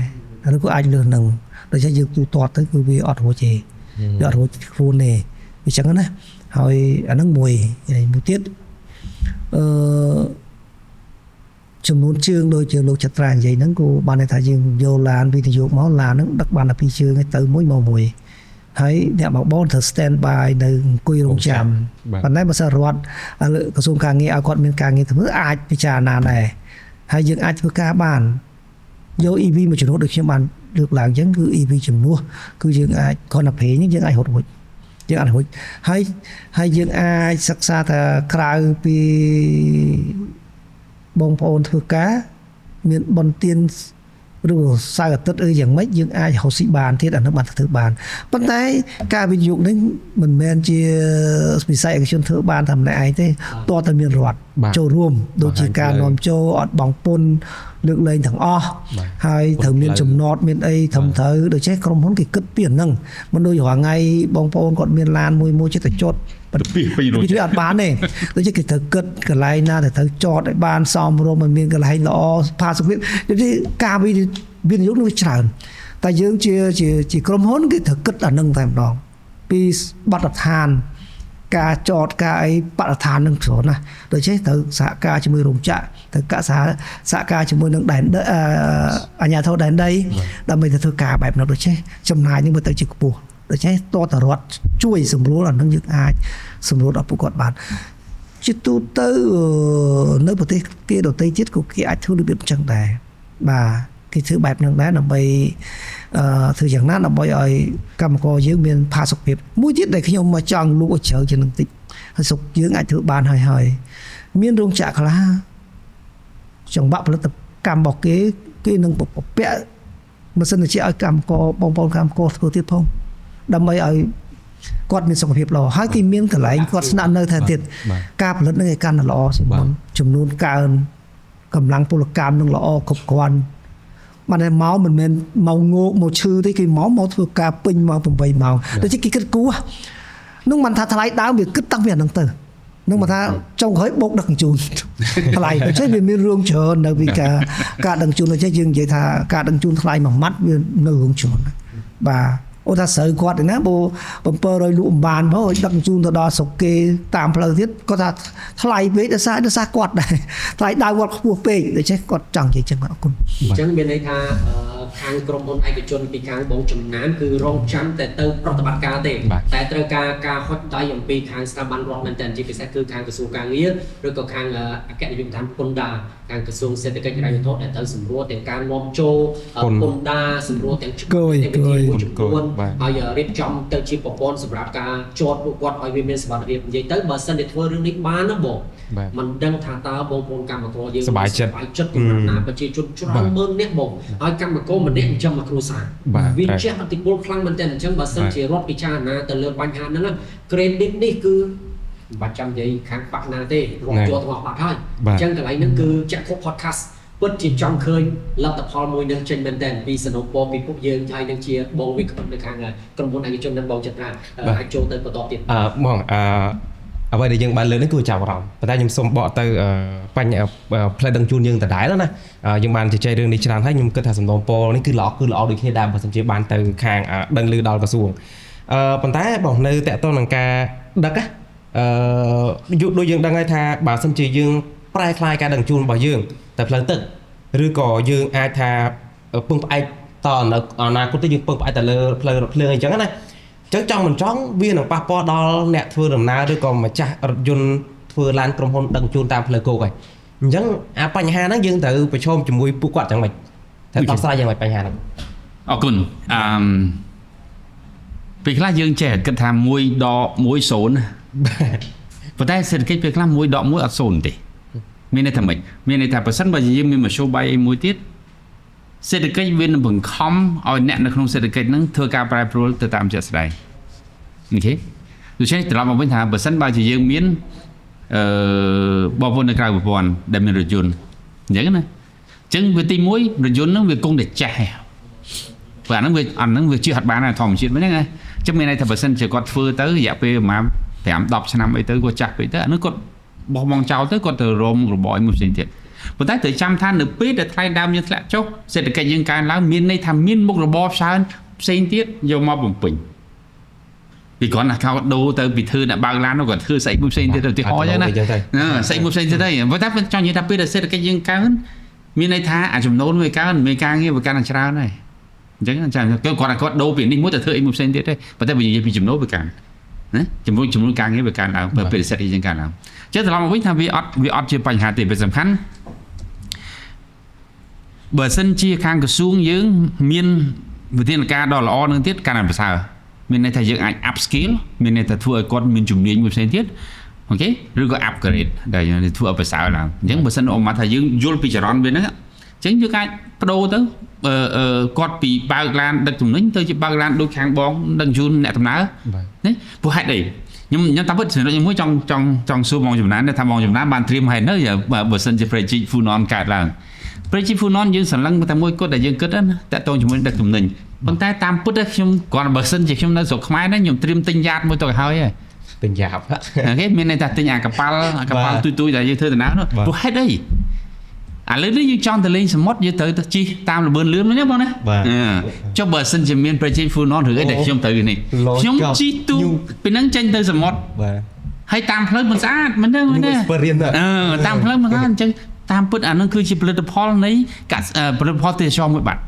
ឬក៏អាចលើសនឹងដូចជាយើងទូទាត់ទៅគឺវាអត់រួចទេវាអត់រួចខ្លួនទេអញ្ចឹងណាហើយអាហ្នឹងមួយទៀតចំនួនជើងដូចជាលោកចត្រានិយាយហ្នឹងក៏បានន័យថាយើងយកឡានវិទ្យុមកឡានហ្នឹងដឹកបានតែ2ជើងទៅមួយមកមួយហើយអ្នកបើបងត្រូវ stand by នៅអង្គុយរងចាំប៉ុន្តែបើសិនរដ្ឋក្រសួងការងារឲ្យគាត់មានការងារធ្វើអាចពិចារណាដែរហើយយើងអាចធ្វើការបានយក EV មួយចំនួនដូចខ្ញុំបានលើកឡើងអញ្ចឹងគឺ EV ចំនួនគឺយើងអាចគាត់ទៅព្រេងយើងអាចរត់រួចយើងអាចរួចហើយយើងអាចសិក្សាថាក្រៅពីបងប្អូនធ្វើការមានបន្ទានឬសៅរ៍អាទិត្យអីយ៉ាងម៉េចយើងអាចរកស៊ីបានទៀតអានោះបានធ្វើបានប៉ុន្តែការវិនិយោគនេះមិនមែនជាវិស័យឯកជនធ្វើបានតែម្នាក់ឯងទេតើតែមានរដ្ឋចូលរួមដូចជាការនាំចូលអត់បង់ពន្ធលើកលែងទាំងអស់ហើយត្រូវមានចំណតមានអីត្រឹមត្រូវដូច្នេះក្រុមហ៊ុនគេគិតពីអាហ្នឹងមិនដូចរាល់ថ្ងៃបងប្អូនគាត់មានឡានមួយចិត្តទៅចតពីអត់បានទេដូចជាគេត្រូវគិតកន្លែងណាដែលត្រូវចតឲ្យបានសមរម្យឲ្យមានកន្លែងល្អផាសុកភាពដូចជាការវិនិយោគនឹងវាច្រើនតែយើងជាក្រុមហ៊ុនគេត្រូវគិតអានឹងតែម្ដងពីបទដ្ឋានការចតការអីបទដ្ឋាននឹងច្រើនណាស់ដូច្នេះត្រូវសហការជាមួយរោងចក្រត្រូវសហការជាមួយនឹងដែនអាជ្ញាធរដែនដីដើម្បីទៅធ្វើការបែបនោះដូច្នេះចំណាយនឹងទៅជាខ្ពស់ដូច្នេះតតរដ្ឋជួយសម្រួលអានឹងយើងអាចសម្រួលដល់ពួកគាត់បានជាទូទៅនៅប្រទេសគេដទៃទៀតក៏គេអាចធ្វើរបៀបអញ្ចឹងដែរបាទគេធ្វើបែបហ្នឹងដែរដើម្បីធ្វើយ៉ាងណាដើម្បីឲ្យកម្មករយើងមានផាសុកភាពមួយទៀតដែលខ្ញុំមកចង់លូកឲ្យជ្រៅជាងនឹងតិចហើយសុខយើងអាចធ្វើបានហើយមានរោងចក្រខ្លះចង្វាក់ផលិតកម្មរបស់គេនឹងពពាក់ម៉ាស៊ីនជាឲ្យកម្មករបងប្អូនកម្មករធ្វើទៀតផងដើម្បីឲ្យគាត់មានសុខភាពល្អហើយគេមានកន្លែងគាត់ស្នាក់នៅថែទៀតការផលិតនឹងឲ្យកាន់តែល្អជាងមុនចំនួនកើនកម្លាំងពលកម្មនឹងល្អគ្រប់គ្រាន់បានតែមកមិនមែនមកងោកមកឈឺទេគេមកធ្វើការពេញមក8ម៉ោងដូចជាគេគិតគូនោះមិនថាថ្លៃដើមវាគិតតាំងពីអាហ្នឹងទៅនោះមកថាចុងក្រោយបោកដឹកជញ្ជូនថ្លៃដូច្នេះវាមានរឿងច្រើននៅពីការដឹកជញ្ជូនដូច្នេះយើងនិយាយថាការដឹកជញ្ជូនថ្លៃមួយម៉ាត់វានៅរឿងច្រើនបាទអូថាស្រូវគាត់ឯណាបើ700លក់អំបានមកដឹកជញ្ជូនទៅដល់ស្រុកគេតាមផ្លូវទៀតគាត់ថាថ្លៃពេកដោយសារគាត់ដែរថ្លៃដើមគាត់ខ្ពស់ពេកដូច្នេះគាត់ចង់និយាយចឹងអរគុណអញ្ចឹងមានន័យថាខាងក្រុមហ៊ុនឯកជនពីខាងបងចំណានគឺរងចាំតែទៅប្រតិបត្តិការទេតែត្រូវការហុចដៃអំពីខាងស្ថាប័នរដ្ឋមែនទែនជាពិសេសគឺខាងក្រសួងការងារឬក៏ខាងអគ្គនាយកដ្ឋានពន្ធដារខាងក្រសួងសេដ្ឋកិច្ចហិរញ្ញវត្ថុដែលទៅសម្រួលទាំងការនាំចូលពន្ធដារសម្រួលទាំងគយហើយរៀបចំទៅជាប្រព័ន្ធសម្រាប់ការចតពួកគាត់ឲ្យវាមានសុវត្ថិភាពនិយាយទៅបើសិនតែធ្វើរឿងនេះបានណាបងមិនដឹងថាតើបងប្អូនកម្មករយើងសប្បាយចិត្តសម្រាប់ណាប្រជាជនច្រើនម៉ឺននាក់បងហើយកម្មករម្នាក់ចិញ្ចឹមមួយគ្រួសារវាជះឥទ្ធិពលខ្លាំងមែនទែនអញ្ចឹងបើសិនជារដ្ឋពិចារណាទៅលើបញ្ហាហ្នឹង credit នេះគឺបាច់ចាំនិយាយខាងបាក់ណាទេរងជាប់ទាំងអស់បាត់ហើយអញ្ចឹងកន្លែងហ្នឹងគឺចាក់ខុស podcast ពិតជាចង់ឃើញលទ្ធផលមួយនឹងចេញមែនទែនពីសំណុំពរពីពួកយើងហើយនឹងជាបងវិក្កាមនៅខាងក្រុមហ៊ុនឯកជននិងបងចត្រាអាចចូលទៅបន្តទៀតបងអ្វីដែលយើងបានលើកនេះគឺចាប់អារម្មណ៍ប៉ុន្តែខ្ញុំសូមបកទៅបញ្ហាផ្លែដឹងជូនយើងដដែលណាយើងបានជជែករឿងនេះច្រើនហើយខ្ញុំគិតថាសំណុំពរនេះគឺល្អដូចគ្នាដែរបើសិនជាបានទៅខាងដឹងឮដល់ក្រសួងប៉ុន្តែបងនៅតកតនឹងការដឹកដូចយើងដឹងហើយថាបើសិនជាយើងប្រែคลายការដឹងជូនរបស់យើងតែផ្លូវទឹកឬក៏យើងអាចថាពឹងផ្អែកតនៅអនាគតទៅយើងពឹងផ្អែកទៅលើផ្លូវរថភ្លើងអញ្ចឹងណាចឹងចង់មិនចង់វានឹងប៉ះពាល់ដល់អ្នកធ្វើដំណើរឬក៏ម្ចាស់រថយន្តធ្វើឡានក្រុមហ៊ុនដឹកជូនតាមផ្លូវគោកហើយអញ្ចឹងអាបញ្ហាហ្នឹងយើងត្រូវប្រឈមជាមួយពួកគាត់ចឹងមិនត្រូវដោះស្រាយយ៉ាងម៉េចបញ្ហាហ្នឹងអរគុណពេលខ្លះយើងចេះគិតថា1 ដក 1 0ប៉ុន្តែសេដ្ឋកិច្ចពេលខ្លះ1 ដក 1 អត់0ទេមានន័យថាម៉េចមានន័យថាប្រសិនបើយើងមានមធ្យោបាយមួយទៀតសេដ្ឋកិច្ចវានឹងបង្ខំឲ្យអ្នកនៅក្នុងសេដ្ឋកិច្ចហ្នឹងធ្វើការប្រែប្រួលទៅតាមជាក់ស្ដែងអូខេដូច្នេះត្រឡប់មកវិញថាបើសិនបើជាយើងមានបងប្អូននៅក្រៅប្រព័ន្ធដែលមានរថយន្តអញ្ចឹងណាអញ្ចឹងវាទី1រថយន្តហ្នឹងវាគង់តែចាស់ព្រោះអាហ្នឹងវាជឿហត់បានធម្មជាតិហ្នឹងណាអញ្ចឹងមានន័យថាបើសិនជាគាត់ធ្វើទៅរយៈពេលប្រហែល 5-10 ឆ្នាំអីទៅគាត់ចាស់ពេកទៅអានោះគាត់បោះបង់ចោលទៅគាត់ទៅរោមរបរមួយផ្សេងទៀតប៉ុន្តែត្រូវចាំថានៅពេលដែលថ្លៃដើមយើងធ្លាក់ចុះសេដ្ឋកិច្ចយើងកើនឡើងមានន័យថាមានមុខរបរច្រើនផ្សេងទៀតយកមកបំពេញពីគ្រាន់តែเขาដូរទៅពីធ្វើអ្នកបើកឡាននោះគាត់ធ្វើស្អីមួយផ្សេងទៀតទៅទីហោចឹងណាស្អីមួយផ្សេងទៀតទេប៉ុន្តែចង់និយាយថាពេលដែលសេដ្ឋកិច្ចយើងកើនមានន័យថាអាចំណូលវាកើនមានការងារវាកាន់តែច្រើនហើយអញ្ចឹងចាំគាត់ដូរពីនេះមួយទៅធ្វើអីមួយផ្សេងទៀតទេប៉ុន្តែបើនិយាយពីចំណូលវាកើនណាជំនួយការងារវាកើនឡើងពេលសេដ្ឋកិច្ចយើងកើនឡើងចឹងត្រឡប់មកវិញថាវាអត់ជាបញ្ហាទេពេលសំខាន់បើសិនជាខាងក្រសួងយើងមានវិធានការដ៏ល្អនឹងទៀតកាន់តែប្រសើរមានន័យថាយើងអាច up skill មានន័យថាធ្វើឲ្យគាត់មានជំនាញមួយផ្សេងទៀតអូខេឬក៏ upgrade ដែលធ្វើឲ្យប្រសើរឡើងអញ្ចឹងបើសិនអមថាយើងយល់ពីចរន្តវាហ្នឹងអញ្ចឹងយើងអាចបដូរទៅគាត់ពីបើកឡានដឹកទំនិញទៅជាបើកឡានដូចខាងបងដឹកជូនអ្នកដំណើរណាព្រោះហេតុអីខ្ញុំតាមពិតខ្ញុំមួយចង់សួរបងចំណានថាបងចំណានបានត្រៀមហេតុនៅបើសិនជា project Funon កើតឡើង project Funon យើងសន្លឹងតែមួយគត់ដែលយើងគិតណាតាក់ទងជាមួយដឹកទំនិញប៉ុន្តែតាមពិតខ្ញុំគាត់បើសិនជាខ្ញុំនៅស្រុកខ្មែរណាខ្ញុំត្រៀមទិញយ៉ាតមួយទៅឲ្យហើយទិញយ៉ាប់អូខេមានន័យថាទិញអាកប៉ាល់ទួយដែលយើងធ្វើដំណើរនោះព្រោះហេតុអីឥឡូវនេះយើងចង់ទៅលេងសមុទ្រយើងត្រូវទៅជិះតាមលបឿនលឿនណាបងណាចុះបើសិនជាមាន project Funon ឬអីដែលខ្ញុំទៅនេះខ្ញុំជិះទូពីហ្នឹងចេញទៅសមុទ្រហើយតាមផ្លូវមិនស្អាតមិនដឹងណាតាមផ្លូវមិនស្អាតអញ្ចឹងតាមពិតអានឹងគឺជាផលិតផលនៃផលិតផលទេសចរមួយបាត់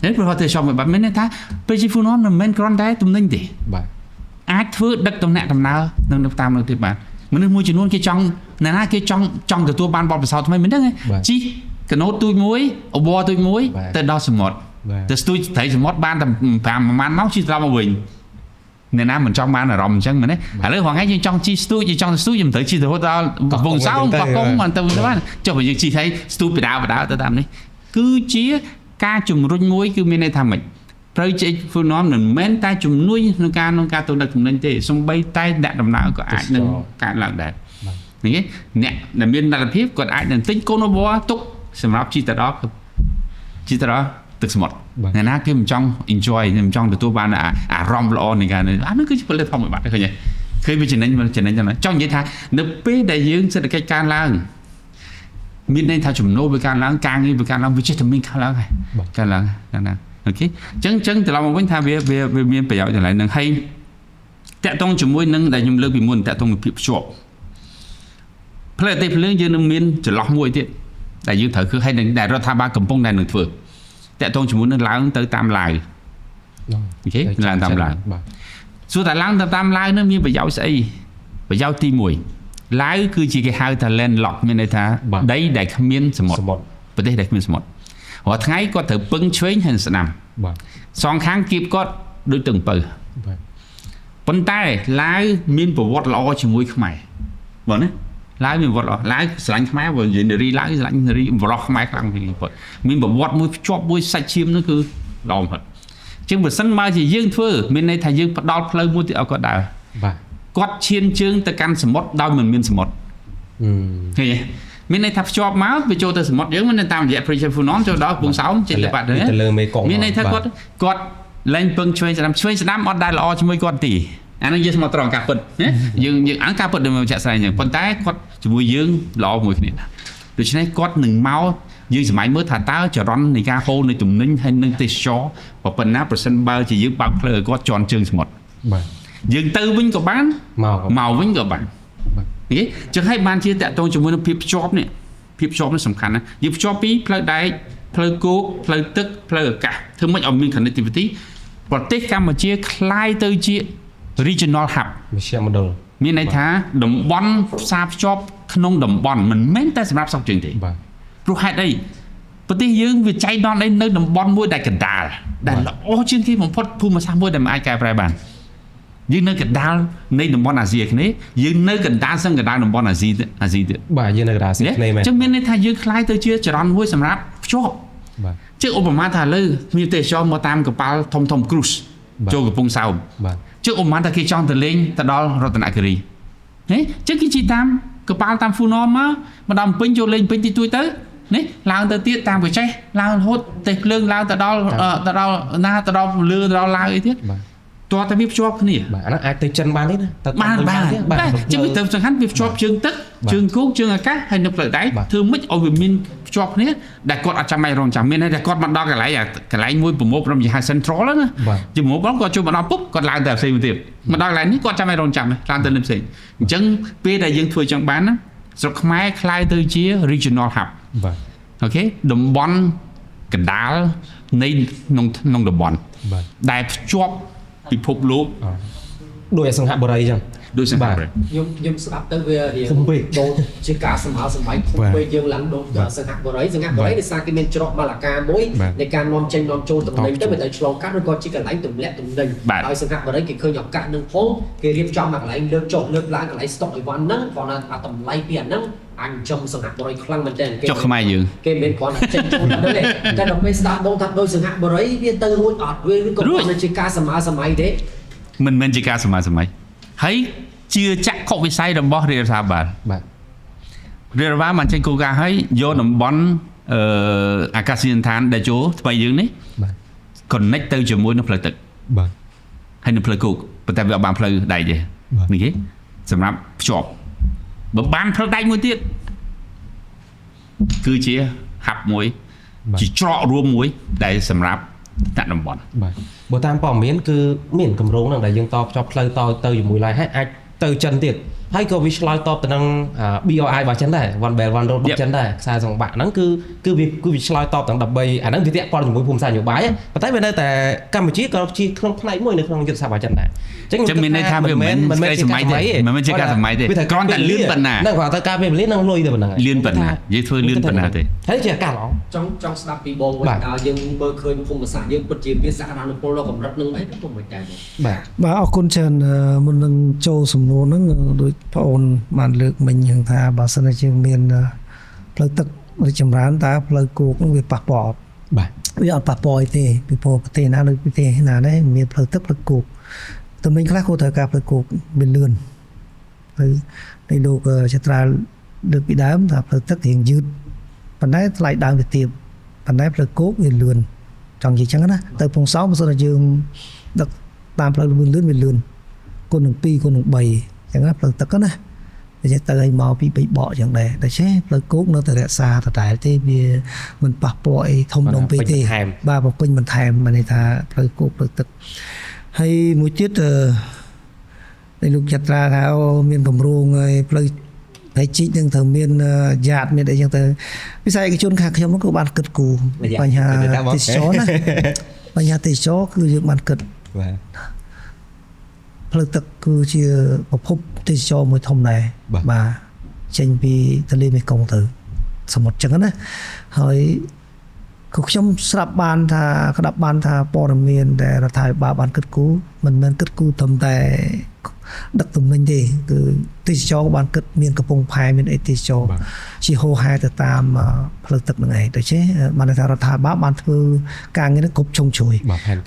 នេះផលិតផលទេសចរមួយបាត់មានន័យថា project Funon មិនមែនគ្រាន់តែទំនិញទេអាចធ្វើដឹកតំណែងដំណើរនៅតាមនៅទីបានមនុស្សមួយចំនួនគេចង់អ្នកណាគេចង់ទទួលបានបទពិសោធន៍ថ្មីមិនដឹងទេជីកណូតទូចមួយអវទូចមួយទៅដល់សមុទ្រទៅស្ទួយត្រីសមុទ្របានតែ5ម៉ោងជិះត្រឡប់មកវិញអ្នកណាមិនចង់បានអារម្មណ៍អញ្ចឹងមែនទេឥឡូវរហថ្ងៃយើងចង់ជិះស្ទួយយើងចង់ទៅស្ទួយយើងត្រូវជិះទៅដល់កំពង់សោមកោះកុងបានទៅបានចុះបើយើងជិះហើយស្ទួយបដាទៅតាមនេះគឺជាការជំរុញមួយគឺមានន័យថាម៉េចproject Funon មិនមែនតែជំនួយក្នុងការទៅដឹកទំនិញទេសូម្បីតែអ្នកដំណើរក៏អាចនឹងកើតឡើងដែរនេះអ្នកដែលមានលទ្ធភាពគាត់អាចនឹងទិញកូនវ៉ាទុកសម្រាប់ជិះទៅដល់ទឹកសមុទ្រអ្នកណាគេមិនចង់ enjoy មិនចង់ទទួលបានអារម្មណ៍ល្អនៃការនេះអានោះគឺជាផលិតផលមួយបាត់ឃើញទេឃើញវាចំណេញចឹងណាចង់និយាយថានៅពេលដែលយើងសេដ្ឋកិច្ចកើនឡើងមានន័យថាចំណូលវាកើនឡើងការងារវាកើនឡើងវាចេះតែមានកើនឡើងហើយកើនឡើងណាអូខេអញ្ចឹងត្រឡប់មកវិញថាវាមានប្រយោជន៍ទាំងឡាយនឹងហើយតាក់ទងជាមួយនឹងដែលខ្ញុំលើកពីមុនតាក់ទងពីភាពភ្ជាប់ផ្លូវអតិពលឿនយើងនឹងមានចន្លោះមួយទៀតដែលយើងត្រូវគឺឲ្យដែលរដ្ឋាភិបាលកំពុងតែនឹងធ្វើតាក់ទងជាមួយនឹងឡើងទៅតាមឡាវអូខេឡើងតាមឡាវសួរតែឡើងទៅតាមឡាវនោះមានប្រយោជន៍ស្អីប្រយោជន៍ទី1ឡាវគឺជាគេហៅថា landlock មានន័យថាដីដែលគ្មានសមុទ្រប្រទេសដែលគ្មានសមុទ្ររាល់ថ្ងៃគាត់ត្រូវពឹងឆ្វេងហើយស្ដាំសងខាងគៀបគាត់ដូចទឹកពៅប៉ុន្តែឡាវមានប្រវត្តិល្អជាមួយខ្មែរបងណាឡាវមានប្រវត្តិល្អឡាវស្រឡាញ់ខ្មែរបើនិយាយនារីឡាវស្រឡាញ់នារីបរោះខ្មែរខ្លាំងពីគាត់មានប្រវត្តិមួយភ្ជាប់មួយសាច់ឈាមនោះគឺល្អបំផុតជាងបើសិនមកជាយើងធ្វើមានន័យថាយើងផ្ដល់ផ្លូវមួយទៅឲ្យគាត់ដើរគាត់ឈានជើងទៅកាន់សមុទ្រដោយមិនមានសមុទ្រឃើញទេមានន័យថាភ្ជាប់មកវាចូលទៅសមុទ្រយើងមិនតាមរយៈ project Funon ចូលដល់កំពង់សោមចេញទៅបាត់ទៅលើមេគង្គមានន័យថាគាត់លែងពឹងឆ្វេងស្ដាំអត់ដែលល្អជាមួយគាត់ទេអានឹងយើងស្មោះត្រង់ការពិតណាយើងអានការពិតដូចជាក់ស្ដែងចឹងប៉ុន្តែគាត់ជាមួយយើងល្អមួយគ្នាដូច្នេះគាត់នឹងមកយើងសម័យមើលថាតើចរន្តនៃការហូរនៃទំនិញហើយនឹងទេសចរប៉ុណ្ណាប្រសិនបើជាយើងបើកផ្លូវឲ្យគាត់ជន់ជើងសមុទ្របាទយើងទៅវិញក៏បានមកវិញក៏បាននេះចឹងហើយបានជាតកតងជាមួយនឹងភាពភ្ជាប់នេះសំខាន់ណាយើងភ្ជាប់ពីផ្លូវដែកផ្លូវគោកផ្លូវទឹកផ្លូវអាកាសធ្វើម៉េចឲ្យមាន connectivity ប្រទេសកម្ពុជាคล้ายទៅជា regional hub មជ្ឈមណ្ឌលមានន័យថាតំបន់ផ្សារភ្ជាប់ក្នុងតំបន់មិនមែនតែសម្រាប់ស្រុកយើងទេបាទព្រោះហេតុអីប្រទេសយើងវាចៃដន្យនៅតំបន់មួយដែលកណ្ដាលដែលល្អជាងគេបំផុតភូមិសាស្ត្រមួយដែលមិនអាចកែប្រែបានយើងនៅកណ្ដាលនៃតំបន់អាស៊ីអាគ្នេយ៍យើងនៅកណ្ដាលសឹងកណ្ដាលតំបន់អាស៊ីទៀតបាទយើងនៅកណ្ដាលអាស៊ីអាគ្នេយ៍មែនអញ្ចឹងមានន័យថាយើងคล้ายទៅជាចរន្តមួយសម្រាប់ភ្ជាប់បាទជាឧបមាថាឥឡូវមានទេសចរមកតាមកប៉ាល់ធំ cruise ចូលកំពង់សោមបាទជាឧបមាថាគេចង់ទៅលេងទៅដល់រតនគិរីហេចឹងគេជិះតាមកប៉ាល់តាម Funon មកដល់ពេញចូលលេងពេញទីទួយទៅនេះឡើងទៅទៀតតាមកចេះឡើងរហូតទេសភ្លើងឡើងទៅដល់ណាទៅដល់លឺទៅដល់ឡាវអីទៀត តើតែវាភ្ជាប់គ្នា បាទអាហ្នឹងអាចទៅចិនបានទេណាទៅ បានជិះទៅសំខាន់វាភ្ជាប់ជើងទឹកជើងគោកជើងអាកាសហើយនៅផ្លូវដែកធ្វើម៉េចឲ្យវាមានភ្ជាប់គ្នាដែលគាត់អត់ចាំបាច់រងចាំមានតែគាត់មកដល់កន្លែងមួយប្រមូលព្រមជាហៅ central ណាជាប្រមូលបងគាត់ជួយមកដល់ពុបគាត់ឡើងទៅផ្សេងទៀតមកដល់កន្លែងនេះគាត់ចាំបាច់រងចាំឡើងទៅនៅផ្សេងអញ្ចឹងពេលដែលយើងធ្វើចឹងបានណាស្រុកខ្មែរคล้ายទៅជា regional hub បាទ អូខេតំបន់កណ្ដាលនៃក្នុងតំបន់ បាទ ដែលភ្ជាប់ពិភពលោក ដោយអសង្ហបុរីអញ្ចឹង ដូចសង្ឃ ខ្ញុំស្ដាប់ទៅវារៀងដូចជាការសម័យពេលយើងឡើងដូចសង្ហបុរីដោយសារគេមានច្រកម៉ាឡាកាមួយในការនាំចេញនាំចូលតំណែងទៅវាទៅឆ្លងកាត់ឬក៏ជាកន្លែងទម្លាក់ទំនិញដោយសង្ហបុរីគេឃើញឱកាសនឹងផងគេរៀបចំមកកន្លែងលើកចុះលើកឡើងកន្លែងស្តុកអីវ៉ាន់ហ្នឹងគាត់ថាតម្លៃពីអាហ្នឹងអញចំសង្ហបុរីខ្លាំងមែនតើគេចុះខ្មែរយើងគេមានគ្រាន់តែចេញចូលទៅទេតែដល់ពេលស្ដាប់បងថាដោយសង្ហបុរីវាទៅរួចអត់វាក៏មិនជាការសម័យទេមិនមែនជាការសម័យហើយជាចក្ខុវិស័យរបស់រាជរដ្ឋាភិបាលបាទរាជរដ្ឋាភិបាលបានចេញគោលការណ៍ឲ្យយកតំបន់អាកាសយានដ្ឋានដែលចូលថ្មីយើងនេះបាទ connect ទៅជាមួយនឹងផ្លូវទឹកបាទហើយនឹងផ្លូវគោកប៉ុន្តែវាអត់បានផ្លូវដែកទេនេះគេសម្រាប់ភ្ជាប់បើបានផ្លូវដែកមួយទៀតគឺជាហាប់មួយជាច្រករួមមួយដែលសម្រាប់ដាក់តំបន់បាទបើតាមព័ត៌មានគឺមានគម្រោងហ្នឹងដែលយើងតភ្ជាប់ផ្លូវតទៅជាមួយឡើយហើយអាចទៅចិនទៀតហើយក៏វាឆ្លើយតបទៅនឹង BRI របស់ចិនដែរ One Belt One Road របស់ចិនដែរខ្សែសង្វាក់ហ្នឹងគឺវាឆ្លើយតបទាំងដើម្បីអាហ្នឹងវាពាក់ព័ន្ធជាមួយភូមិសាស្ត្រនយោបាយប៉ុន្តែវានៅតែកម្ពុជាក៏ជាក្នុងផ្នែកមួយនៅក្នុងយុទ្ធសាស្ត្ររបស់ចិនដែរអញ្ចឹងមានន័យថាវាមិនមែនសម័យទេមិនមែនជាការសម័យទេគ្រាន់តែលឿនប៉ុណ្ណាហ្នឹងគាត់ទៅការពេលវេលានឹងលុយទៅប៉ុណ្ណឹងលឿនប៉ុណ្ណាយើងធ្វើលឿនប៉ុណ្ណាទេហើយជាការល្អចង់ស្ដាប់ពីបងវិញដល់យើងមើលឃើញភូមិសាស្ត្រយើងពិតជាមានសក្តានុពលដល់កម្រិតនឹងអីទៅមិនដែរបាទអរគុណច្រើនមុននឹងចូលសំណួរហ្នឹងដូចបងអូនបានលើកមិញហ្នឹងថាបើសិនជាយើងមានផ្លូវទឹករីកចម្រើនតើផ្លូវគោកហ្នឹងវាប៉ះពាល់បាទវាអត់ប៉ះពាល់ទេពីព្រោះប្រទេសណាដូចប្រទេសណាដែរមានផ្លូវទឹកផ្លូវគោកតំណែងខ្លះគាត់ត្រូវការផ្លូវគោកវាលឿនហើយនៃលោកចត្រាលើកពីដើមថាផ្លូវទឹករៀងយឺតប៉ុន្តែថ្លៃដើមវាទាបប៉ុន្តែផ្លូវគោកវាលឿនចង់និយាយចឹងណាទៅពងសោបើសិនជាយើងដឹកតាមផ្លូវលឿនវាលឿនគុណនឹង2គុណនឹង3ចឹងណាផ្លូវទឹកណាវាទៅឲ្យមកពី3បកចឹងដែរដូច្នេះផ្លូវគោកនៅតែរក្សាដដែលទេវាមិនប៉ះពាល់អីធំដុំពេកទេបាទបំពេញបន្ថែមមានន័យថាផ្លូវគោកផ្លូវទឹកហើយមួយទៀតដែលលោកចត្រាថាមានគម្រោងឲ្យផ្លូវហើយជីកនឹងត្រូវមានយ៉ាតមានអីចឹងទៅវិស័យឯកជនខាងខ្ញុំនោះក៏បានគិតគូរបញ្ហាទេសចរណាបញ្ហាទេសចរគឺយើងបានគិតបាទផ្លូវទឹកគឺជាប្រភពទេសចរមួយធំដែរបាទចេញពីទន្លេមេគង្គទៅសមុទ្រចឹងណាហើយក៏ខ្ញុំស្រាប់បានថាក្តាប់បានថាព័ត៌មានដែលរដ្ឋាភិបាលបានគិតគូរមិនមែនគិតគូរត្រឹមតែដឹកទំនិញទេគឺទេសចរបានគិតមានកំពង់ផែមានអីទេសចរជាហូរហែទៅតាមផ្លូវទឹកហ្នឹងឯងដូច្នេះបានថារដ្ឋាភិបាលបានធ្វើការងារនេះគ្រប់ជ្រុងជ្រោយ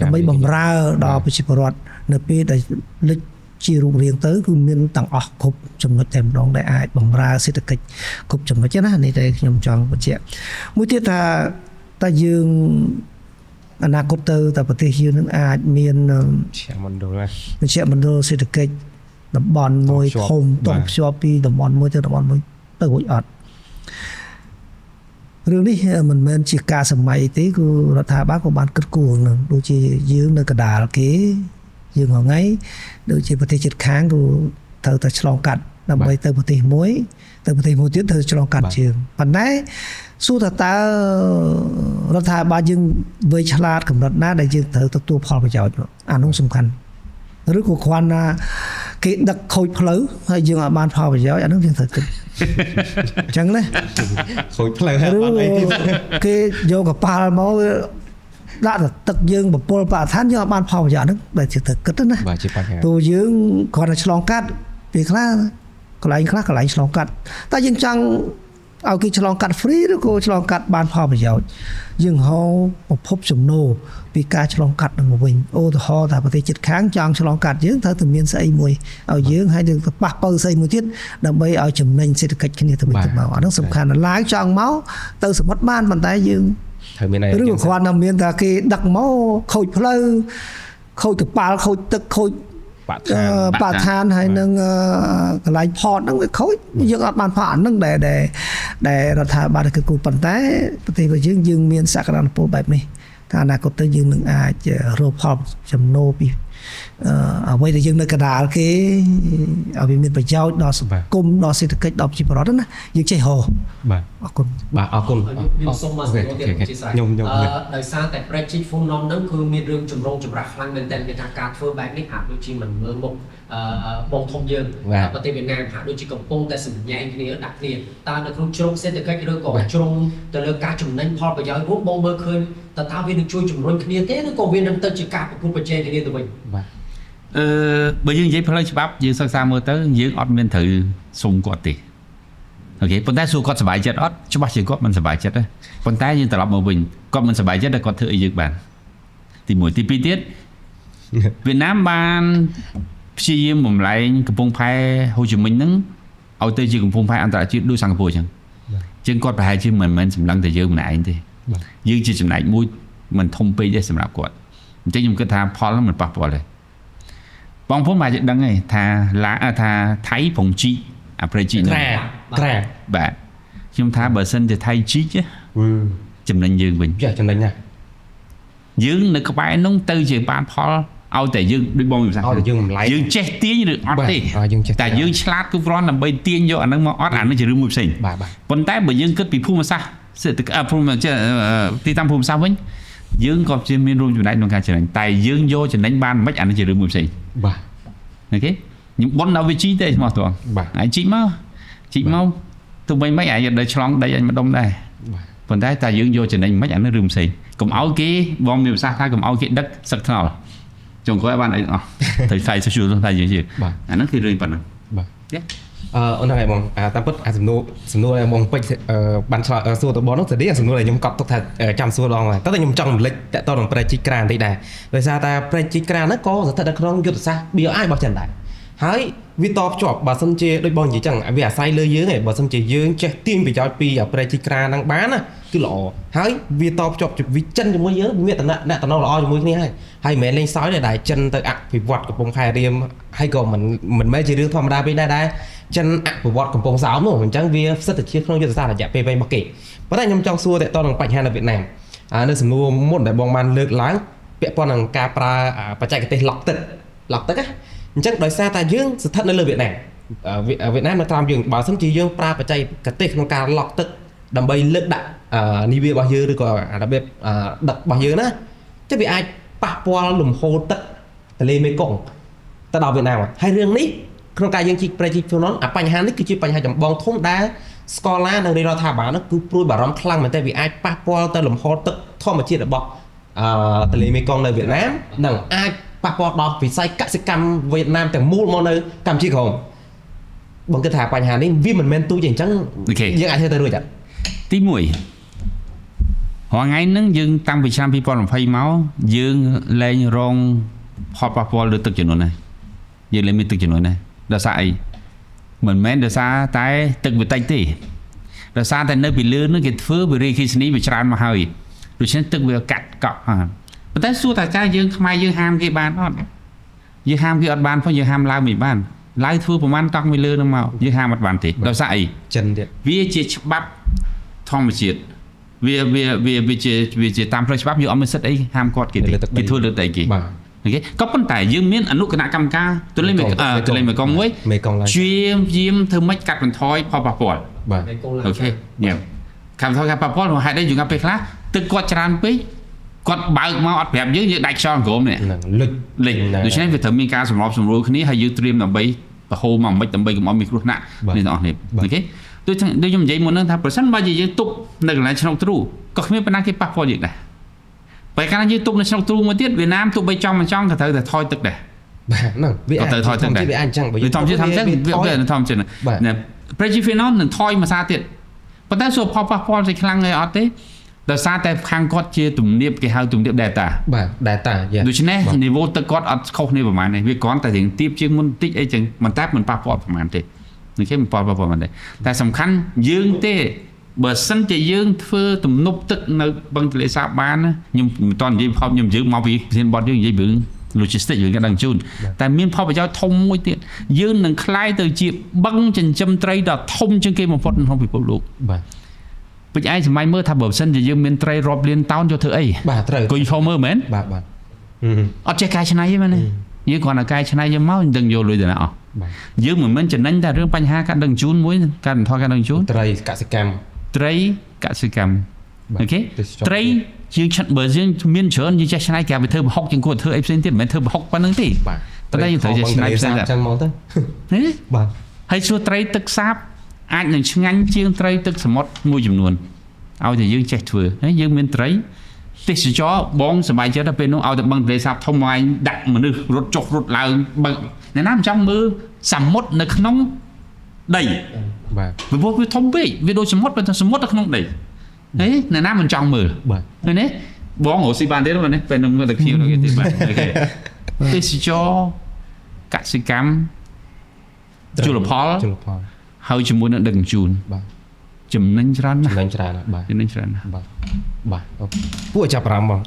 ដើម្បីបម្រើដល់ប្រជាពលរដ្ឋនៅពេលដែលលេចជារូបរាងទៅគឺមានទាំងអស់គ្រប់ចំណុចតែម្ដងដែលអាចបម្រើសេដ្ឋកិច្ចគ្រប់ចំណុចណានេះតែខ្ញុំចង់បញ្ជាក់មួយទៀតថាតើយើងអនាគតទៅតែប្រទេសយើងនឹងអាចមានជាមណ្ឌលសេដ្ឋកិច្ចតំបន់មួយធំតភ្ជាប់ពីតំបន់មួយទៅតំបន់មួយទៅរួចអត់រឿងនេះមិនមែនជាការសម័យទេគឺរដ្ឋាភិបាលក៏បានគិតគូរនឹងដូចជាយើងនៅកណ្ដាលគេយើងថ្ងៃដូចជាប្រទេសជិតខាងគឺត្រូវតែឆ្លងកាត់ដើម្បីទៅប្រទេសមួយទៅប្រទេសមួយទៀតត្រូវឆ្លងកាត់ជើងប៉ុន្តែសួរថាតើរដ្ឋាភិបាលយើងវៃឆ្លាតកម្រិតណាដែលយើងត្រូវទទួលផលប្រយោជន៍អានោះសំខាន់ឬក៏គ្រាន់ណាគេដឹកខូចផ្លូវហើយយើងអាចបានផលប្រយោជន៍អានោះយើងត្រូវគិតអញ្ចឹងណាខូចផ្លូវហើយបានអីទៀតគេយកកប៉ាល់មកដាក់ទឹកយើងបពុលបរិស្ថានយើងអាចបានផលប្រយោជន៍ហ្នឹងដែលជាត្រូវគិតណាបាទជាបញ្ហាព្រោះយើងគ្រាន់តែឆ្លងកាត់ពេលខ្លះកន្លែងឆ្លងកាត់តែយើងចង់ឲ្យគេឆ្លងកាត់ free ឬក៏ឆ្លងកាត់បានផលប្រយោជន៍យើងហៅប្រភពចំណូលពីការឆ្លងកាត់នឹងមកវិញឧទាហរណ៍ថាប្រទេសជិតខាងចង់ឆ្លងកាត់យើងត្រូវតែមានស្អីមួយឲ្យយើងហើយយើងទៅប៉ះប៉ូវស្អីមួយទៀតដើម្បីឲ្យចំណេញសេដ្ឋកិច្ចគ្នាទៅវិញទៅមកអានោះសំខាន់ណាស់ឡាវចង់មកទៅសមុទ្របានប៉ុន្តែយើងត្រូវមានអីឬគ្រាន់តែមានថាគេដឹកមកខូចផ្លូវខ ខូចកប៉ាល់ខូចទឹកខូចបឋានហើយនឹងកន្លែងផតហ្នឹងវាខូចយើងអត់បានផលអាហ្នឹងដែលរដ្ឋាភិបាលគឺគូប៉ុន្តែប្រទេសរបស់យើងមានសក្តានុពលបែបនេះថាអនាគតទៅយើងនឹងអាចរកផលចំណូលពីអ្វីដែលយើងនៅកណ្ដាលគេឲ្យវាមានប្រយោជន៍ដល់សង្គមដល់សេដ្ឋកិច្ចដល់ប្រជាពលរដ្ឋណាយើងចេះហៅបាទអរគុណខ្ញុំសូមមកសំណួរទៀតជាស្រេចខ្ញុំដោយសារតែ Project Phonom ហ្នឹងគឺមានរឿងចម្រូងចម្រាសខ្លាំងមែនទែនគេថាការធ្វើបែបនេះហាក់ដូចជាមិនមើលមុខបងធំយើងប្រទេសវៀតណាមហាក់ដូចជាកំពុងតែសម្ញែងគ្នាដាក់គ្នាតើនៅក្នុងជ្រុងសេដ្ឋកិច្ចឬក៏ជ្រុងទៅលើការចំណេញផលប្រយោជន៍រួមបងមើលឃើញតើវានឹងជួយជំរុញគ្នាទេឬក៏វានឹងទៅជាការប្រគល់ប្រជែងគ្នាទៅវិញបាទបើយើងនិយាយផ្លូវច្បាប់យើងសិក្សាមើលទៅយើងអត់មានត្រូវសុំគាត់ទេអូខេប៉ុន្តែសួរគាត់សប្បាយចិត្តអត់ច្បាស់ជាគាត់មិនសប្បាយចិត្តទេប៉ុន្តែយើងត្រឡប់មកវិញគាត់មិនសប្បាយចិត្តតែគាត់ធ្វើអីយើងបានទី1ទី2ទៀតវៀតណាមបានព្យាយាមបំលែងកំពង់ផែហូជីមិញហ្នឹងឲ្យទៅជាកំពង់ផែអន្តរជាតិដូចសិង្ហបុរីអញ្ចឹងជាងគាត់ប្រហែលជាមិនមែនសម្លឹងតែយើងម្នាក់ឯងទេយើងជាចំណែកមួយមិនធំពេកទេសម្រាប់គាត់អញ្ចឹងខ្ញុំគិតថាផលហ្នឹងមិនប៉ះពាល់ទេបងប្អូនអាចដឹងទេថាថៃប្រងជីកអាប្រេជីកហ្នឹងក្រាបាទខ្ញុំថាបើសិនជាថៃជីកចំណេញយើងវិញចំណេញណាយើងនៅក្បែរនោះទៅជាបានផលឲ្យតែយើងដូចបងវិសាឲ្យតែយើងម្លាយយើងចេះទាញឬអត់ទេតែយើងឆ្លាតគ្រប់គ្រាន់ដើម្បីទាញយកអាហ្នឹងមកអត់អាហ្នឹងជារឿងមួយផ្សេងប៉ុន្តែបើយើងគិតពីភូមិសាស្ត្រសេដ្ឋកិច្ចភូមិទីតាំងភូមិសាស្ត្រវិញយើងក៏ជាមានរួមចំណែកក្នុងការចំណេញតែយើងយកចំណេញបានមិនអានេះជារឿងមួយផ្សេងបាទអូខេខ្ញុំបន់ដល់វាជីទេស្មោះត្រង់ហើយជីមកទោះបីមិនអាចដល់ឆ្លងដីអញម្ដុំដែរប៉ុន្តែតែយើងយកចំណេញមិនអានេះរឿងផ្សេងកុំឲ្យគេបងមានប្រសាសន៍ថាកុំឲ្យគេដឹកសឹកថ្នល់ចុងក្រោយបានអីអស់ទៅផ្សាយសូសៀលតែយើងអាហ្នឹងគឺរឿងប៉ុណ្ណឹងបាទអូនហ្នឹងហើយបងតាមពិតអាសំណួរដែលបងពេជ្របានឆ្លើយសួរទៅបងនោះទៅនេះសំណួរដែលខ្ញុំកត់ទុកថាចាំសួរដងហើយតែខ្ញុំចង់រំលឹកតទៅនឹងប្រេជីក្រានបន្តិចដែរដោយសារតែប្រេជីក្រានហ្នឹងក៏ស្ថិតនៅក្នុងយុទ្ធសាស្ត្រ BRI របស់ចិនដែរហើយវាតភ្ជាប់បើសិនជាដូចបងនិយាយចឹងវាអាស្រ័យលើយើងឯងបើសិនជាយើងចេះទាញប្រយោជន៍ពីប្រេជីក្រានហ្នឹងបានណាគឺល្អហើយវាតភ្ជាប់វិចិនជាមួយយើងមានតំណល្អជាមួយគ្នាហើយមិនមែនលេងសើចទេដែលចិនទៅអភិវឌ្ឍកំពង់ផែរៀមហើយក៏មិនមែនជារឿងធម្មតាពេកដែរចិនអភិវឌ្ឍកំពង់សោមនោះអញ្ចឹងវាស្ថិតជាក្នុងយុទ្ធសាស្ត្ររយៈពេលវែងរបស់គេប៉ុន្តែខ្ញុំចង់សួរតទៅនឹងបញ្ហានៅវៀតណាមនៅសំណួរមុនដែលបងបានលើកឡើងពាក់ព័ន្ធនឹងការប្រើបច្ចេកទេសឡុកទឹកណាអញ្ចឹងដោយសារតែយើងស្ថិតនៅលើវៀតណាមនៅតាមយើងបើសិនជាយើងប្រើបច្ចេកទេសក្នុងការឡុកទឹកដើម្បីលើកដាក់នីវារបស់យើងឬក៏របៀបដឹករបស់យើងណាចុះវាអាចប៉ះពាល់លំហូរទឹកទន្លេមេគង្គទៅដល់វៀតណាមហើយរឿងនេះក្នុងការយើងជីកប្រេជីកPhonomបញ្ហានេះគឺជាបញ្ហាចម្បងធំដែលស្កូឡានិងរដ្ឋាភិបាលនោះគឺព្រួយបារម្ភខ្លាំងមែនទែនវាអាចប៉ះពាល់ទៅលំហូរទឹកធម្មជាតិរបស់ទន្លេមេគង្គនៅវៀតណាមនិងអាចប៉ះពាល់ដល់វិស័យកសិកម្មវៀតណាមទាំងមូលមកនៅកម្ពុជាក្រោមបងគិតថាបញ្ហានេះវាមិនមែនទូចទេអញ្ចឹងយើងអាចធ្វើទៅរួចអត់ទី1រាល់ថ្ងៃហ្នឹងយើងតាំងពីឆ្នាំ2020មកយើងលែងរងផលប៉ះពាល់លើទឹកជំនន់ហើយយើងលែងមានទឹកជំនន់ហើយដោយសារអីមិនមែនដោយសារតែទឹកវាតិចទេដោយសារតែនៅពីលើនោះគេធ្វើវិរិយអគ្គិសនីវាច្រើនមកហើយដូច្នេះទឹកវាកាត់កក់ហើយប៉ុន្តែសួរថាការយើងខ្មែរយើងហាមគេបានអត់យើងហាមគេអត់បានផងយើងហាមឡើងមិនបានឡើងធ្វើប្រហែលតង់ពីលើនឹងមកយើងហាមអត់បានទេដោយសារអីចិនទៀតវាជាច្បាប់ធម្មជាតិវាជាតាមផ្លូវច្បាប់យើងអត់មានសិទ្ធិអីហាមគាត់គេទេគេធ្វើលើដីគេបាទអូខេក៏ប៉ុន្តែយើងមានអនុគណៈកម្មការទន្លេមេគង្គមួយជាយាមធ្វើម៉េចកាត់បន្ថយផលប៉ះពាល់បាទអូខេញ៉ាំកាត់បន្ថយការប៉ះពាល់ហេតុអីយើងពេលខ្លះទឹកគាត់ច្រើនពេកគាត់បើកមកអត់ប្រាប់យើងដាច់ខ្យល់ក្រោមនេះលិចដូច្នេះវាត្រូវមានការសម្របសម្រួលគ្នាហើយយើងត្រៀមដើម្បីបហូរមកមិនដើម្បីកុំឲ្យមានគ្រោះថ្នាក់នេះទាំងអស់នេះអូខេដូចខ្ញុំនិយាយមុនហ្នឹងថាប្រសិនបើយើងទុកនៅកន្លែងឆ្នុកទ្រូក៏គ្មានបណ្ណាគេប៉ះពាល់យើងដែរបើកាលយើងទុកនៅឆ្នុកទ្រូមួយទៀតវៀតណាមទុកបីចង់មិនចង់ក៏ត្រូវតែថយទឹកដែរបាទហ្នឹងវាអាចថយទឹកដែរវាអាចអញ្ចឹងបើយើងធម្មជាតិវាធម្មជាតិណាប្រេជី Phonom នឹងថយមួយសារទៀតប៉ុន្តែសូមប៉ះពាល់ទៅខ្លាំងហើយអត់ទេដោយសារតែខាងគាត់ជាទំនាបគេហៅទំនាប data បាទ data ដូច្នេះ niveau ទឹកគាត់អត់ខុសគ្នាប្រហែលនេះវាគ្រាន់តែរៀងទាបជាងមុនបន្តិចអីចឹងមិនតែមិនប៉ះពាល់ប្រហែលទេនេះគេមិនប៉ះពាល់មិនទេតែសំខាន់យើងទេបើសិនជាយើងធ្វើទំនប់ទឹកនៅបឹងទន្លេសាបបានខ្ញុំមិនតន់និយាយផលខ្ញុំយើងមកពីប្រធានបទយើងនិយាយរឿង logistics យើងក៏ដឹងជូនតែមានផលប្រយោជន៍ធំមួយទៀតយើងនឹងคล้ายទៅជាបឹងចិញ្ចឹមត្រីដ៏ធំជាងគេបំផុតក្នុងពិភពលោកបាទពេញឯងសម័យមើលថាបើមិនសិនជាយើងមានត្រីរាប់លានតោនយកធ្វើអីបាទត្រូវគួយឈរមើលមែនបាទអត់ចេះកែច្នៃទេមែនទេយើងគ្រាន់តែកែច្នៃយកមកដឹងយកលុយទៅណាអស់យើងមិនមែនចំណេញតែរឿងបញ្ហាកាត់ដឹងជូនមួយកាត់បន្ថយកាត់ដឹងជូនត្រីកសិកម្មអូខេត្រីយើងឆាត់បើយើងមានច្រើនយើងចេះច្នៃគេទៅធ្វើប្រហុកជាងគួរធ្វើអីផ្សេងទៀតមិនមែនធ្វើប្រហុកប៉ុណ្្នឹងទេបាទប៉ុន្តែយើងត្រូវចេះច្នៃផ្សេងទៀតចឹងមកទៅបាទហើយសួរត្រីទឹកសាបអាចនឹងឆ្ងាញ់ជាងត្រីទឹកសមុទ្រមួយចំនួនឲ្យតែយើងចេះធ្វើហើយយើងមានត្រីទេសចរបងសប្បាយចិត្តទៅពេលនោះឲ្យតែបឹងទន្លេសាបធំមកឯងដាក់មនុស្សរត់ចុះរត់ឡើងបឹងអ្នកណាមិនចង់មើលសមុទ្រនៅក្នុងដីបាទពីព្រោះវាធំពេកវាដូចសមុទ្រប៉ុន្តែសមុទ្រនៅក្នុងដីហេអ្នកណាមិនចង់មើលបាទឃើញទេបងរកស៊ីបានទេនោះនេះពេលនឹងមើលតែខ្ញុំនោះទៀតបាទអូខេទេសចរកសិកម្មជលផលហើយជាមួយនឹងដឹកជញ្ជូនបាទចំណេញច្រើនណាស់ចំណេញច្រើនបាទចំណេញច្រើនណាស់បាទពួកចាប់អារម្មណ៍បង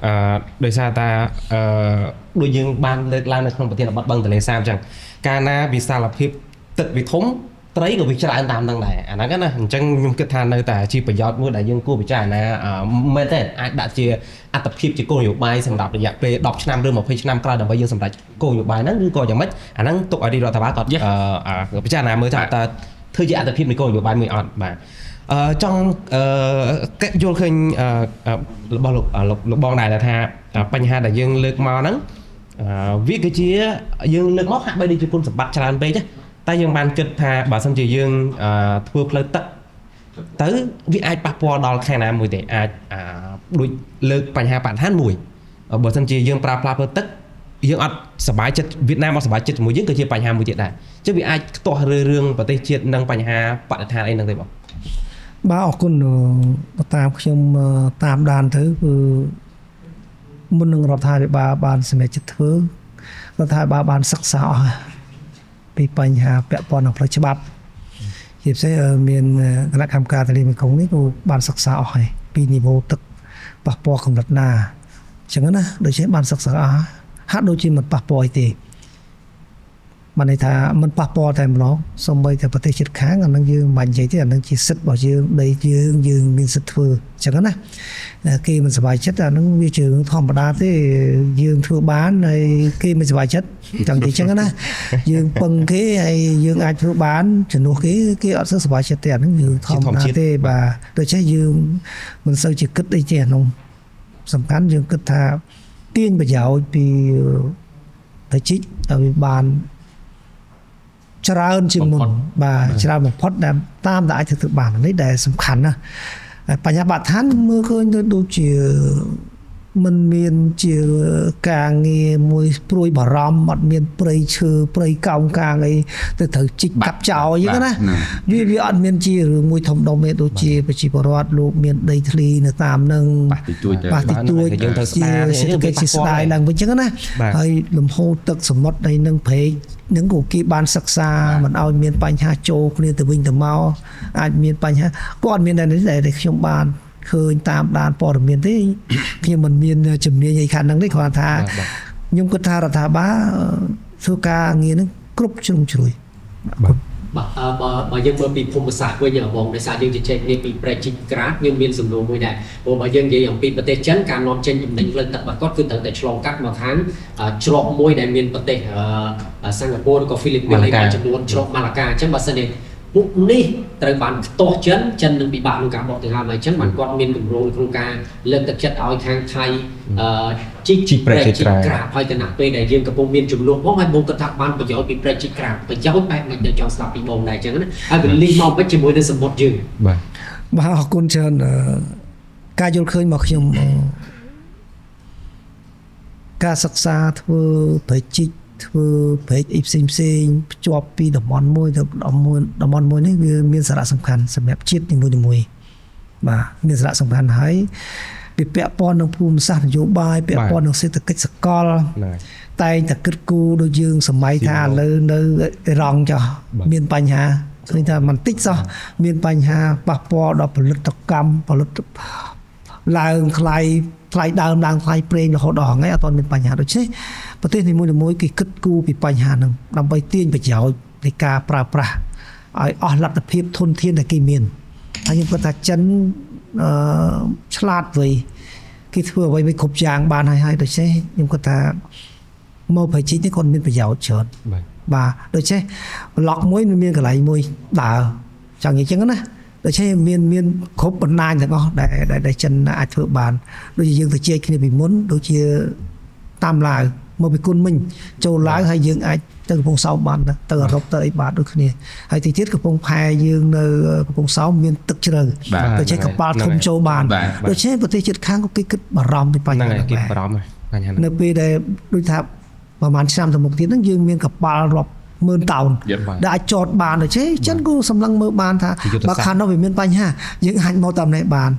ដោយសារតាដូចយើងបានលើកឡើងនៅក្នុងប្រធានបទបឹងទន្លេសាបអញ្ចឹងកាលណាវិសាលភាពទឹកវាធំត្រីក៏វាច្រើនតាមហ្នឹងដែរអាហ្នឹងណាអញ្ចឹងខ្ញុំគិតថានៅតែជាប្រយោជន៍មួយដែលយើងគួរពិចារណាមែនទេអាចដាក់ជាអត្តភាពជាគោលនយោបាយសម្រាប់រយៈពេល10ឆ្នាំឬ20ឆ្នាំក្រោយដើម្បីយើងសម្រេចគោលនយោបាយហ្នឹងឬក៏យ៉ាងម៉េចអាហ្នឹងទុកឲ្យរដ្ឋបាលគាត់ពិចារណាមើលថាតើធ្វើជាអត្តភាពនៃគោលនយោបាយមួយអត់បាទចង់យល់ឃើញរបស់លោកបងដែរថាបញ្ហាដែលយើងលើកមកហ្នឹងវាគឺជាយើងលើកមកហាក់បីដូចជាគុណសម្បត្តិច្រើនពេកតែយើងបានគិតថាបើសិនជាយើងធ្វើផ្លូវទឹកទៅវាអាចប៉ះពាល់ដល់ខាងណាមួយទេអាចដូចលើកបញ្ហាបរិស្ថានមួយបើសិនជាយើងប្រើផ្លាស់ផ្លូវទឹកយើងអត់សប្បាយចិត្តវៀតណាមអត់សប្បាយចិត្តជាមួយយើងក៏ជាបញ្ហាមួយទៀតដែរអញ្ចឹងវាអាចខ្ទាស់រឿងប្រទេសជាតិនិងបញ្ហាបរិស្ថានអីហ្នឹងទេបងបាទអរគុណតាមខ្ញុំតាមដានទៅគឺមុននឹងរដ្ឋាភិបាលបានសម្រេចចិត្តធ្វើរដ្ឋាភិបាលបានសិក្សាអស់ពីបញ្ហាពាក់ព័ន្ធនឹងផ្លូវច្បាប់ជាពិសេសមានគណៈកម្មការទន្លេមេគង្គនេះក៏បានសិក្សាអស់ហើយពីនីវ៉ូទឹកប៉ះពាល់កម្រិតណាអញ្ចឹងណាដូចជាបានសិក្សាអស់ហាក់ដូចជាមិនប៉ះពាល់អីទេបានន័យថាមិនប៉ះពាល់តែម្ដងសូម្បីតែប្រទេសជិតខាងអានឹងយើងមិននិយាយទេអានឹងជាសិទ្ធិរបស់យើងដីយើងមានសិទ្ធិធ្វើអញ្ចឹងណាគេមិនសប្បាយចិត្តអានឹងវាជារឿងធម្មតាទេយើងធ្វើបានហើយគេមិនសប្បាយចិត្តចង់និយាយអញ្ចឹងណាយើងពឹងគេហើយយើងអាចធ្វើបានជំនួសគេអត់សូវសប្បាយចិត្តទេអានឹងយើងធម្មតាទេបាទដូច្នេះយើងមិនសូវជាគិតអីទេអានោះសំខាន់យើងគិតថាទាញប្រយោជន៍ពីប្រជិកឲ្យបានច្រើនជាងមុនបាទច្រើនបំផុតដែលតាមតែអាចធ្វើបាននេះដែលសំខាន់ណាបញ្ហាបរិស្ថានមើលឃើញដូចជាមិនមានជាការងារមួយព្រួយបារម្ភអត់មានព្រៃឈើព្រៃកោងកាងអីទៅត្រូវជីកកាប់ចោលអញ្ចឹងណាវាអត់មានជារឿងមួយធំដុំទេដូចជាប្រជាពលរដ្ឋលោកមានដីធ្លីនៅតាមនឹងប៉ះតិចតួចយើងត្រូវស្ដារសេដ្ឋកិច្ចជាស្ដាយឡើងវិញអញ្ចឹងណាហើយលំហូរទឹកសមុទ្រអីនឹងព្រែកនឹងក៏គេបានសិក្សាមិនឲ្យមានបញ្ហាចូលគ្នាទៅវិញទៅមកអាចមានបញ្ហាគាត់មានតែនេះដែលខ្ញុំបានឃើញតាមដានព័ត៌មានទេខ្ញុំមិនមានជំនាញអីខាងហ្នឹងទេគ្រាន់ថាខ្ញុំគិតថារដ្ឋាភិបាលធ្វើការងារហ្នឹងគ្រប់ជ្រុងជ្រោយបាទបើយើងមើលពីភូមិសាស្ត្រវិញបងដោយសារយើងជជែកគ្នាពីប្រជិកក្រាតខ្ញុំមានសំណួរមួយដែរព្រោះបើយើងនិយាយអំពីប្រទេសចិនការនាំចេញចំណេញផ្លូវទឹករបស់គាត់គឺត្រូវតែឆ្លងកាត់មកខាងច្រកមួយដែលមានប្រទេសសិង្ហបុរីឬក៏ហ្វីលីពីនឯចំនួនច្រកម៉ាឡាកាអញ្ចឹងបើសិនជាពួកនេះត្រូវបានខ្ទាស់ចិននឹងពិបាកក្នុងការបកទៅហើយអញ្ចឹងបានគាត់មានគម្រោងក្នុងការលើកទឹកចិត្តឲ្យខាងថៃជីកប្រជិកក្រាបហើយគណៈពេលដែលយើងកំពុងមានចំនួនផងហើយបងគាត់ថាបានប្រយោជន៍ពីប្រជិកក្រាបប្រយោជន៍បែបមិនដែលចង់ស្ដាប់ពីបងដែរអញ្ចឹងណាហើយវាលីងមកវិញជាមួយនឹងសមុទ្រយើងបាទអរគុណច្រើនការយល់ឃើញមកខ្ញុំការសិក្សាធ្វើប្រជិកធ្វើព្រែកអីផ្សេងភ្ជាប់ពីតំបន់មួយទៅតំបន់មួយនេះវាមានសារៈសំខាន់សម្រាប់ជាតិនីមួយបាទមានសារៈសំខាន់ហើយវាពាក់ព័ន្ធនឹងភូមិសាស្ត្រនយោបាយពាក់ព័ន្ធនឹងសេដ្ឋកិច្ចសកលតែងតែគិតគូរដូចយើងសម័យថាឥឡូវនៅអេរ៉ង់ចុះមានបញ្ហាឃើញថាមិនតិចសោះមានបញ្ហាប៉ះពាល់ដល់ផលិតកម្មឡើងថ្លៃដើមឡើងថ្លៃប្រេងរហូតដល់ថ្ងៃអត់ទាន់មានបញ្ហាដូចនេះ ប្រទេសនីមួយៗគេគិតគូរពីបញ្ហាហ្នឹងដើម្បីទាញប្រយោជន៍នៃការប្រើប្រាស់ឲ្យអស់លទ្ធភាពធនធានដែលគេមានហើយខ្ញុំគាត់ថាចិនឆ្លាតវៃគេធ្វើអ្វីៗគ្រប់យ៉ាងបានហើយដូច្នេះខ្ញុំគាត់ថាមកប្រជិកនេះគាត់មានប្រយោជន៍ច្រើនបាទដូច្នេះប្លុកមួយមានកន្លែងមួយដើរចង់និយាយចឹងណាដូច្នេះមានគ្រប់បណ្ដាញទាំងអស់ដែលចិនអាចធ្វើបានដូចជាយើងទៅជែកគ្នាពីមុនដូចជាតាមឡាវមកពីគុណមិញចូលឡាវហើយយើងអាចទៅកំពង់សោមបានទៅអឺរ៉ុបទៅអីបានដូចគ្នាហើយទីទៀតកំពង់ផែយើងនៅកំពង់សោមមានទឹកជ្រៅដូច្នេះកប៉ាល់ធំចូលបានដូច្នេះប្រទេសជិតខាងក៏គេគិតបារម្ភពីបញ្ហាហ្នឹងគេបារម្ភបញ្ហាហ្នឹងនៅពេលដែលដូចថាប្រហែលឆ្នាំទៅមុខទៀតហ្នឹងយើងមានកប៉ាល់រាប់ម៉ឺនតោនដែលអាចចតបានដូច្នេះចិនក៏សម្លឹងមើលបានថាបើខាងនោះវាមានបញ្ហាយើងអាចមកតាមនេះបាន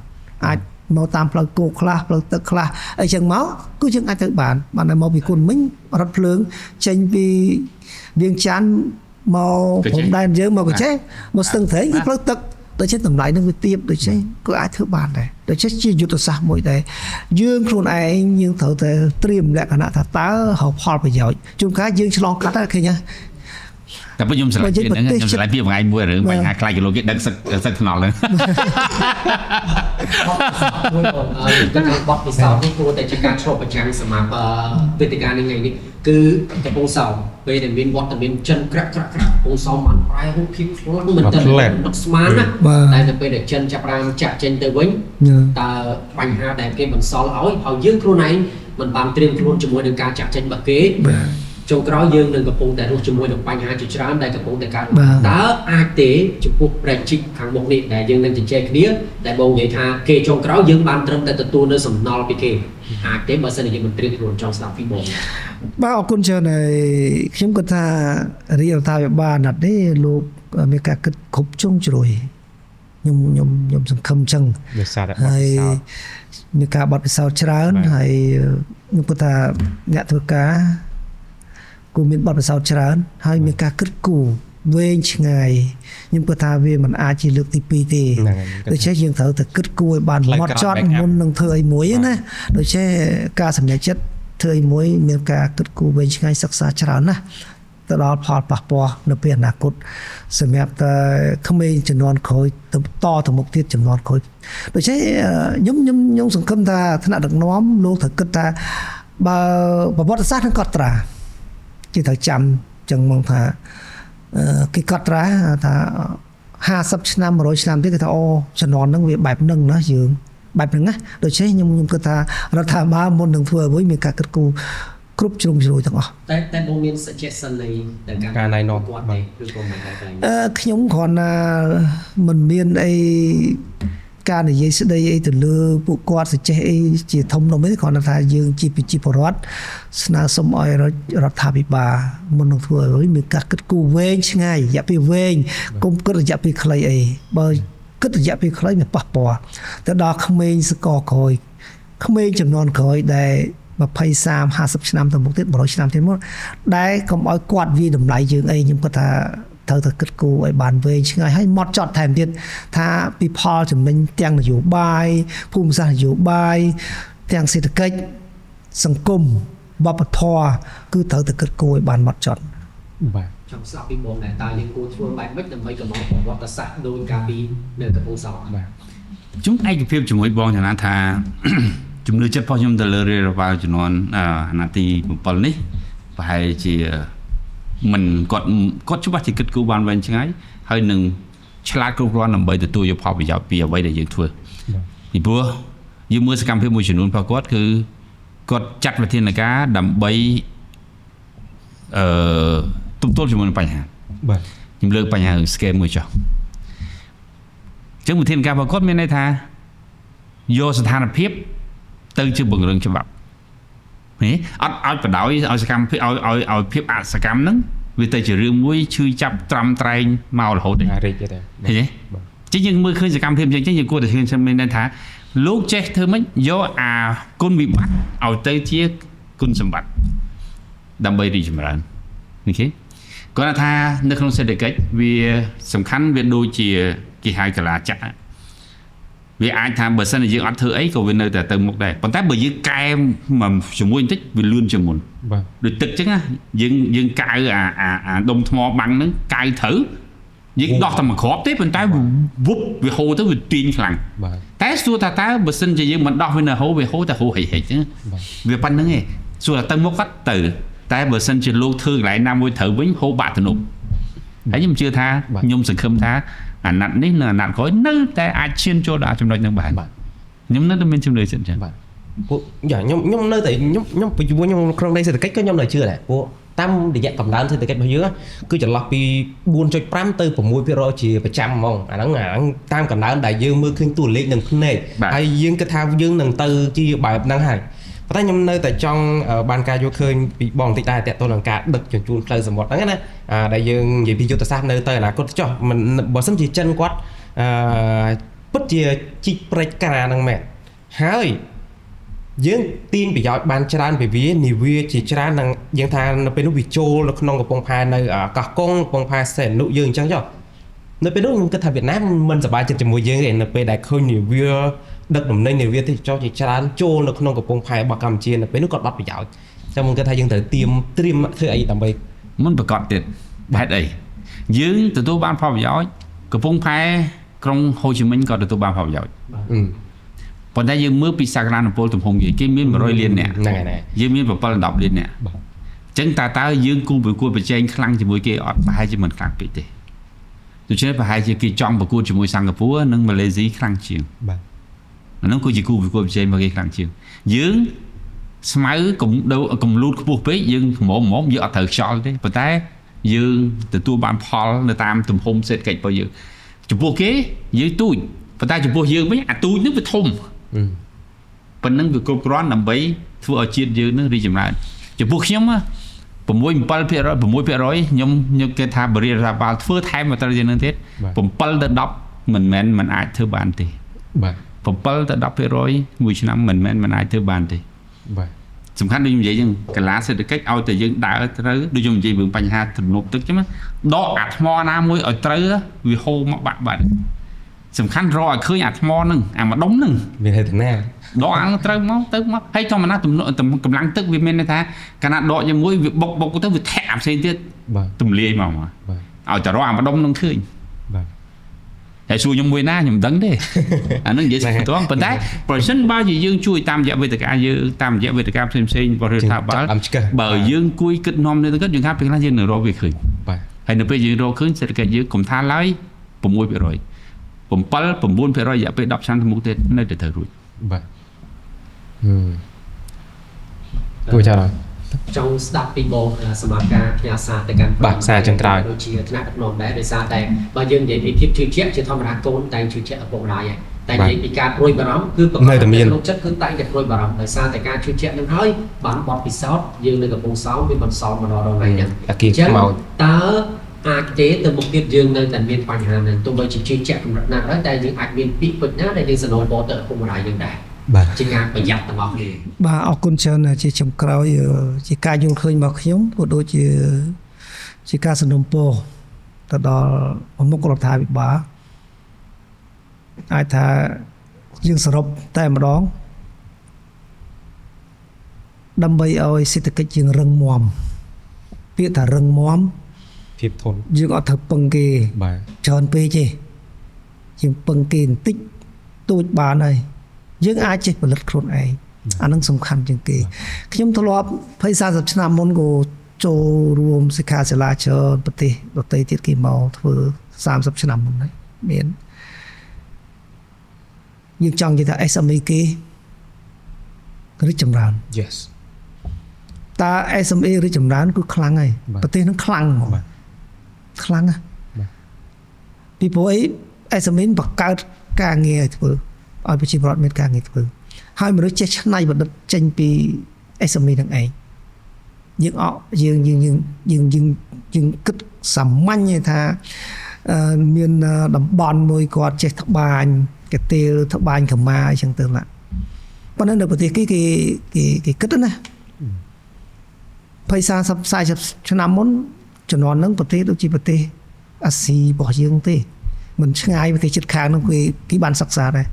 អាចមកតាមផ្លូវគោកខ្លះផ្លូវទឹកខ្លះអីចឹងមកគឺយើងអាចទៅបានតែមកពីគុណមិញរថភ្លើងចេញពីវៀងចាន់មកព្រំដែនយើងមកកញ្ចេះមកស្ទឹងត្រែងគឺផ្លូវទឹកដូច្នេះតម្លៃនឹងវាទាបដូច្នេះក៏អាចធ្វើបានដែរដូច្នេះជាយុទ្ធសាស្ត្រមួយដែរយើងខ្លួនឯងយើងត្រូវតែត្រៀមលក្ខណៈថាតើរកផលប្រយោជន៍ជួនកាលយើងឆ្លងកាត់ឃើញណាតែខ្ញុំឆ្លៃពីហ្នឹងខ្ញុំឆ្លៃពីថ្ងៃមួយរឿងបញ្ហាខ្លាចគីឡូគេដឹកសឹកថ្នល់ហ្នឹងមួយបងតែបទពិសោធន៍នេះគួរតែជាការឆ្លុះបញ្ចាំងសម្រាប់វេទិកានេះគឺកំពង់សោមពេលដែលមានវត្តមានចិនក្រាក់កំពង់សោមបានប្រែរូបភាពខ្លាំងមិនទៅដឹកស្មានណាតែទៅពេលដែលចិនចាប់ផ្ដើមចាក់ចេញទៅវិញតើបញ្ហាដែលគេបន្សល់ឲ្យយើងខ្លួនឯងមិនបានត្រៀមខ្លួនជាមួយនឹងការចាក់ចេញរបស់គេចុងក្រោយយើងនឹងកំពុងតែរស់ជាមួយនឹងបញ្ហាជាច្រើនដែលកំពុងតែកើតតើអាចទេចំពោះប្រជិកខាងមុខនេះដែលយើងនឹងជជែកគ្នាដែលបងនិយាយថាគេចុងក្រោយយើងបានត្រឹមតែទទួលនៅសំណល់ពីគេអាចទេបើសិនជាយើងមិនត្រៀមខ្លួនចង់ស្ដាប់ពីបងបាទអរគុណច្រើនហើយខ្ញុំគាត់ថារាជរដ្ឋាភិបាលណាត់នេះលោកមានការគិតគ្រប់ជ្រុងជ្រោយខ្ញុំសង្ឃឹមចឹងហើយមានការបត់ពិសោធន៍ច្រើនហើយខ្ញុំគាត់ថាអ្នកធ្វើការគូមានបទពិសោធន៍ច្រើនហើយមានការគិតគូរវែងឆ្ងាយខ្ញុំគាត់ថាវាមិនអាចជាលើកទី2ទេដូច្នេះយើងត្រូវតែគិតគូរឲ្យបានម៉ត់ចត់មុននឹងធ្វើអីមួយណាដូច្នេះការសម្រេចចិត្តធ្វើអីមួយមានការគិតគូរវែងឆ្ងាយសិក្សាច្រើនណាស់ទៅដល់ផលប៉ះពាល់នៅពេលអនាគតសម្រាប់តែក្មេងជំនាន់ក្រោយទៅមុខទៀតជំនាន់ក្រោយដូច្នេះខ្ញុំសង្ឃឹមថាថ្នាក់ដឹកនាំលោកត្រូវគិតថាបើប្រវត្តិសាស្ត្រនឹងកត់ត្រាគេត្រូវចាំចឹងមកថាគេកត់ត្រាថា50ឆ្នាំ100ឆ្នាំទៀតគេថាអូជំនាន់ហ្នឹងវាបែបហ្នឹងណាយើងបែបហ្នឹងណាដូច្នេះខ្ញុំគិតថារដ្ឋាភិបាលមុននឹងធ្វើអ្វីមានការគិតគូរគ្រប់ជ្រុងជ្រោយទាំងអស់តែបងមាន suggestion នៃការណែនាំគាត់ទេឬក៏មិនដែរខ្ញុំគ្រាន់តែមិនមានអីការនិយាយស្ដីអីទៅលើពួកគាត់សេចក្ដីអីជាធំដុំទេគ្រាន់តែថាយើងជាប្រជាពលរដ្ឋស្នើសុំឲ្យរដ្ឋាភិបាលមុននឹងធ្វើអ្វីមានការគិតគូរវែងឆ្ងាយរយៈពេលវែងកុំគិតរយៈពេលខ្លីអីបើគិតរយៈពេលខ្លីវាប៉ះពាល់ទៅដល់ក្មេងសកលក្រោយក្មេងចំនួនក្រោយដែល20 30 50ឆ្នាំទៅមុខទៀត100ឆ្នាំទៀតមកដែលកុំឲ្យគាត់វាតម្លៃយើងអីខ្ញុំគាត់ថាត្រូវតែគិតគូរឲ្យបានវែងឆ្ងាយហើយម៉ត់ចត់ថែមទៀតថាពីផលចំណេញទាំងនយោបាយភូមិសាស្ត្រនយោបាយទាំងសេដ្ឋកិច្ចសង្គមវប្បធម៌គឺត្រូវតែគិតគូរឲ្យបានម៉ត់ចត់បាទចង់ស្ដាប់ពីបងដែរតើយើងគួរធ្វើបែបម៉េចដើម្បីកំណត់ប្រវត្តិសាស្ត្រដោយការពីនៅកំពង់សោមបាទខ្ញុំឯកភាពជាមួយបងចំណាថាជំនឿចិត្តរបស់ខ្ញុំទៅលើរាជរដ្ឋបាលជំនាន់អាណត្តិទី7នេះប្រហែលជាមិនគាត់ច្បាស់ជាគិតគូរបានវែងឆ្ងាយហើយនឹងឆ្លាតគ្រប់គ្រាន់ដើម្បីទទួលយកផលប្រយោជន៍ពីអ្វីដែលយើងធ្វើពីព្រោះយើងមើលសកម្មភាពមួយចំនួនរបស់គាត់គឺគាត់ចាត់វិធានការដើម្បីទប់ទល់ជាមួយនឹងបញ្ហាបាទខ្ញុំលើកបញ្ហា scale មួយចុះចឹងវិធានការរបស់គាត់មានន័យថាយកស្ថានភាពទៅជាបង្រឹងច្បាប់អត់ឲ្យបដ ாய் ឲ្យសកម្មភាពឲ្យភាពអសកម្មហ្នឹងវាទៅជារឿងមួយឈឺចាប់ត្រាំត្រែងមករហូតទេរីកទេឃើញទេយើងមើលឃើញសកម្មភាពអញ្ចឹងយើងគួរតែឃើញមានន័យថាលោកចេះធ្វើម៉េចយកអាគុណវិបត្តិឲ្យទៅជាគុណសម្បត្តិដើម្បីរីកចម្រើនអូខេគាត់ថានៅក្នុងសេដ្ឋកិច្ចវាសំខាន់វាដូចជាគេហៅកលាចក្រ វាអាចថាបើសិនជាយើងអត់ធ្វើអីក៏វានៅតែទៅមុខដែរប៉ុន្តែបើយើងកែមកជាមួយបន្តិចវាលឿនជាងមុន បាទ ដូចទឹកអញ្ចឹងណាយើងកៅអាដុំថ្មបាំងហ្នឹងកៅត្រូវយើងដោះតែមួយគ្រាប់ទេប៉ុន្តែវុបវាហូរទៅវាទាញខ្លាំង បាទ តែសួរថាតើបើសិនជាយើងមិនដោះវានៅហូរវាហូរតែហូរហិចហិចហ្នឹងវាប៉ុណ្្នឹងឯងសួរថាទៅមុខគាត់ទៅតែបើសិនជាលោកធ្វើកន្លែងណាមួយត្រូវវិញហូរបាក់ទំនប់ហើយខ្ញុំជឿថាខ្ញុំសង្ឃឹមថាអាណត្តិនេះនៅអាណត្តិក្រោយនៅតែអាចឈានចូលដល់ចំណុចហ្នឹងបានខ្ញុំនៅតែមានជំនឿចិត្តចឹង បាទពួកខ្ញុំនៅតែខ្ញុំពីព្រោះខ្ញុំក្នុងនៃសេដ្ឋកិច្ចក៏ខ្ញុំនៅជឿដែរពួកតាមរយៈកម្លាំងសេដ្ឋកិច្ចរបស់យើងគឺចន្លោះពី 4.5 ទៅ 6% ជាប្រចាំហ្មងអាហ្នឹងតាមកម្លាំងដែលយើងមើលឃើញតួលេខនឹងភ្នែកហើយយើងគិតថាយើងនឹងទៅជាបែបហ្នឹងហើយប៉ុន្តែខ្ញុំនៅតែចង់បានការយល់ឃើញពីបងបន្តិចដែរតាក់ទងនឹងការដឹកជញ្ជូនផ្លូវសមុទ្រហ្នឹងណាដែលយើងនិយាយពីយុទ្ធសាស្ត្រនៅទៅអនាគតចុះមិនបើសិនជាចិនគាត់ពិតជាជីកព្រែកការហ្នឹងមែនហើយយើងទាញប្រយោជន៍បានច្រើនពីវានិវាជាច្រើននឹងយើងថានៅពេលនោះវាចូលនៅក្នុងកំពង់ផែនៅកោះកុងកំពង់ផែសេនុយើងអញ្ចឹងចុះនៅពេលនោះខ្ញុំគិតថាវៀតណាមមិនសប្បាយចិត្តជាមួយយើងទេនៅពេលដែលឃើញនិវាដឹកដំណេញនិវាទេសចរជាច្រើនចូលនៅក្នុងកំពង់ផែរបស់កម្ពុជានៅពេលនោះគាត់បាត់ប្រយោជន៍ចឹងខ្ញុំគិតថាយើងត្រូវត្រៀមធ្វើអីដើម្បីមិនប្រកាសទៀតហេតុអីយើងទទួលបានផលប្រយោជន៍កំពង់ផែក្រុងហូជីមិញក៏ទទួលបានផលប្រយោជន៍ប៉ុន្តែយើងមើលពីសក្តានុពលទំហំគេមាន100លាននាក់ហ្នឹងហើយយើងមាន7 10លាននាក់អញ្ចឹងតើយើងគូប្រកួតប្រជែងខ្លាំងជាមួយគេអត់ប្រហែលជាមិនខ្លាំងពេកទេដូច្នេះប្រហែលជាគេចង់ប្រកួតជាមួយសិង្ហបុរីនិងម៉ាឡេស៊ីខ្លាំងជាងបាទអានោះគឺជាគូប្រកួតប្រជែងរបស់គេខ្លាំងជាងយើងស្មៅកំលូតខ្ពស់ពេកយើងហ្មងយើងអត់ត្រូវខ្យល់ទេប៉ុន្តែយើងទទួលបានផលនៅតាមទំហំសេដ្ឋកិច្ចរបស់យើងចំពោះគេយើងទូចប៉ុន្តែចំពោះយើងវិញអាទូចនោះវាធំប៉ុណ្ណឹងវាគ្រប់គ្រាន់ដើម្បីធ្វើឲ្យជាតិយើងនឹងរីកចម្រើនចំពោះខ្ញុំ6-7% ខ្ញុំគេថាបរិយាបាលធ្វើថែមមកទៅយ៉ាងហ្នឹងទៀត7ទៅ10មិនមែនមិនអាចធ្វើបានទេបាទ7ទៅ10% មួយឆ្នាំមិនមែនមិនអាចធ្វើបានទេបាទសំខាន់ដូចខ្ញុំនិយាយចឹងកលាសេដ្ឋកិច្ចឲ្យតែយើងដើរត្រូវដូចខ្ញុំនិយាយរឿងបញ្ហាទំនប់ទឹកចឹងដកអាថ្មណាមួយឲ្យត្រូវវាហូរមកបាក់បាត់សំខាន់រកឲ្យឃើញអាថ្មហ្នឹងអាម្ដុំហ្នឹងវាហេតុណាដកអាត្រូវមកទៅមកហើយធម្មតាកម្លាំងទឹកវាមានន័យថាកាលណាដកជាមួយវាបុកទៅវាធាក់អាផ្សេងទៀតទម្លាយមកបាទឲ្យតែរកអាម្ដុំហ្នឹងឃើញបាទតែសួរខ្ញុំមួយណាខ្ញុំមិនដឹងទេអាហ្នឹងនិយាយស្ទងប៉ុន្តែប្រសិនបើយើងជួយតាមរយៈវេទិកាយើងតាមរយៈវេទិកាផ្សេងរបស់រដ្ឋាភិបាលបើយើងគួយគិតនាំនេះទៅគិតយើងថាពេលខ្លះយើងនឹងរកវាឃើញបាទហើយនៅពេលយើងរកឃើញសេដ្ឋកិច្ចយើងកុំថាឡើយ 6% 7-9% រយៈពេល10ឆ្នាំទៅមុខទៀតនៅតែត្រូវរួចបាទគួរចា៎ចង់ស្ដាប់ពីបងសម្រាប់ការផ្ញើសារទៅកាន់បាទសារចុងក្រោយដូចជាថ្នាក់ដឹកនាំដែរដោយសារតែបើយើងនិយាយពីភាពជឿជាក់ជាធម្មតាកូនតែងជឿជាក់ឪពុកម្ដាយហើយតែនិយាយពីការព្រួយបារម្ភគឺប្រកបដោយក្នុងចិត្តគឺតែងតែព្រួយបារម្ភដោយសារតែការជឿជាក់នឹងហើយបានបត់ពិសោធន៍យើងនៅកំពង់សោមវាបន្សល់មកដល់ថ្ងៃហ្នឹងអាគារខ្មោចតើអាចទេទៅមុខទៀតយើងនៅតែមានបញ្ហាហ្នឹងទោះបីជាជឿជាក់កម្រិតណាស់ហើយតែយើងអាចមានពាក្យពេចន៍ណាដែលយើងសន្លបទៅឪពុកម្ដាយយើងដែរបាទជាការប្រយ័ត្នទាំងអស់គ្នាបាទអរគុណច្រើនជាចុងក្រោយជាការយល់ឃើញរបស់ខ្ញុំក៏ដូចជាការសំណូមពរទៅដល់មុខរដ្ឋាភិបាលអាចថាយើងសរុបតែម្ដងដើម្បីឲ្យសេដ្ឋកិច្ចយើងរឹងមាំពាក្យថារឹងមាំភាពធន់យើងអត់ត្រូវពឹងគេបាទច្រើនពេកទេយើងពឹងគេបន្តិចទូចបានហើយយើងអាចចេះផលិតខ្លួនឯងអានឹងសំខាន់ជាងគេខ្ញុំធ្លាប់20-30ឆ្នាំមុនក៏ចូលរួមសិក្ខាសាលាច្រើនប្រទេសដទៃទៀតគេមកធ្វើ30ឆ្នាំមុនហើយមានយើងចង់និយាយថា SME គេរីកចម្រើន Yes តើ SME រីកចម្រើនគឺខ្លាំងហើយប្រទេសហ្នឹងខ្លាំងហ្មងខ្លាំងណាស់ពីព្រោះអី SME បង្កើតការងារឲ្យធ្វើឲ្យប្រជាពលរដ្ឋមានការងារធ្វើហើយមនុស្សចេះច្នៃប្រឌិតចេញពី SME នឹងឯងយើងគិតសាមញ្ញថាមានតំបន់មួយគាត់ចេះត្បាញកាទៀលត្បាញក្រមាអញ្ចឹងទៅណាប៉ុន្តែនៅប្រទេសគេគិតណា20-30-40ឆ្នាំមុនជំនាន់ហ្នឹងប្រទេសដូចជាប្រទេសអាស៊ីរបស់យើងទេមិនឆ្ងាយប្រទេសជិតខាងហ្នឹងគេបានសិក្សាដែរ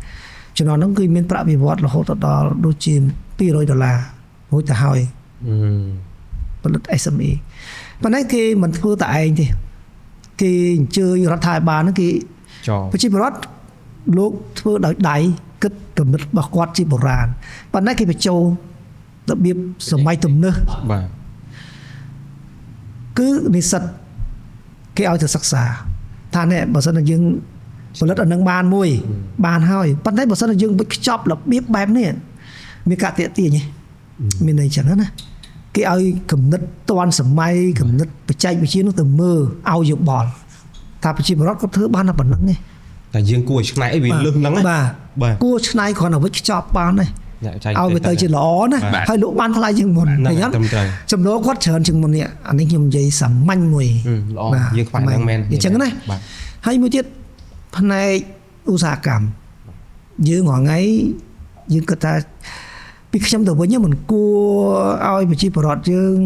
ជំនាន់ហ្នឹងគឺមានប្រាក់បៀវត្សរហូតដល់ដូចជា$200រួចទៅហើយផលិត SME ប៉ុន្តែគេមិនធ្វើតែឯងទេគេអញ្ជើញរដ្ឋាភិបាលហ្នឹងគេប្រជាពលរដ្ឋលោកធ្វើដោយដៃគិតគំនិតរបស់គាត់ជាបុរាណប៉ុន្តែគេបញ្ចូលរបៀបសម័យទំនើបបាទគឺនិស្សិតគេឲ្យទៅសិក្សាថានេះបើសិនជាយើងផលិតអានឹងបានហើយប៉ុន្តែបើសិនជាយើងវិចខ្ចប់របៀបបែបនេះមានការទាក់ទាញមានន័យចឹងណាគេឲ្យគំនិតទាន់សម័យគំនិតបច្ចេកវិទ្យានោះទៅមើលឲ្យយោបល់ថាប្រជាពលរដ្ឋគាត់ធ្វើបានតែប៉ុណ្្នឹងទេតែយើងគួរឆ្នៃអីវាលឹះហ្នឹងបាទគួរឆ្នៃគ្រាន់តែវិចខ្ចប់បានទេឲ្យវាទៅជាល្អណាហើយលោកបានថ្លៃជាងមុនឃើញអត់ចំណូលគាត់ច្រើនជាងមុននេះអានេះខ្ញុំនិយាយសាមញ្ញមួយល្អយើងខ្វះហ្នឹងមែនអញ្ចឹងណាហើយមួយទៀតផ្នែកឧស្សាហកម្មយើងរាល់ថ្ងៃយើងគិតថាពីខ្ញុំទៅវិញមិនគួរឲ្យប្រជាពលរដ្ឋយើង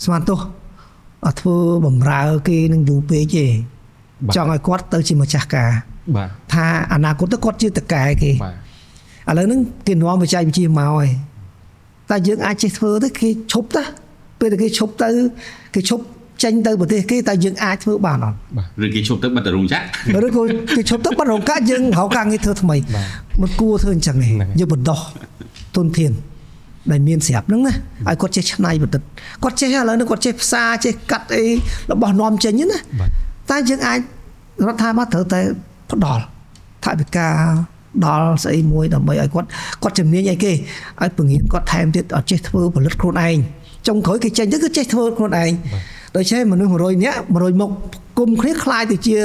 ស្មានទោសធ្វើបំរើគេនឹងយូរពេកទេចង់ឲ្យគាត់ទៅជាម្ចាស់ការបាទថាអនាគតទៅគាត់ជាតកែគេបាទឥឡូវហ្នឹងគេនាំបច្ចេកវិទ្យាមកហើយតែយើងអាចចេះធ្វើទៅគេឈប់ទៅពេលតែគេឈប់ទៅគេឈប់ចេញទៅប្រទេសគេតែយើងអាចធ្វើបានអត់ឬគេឈប់ទៅបិទរោងចក្រឬក៏គេឈប់ទៅបិទរោងចក្រយើងរកការងារធ្វើថ្មីមិនគួរធ្វើអញ្ចឹងទេយើងបណ្ដោះទុនធានដែលមានស្រាប់ហ្នឹងណាឲ្យគាត់ចេះឆ្នៃបន្តិចគាត់ចេះឥឡូវនេះគាត់ចេះផ្សារចេះកាត់អីរបស់នាំចេញណាតែយើងអាចរដ្ឋាភិបាលត្រូវតែផ្ដល់ថវិកាដល់ស្អីមួយដើម្បីឲ្យគាត់ជំនាញអីគេឲ្យពង្រៀនគាត់ថែមទៀតឲ្យចេះធ្វើផលិតខ្លួនឯងចុងក្រោយគេចេញទៅគឺចេះធ្វើខ្លួនឯងដូច្នេះមនុស្ស100នាក់100មុខគុំគ្នាខ្លាយទៅជា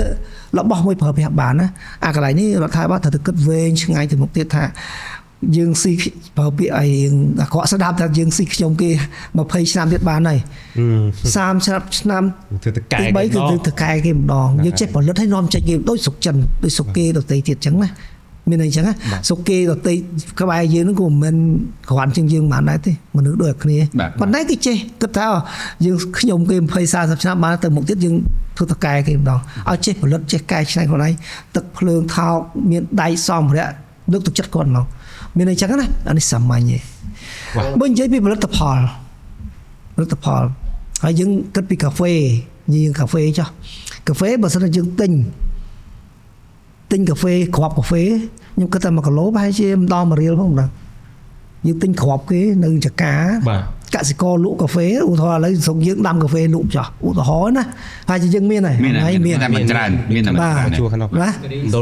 របស់មួយប្រើប្រាស់បានណាអាកន្លែងនេះរដ្ឋាភិបាលត្រូវតែគិតវែងឆ្ងាយទៅមុខទៀតថាយើងស៊ីប្រើពាក្យអីអាក្រក់ស្ដាប់ថាយើងស៊ីខ្ញុំគេ20ឆ្នាំទៀតបានហើយ30ឆ្នាំធ្វើតកែ3គឺធ្វើតកែគេម្ដងយើងចេះផលិតឲ្យនាំចេញគេដូចស្រុកចិនដូចស្រុកគេដទៃទៀតអញ្ចឹងណាមានអីចឹងណាស្រុកគេដទៃក្បែរយើងហ្នឹងក៏មិនគ្រាន់ជាងយើងបានដែរទេមនុស្សដូចគ្នាប៉ុន្តែគេចេះគិតថាយើងខ្ញុំគេ20 40ឆ្នាំបានទៅមុខទៀតយើងធ្វើតកែគេម្ដងឲ្យចេះផលិតចេះកែច្នៃខ្លួនឯងទឹកភ្លើងថោកមានដៃសម្ភារៈលើកទឹកចិត្តគាត់មកមានអីចឹងណាអានេះសាមញ្ញទេបើនិយាយពីផលិតផលហើយយើងគិតពីកាហ្វេយើងកាហ្វេចុះកាហ្វេបើសិនជាយើងទិញកាហ្វេគ្រាប់កាហ្វេខ្ញុំគិតថា1គីឡូប្រហែលជាម្ដង1រៀលផងម្ដងយើងទិញគ្រាប់គេនៅចកាកសិករលក់កាហ្វេឧទាហរណ៍ឥឡូវស្រុកយើងដាំកាហ្វេលក់ចុះឧទាហរណ៍ណាហើយយើងមានហើយមានតែមិនច្រើនមានតែជួខាងនោះណា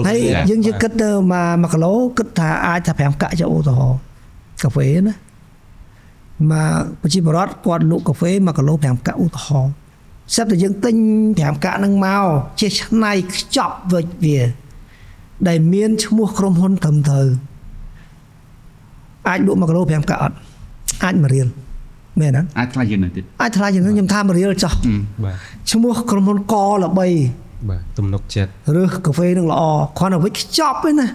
ហើយយើងគិតទៅ1គីឡូគិតថាអាចថា5កាក់ចុះឧទាហរណ៍កាហ្វេណាមកប្រជាពលរដ្ឋគាត់លក់កាហ្វេ1គីឡូ5កាក់ឧទាហរណ៍ស្រាប់តែយើងទិញ5កាក់ហ្នឹងមកចេះឆ្នៃខ្ចប់វិចវាដែលមានឈ្មោះក្រុមហ៊ុនត្រឹមត្រូវអាចលក់1គីឡូ5កាក់អត់អាច1រៀលមែនទេអាចថ្លៃជាងនេះទៀតអាចថ្លៃជាងនេះខ្ញុំថា1រៀលចុះបាទឈ្មោះក្រុមហ៊ុនកល្បីបាទទំនុកចិត្តឬកាហ្វេនឹងល្អគ្រាន់តែវិចខ្ចប់ទេណា